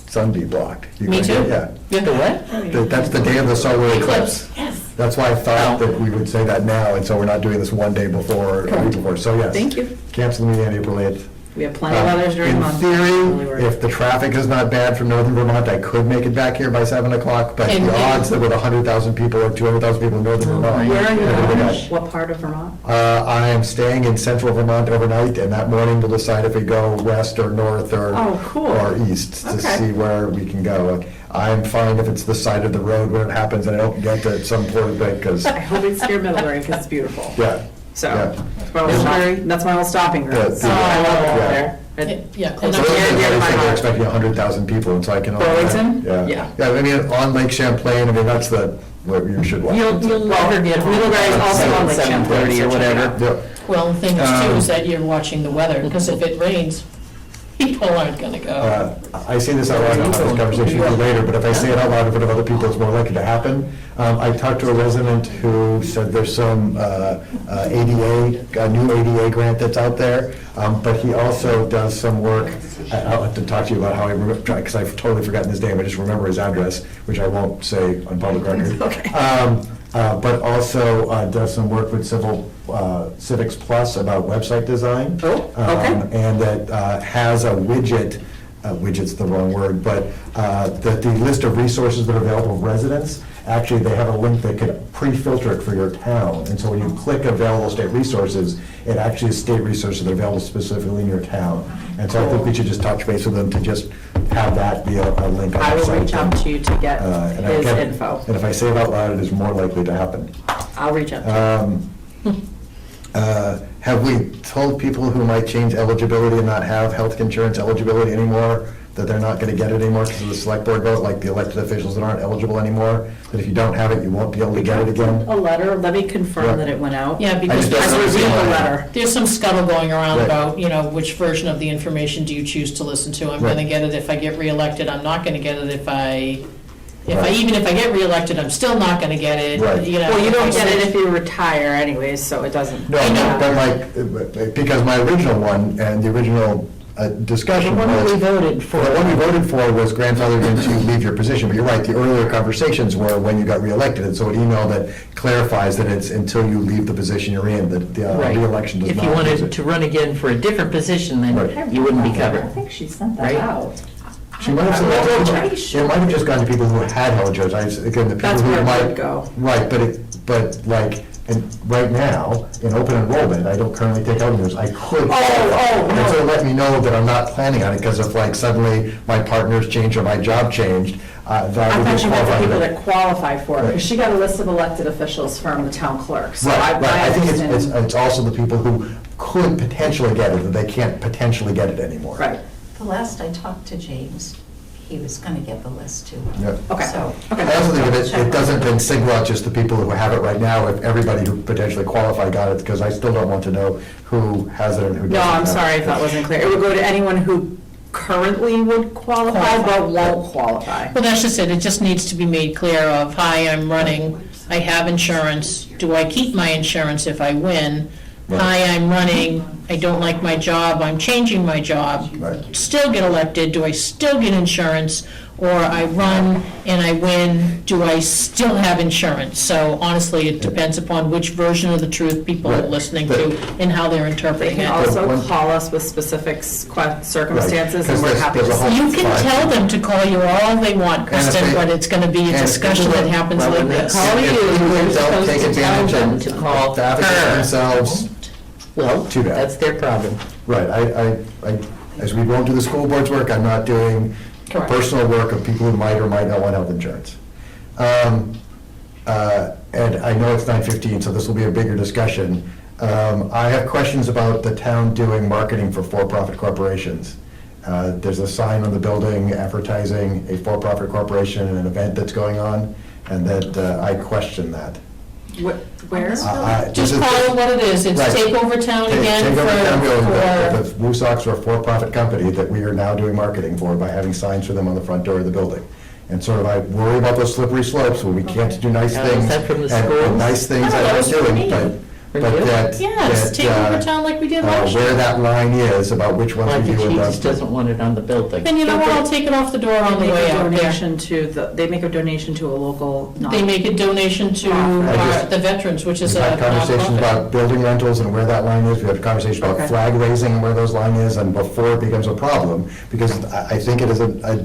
sun be blocked. You Me gonna- too. Yeah. The what? That's the day of the solar eclipse. Yes. That's why I thought Oh. that we would say that now, and so we're not doing this one day before, or a week before. So yes. Thank you. Cancel the meeting on April 8th. We have plenty of others during the month. In Really theory, worried. if the traffic is not bad from northern Vermont, I could make it back here by 7 o'clock, but And- the odds that with 100,000 people or 200,000 people in northern Vermont. Where are you I really going? don't. What part of Vermont? I am staying in central Vermont overnight, and that morning we'll decide if we go west or north or Oh, cool. or east to Okay. see where we can go. I'm fine if it's the side of the road where it happens and I don't get to at some point, because, I hope it's near Middlebury because it's beautiful. yeah. So, Yeah. that's my old stopping Yeah, room. So yeah. I love it over Yeah. there. Yeah, It's and So near and dear to my they're heart. expecting 100,000 people, and so I can. Burlington? Yeah. Yeah. Yeah, I mean, on Lake Champlain, I mean, that's what you should watch. You'll never get home. Middlebury's also on Lake 7:30 or Champlain, so check it whatever. out. Yeah. Well, the thing is too, is that you're watching the weather, because if it rains, people aren't gonna go. I say this out loud, I'll have this conversation with you later, but if I say it out loud in front of other people, it's more likely to happen. I talked to a resident who said there's some ADA, a new ADA grant that's out there, but he also does some work. I'll have to talk to you about how I remember, because I've totally forgotten his name, I just remember his address, which I won't say on public record. Okay. But also does some work with Civics Plus about website design. Oh, okay. And that has a widget, widget's the wrong word, but that the list of resources that are available to residents, actually, they have a link that could pre-filter it for your town. And so when you click available state resources, it actually is state resources that are available specifically in your town. And so I think we should just touch base with them to just have that be a link on the I will site. reach out to you to get And I his can- info. And if I say it out loud, it is more likely to happen. I'll reach out to you. Have we told people who might change eligibility and not have health insurance eligibility anymore, that they're not going to get it anymore because of the select board vote, like the elected officials that aren't eligible anymore, that if you don't have it, you won't be able to get it again? A letter, let me confirm that it went out. Yeah, because I just don't there's know I reviewed the why. letter. there's some scuttle going around Right. about, you know, which version of the information do you choose to listen to? I'm Right. gonna get it if I get reelected, I'm not gonna get it if I, Right. even if I get reelected, I'm still not gonna get it, Right. you know. Well, you don't if I get it switch- if you retire anyways, so it doesn't. No, I know. but like, because my original one and the original discussion The was. one we voted for. The one we voted for was grandfathered into leave your position, but you're right, the earlier conversations were when you got reelected, and so an email that clarifies that it's until you leave the position you're in, that the Right. reelection does not. If you use wanted it. to run again for a different position, then Right. you wouldn't be covered. I think she sent Right. that out. She might have said that it might have just gone to people who had health insurance, again, the people That's who where it might. would go. Right, but like, and right now, in open enrollment, I don't currently take health insurance, I could. And so let me know that I'm not planning on it, because if like suddenly my partner's changed or my job changed, that I would thought be you meant the people qualified. that qualify for it, Right. because she got a list of elected officials from the town clerk, so Right, right, I think understand- it's also the people who could potentially get it, that they can't potentially get it anymore. Right, The last I talked to James, he was gonna get the list too. Yeah. okay, So- okay. I also think that it doesn't then single out just the people who have it right now, if everybody who potentially qualified got it, because I still don't want to know who has it and who doesn't. No, I'm have it. sorry if that wasn't clear. It would go to anyone who currently would qualify, but won't qualify. Well, that's just it just needs to be made clear of, hi, I'm running, I have insurance, do I keep my insurance if I win? Hi, I'm running, I don't like my job, I'm changing my job, Right. still get elected, do I still get insurance? or I run and I win, do I still have insurance? So honestly, it depends upon which version of the truth people are Right. listening to and how they're They interpreting can it. also One- call us with specific circumstances, and 'cause we're there's- happy there's to. a whole- You can tell them to call you all they want, Kristen, they- but it's gonna be a and if discussion people that don't- happens well, like when they this. call If you, people you're don't supposed take to tell advantage them of to call advocate her. themselves, Well, Too bad. that's their problem. right, as we won't do the school board's work, I'm not doing Correct. personal work of people who might or might not want health insurance. And I know it's 9:15, so this will be a bigger discussion. I have questions about the town doing marketing for for-profit corporations. There's a sign on the building advertising a for-profit corporation and an event that's going on, and that I question that. Where? Just call it what it is, it's Right. take over town again Take over town building, for, the Woosocks are a for-profit company that we are now doing marketing for by having signs for them on the front door of the building. And sort of I worry about those slippery slopes where we can't do nice Now, is things. that from the and schools? nice things No, I that like was from doing, me. but From you? that. yes, that, take over town like we did last Where year. that line is about which ones Like we if do and she don't just do. doesn't want it on the building. And you know what, I'll take it off the door on the They way make a out there. donation to they make a donation to a local. They make a donation to I just- the veterans, which is We've a had conversations nonprofit. about building rentals and where that line is. We had conversations about Okay. flag raising and where those line is, and before it becomes a problem, because I think it is a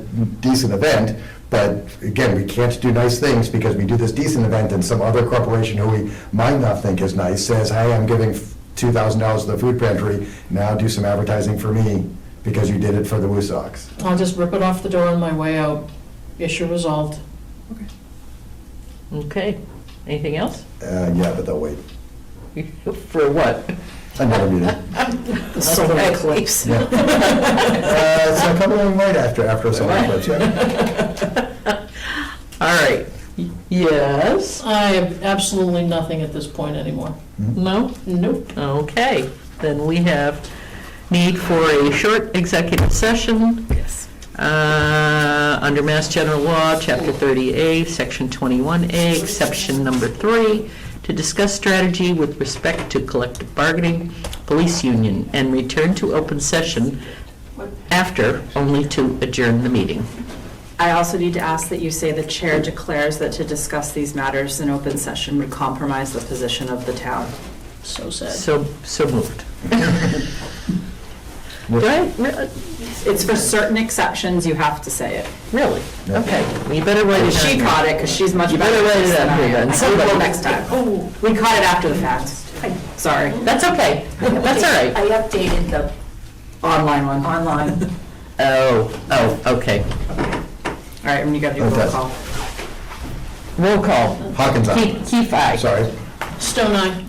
decent event, but again, we can't do nice things because we do this decent event and some other corporation who we might not think is nice says, hey, I'm giving $2,000 to the food pantry, now do some advertising for me because you did it for the Woosocks. I'll just rip it off the door on my way out. Issue resolved. Okay, anything else? Yeah, but they'll wait. For what? Another meeting. The solar eclipse. Yeah. So come along right after a solar eclipse, yeah. All right, yes? I have absolutely nothing at this point anymore. No? Nope. Okay, then we have need for a short executive session. Yes. Under Mass General Law, Chapter 30A, Section 21A, Exception Number 3, to discuss strategy with respect to collective bargaining, police union, and return to open session after, only to adjourn the meeting. I also need to ask that you say the chair declares that to discuss these matters in open session would compromise the position of the town. So sad. So moved. Do I, It's for certain exceptions, you have to say it. really? Okay, well, you better write it down. She caught it, because she's much You better better at write this it than down I here am. then. I will next time. We caught it after the fact. Sorry. That's okay, that's all right. I updated the Online one. All online. Oh, okay. right, and you got to do roll Okay. call. Roll call. Hawkins, aye. Keith, aye. Sorry. Stone Eye.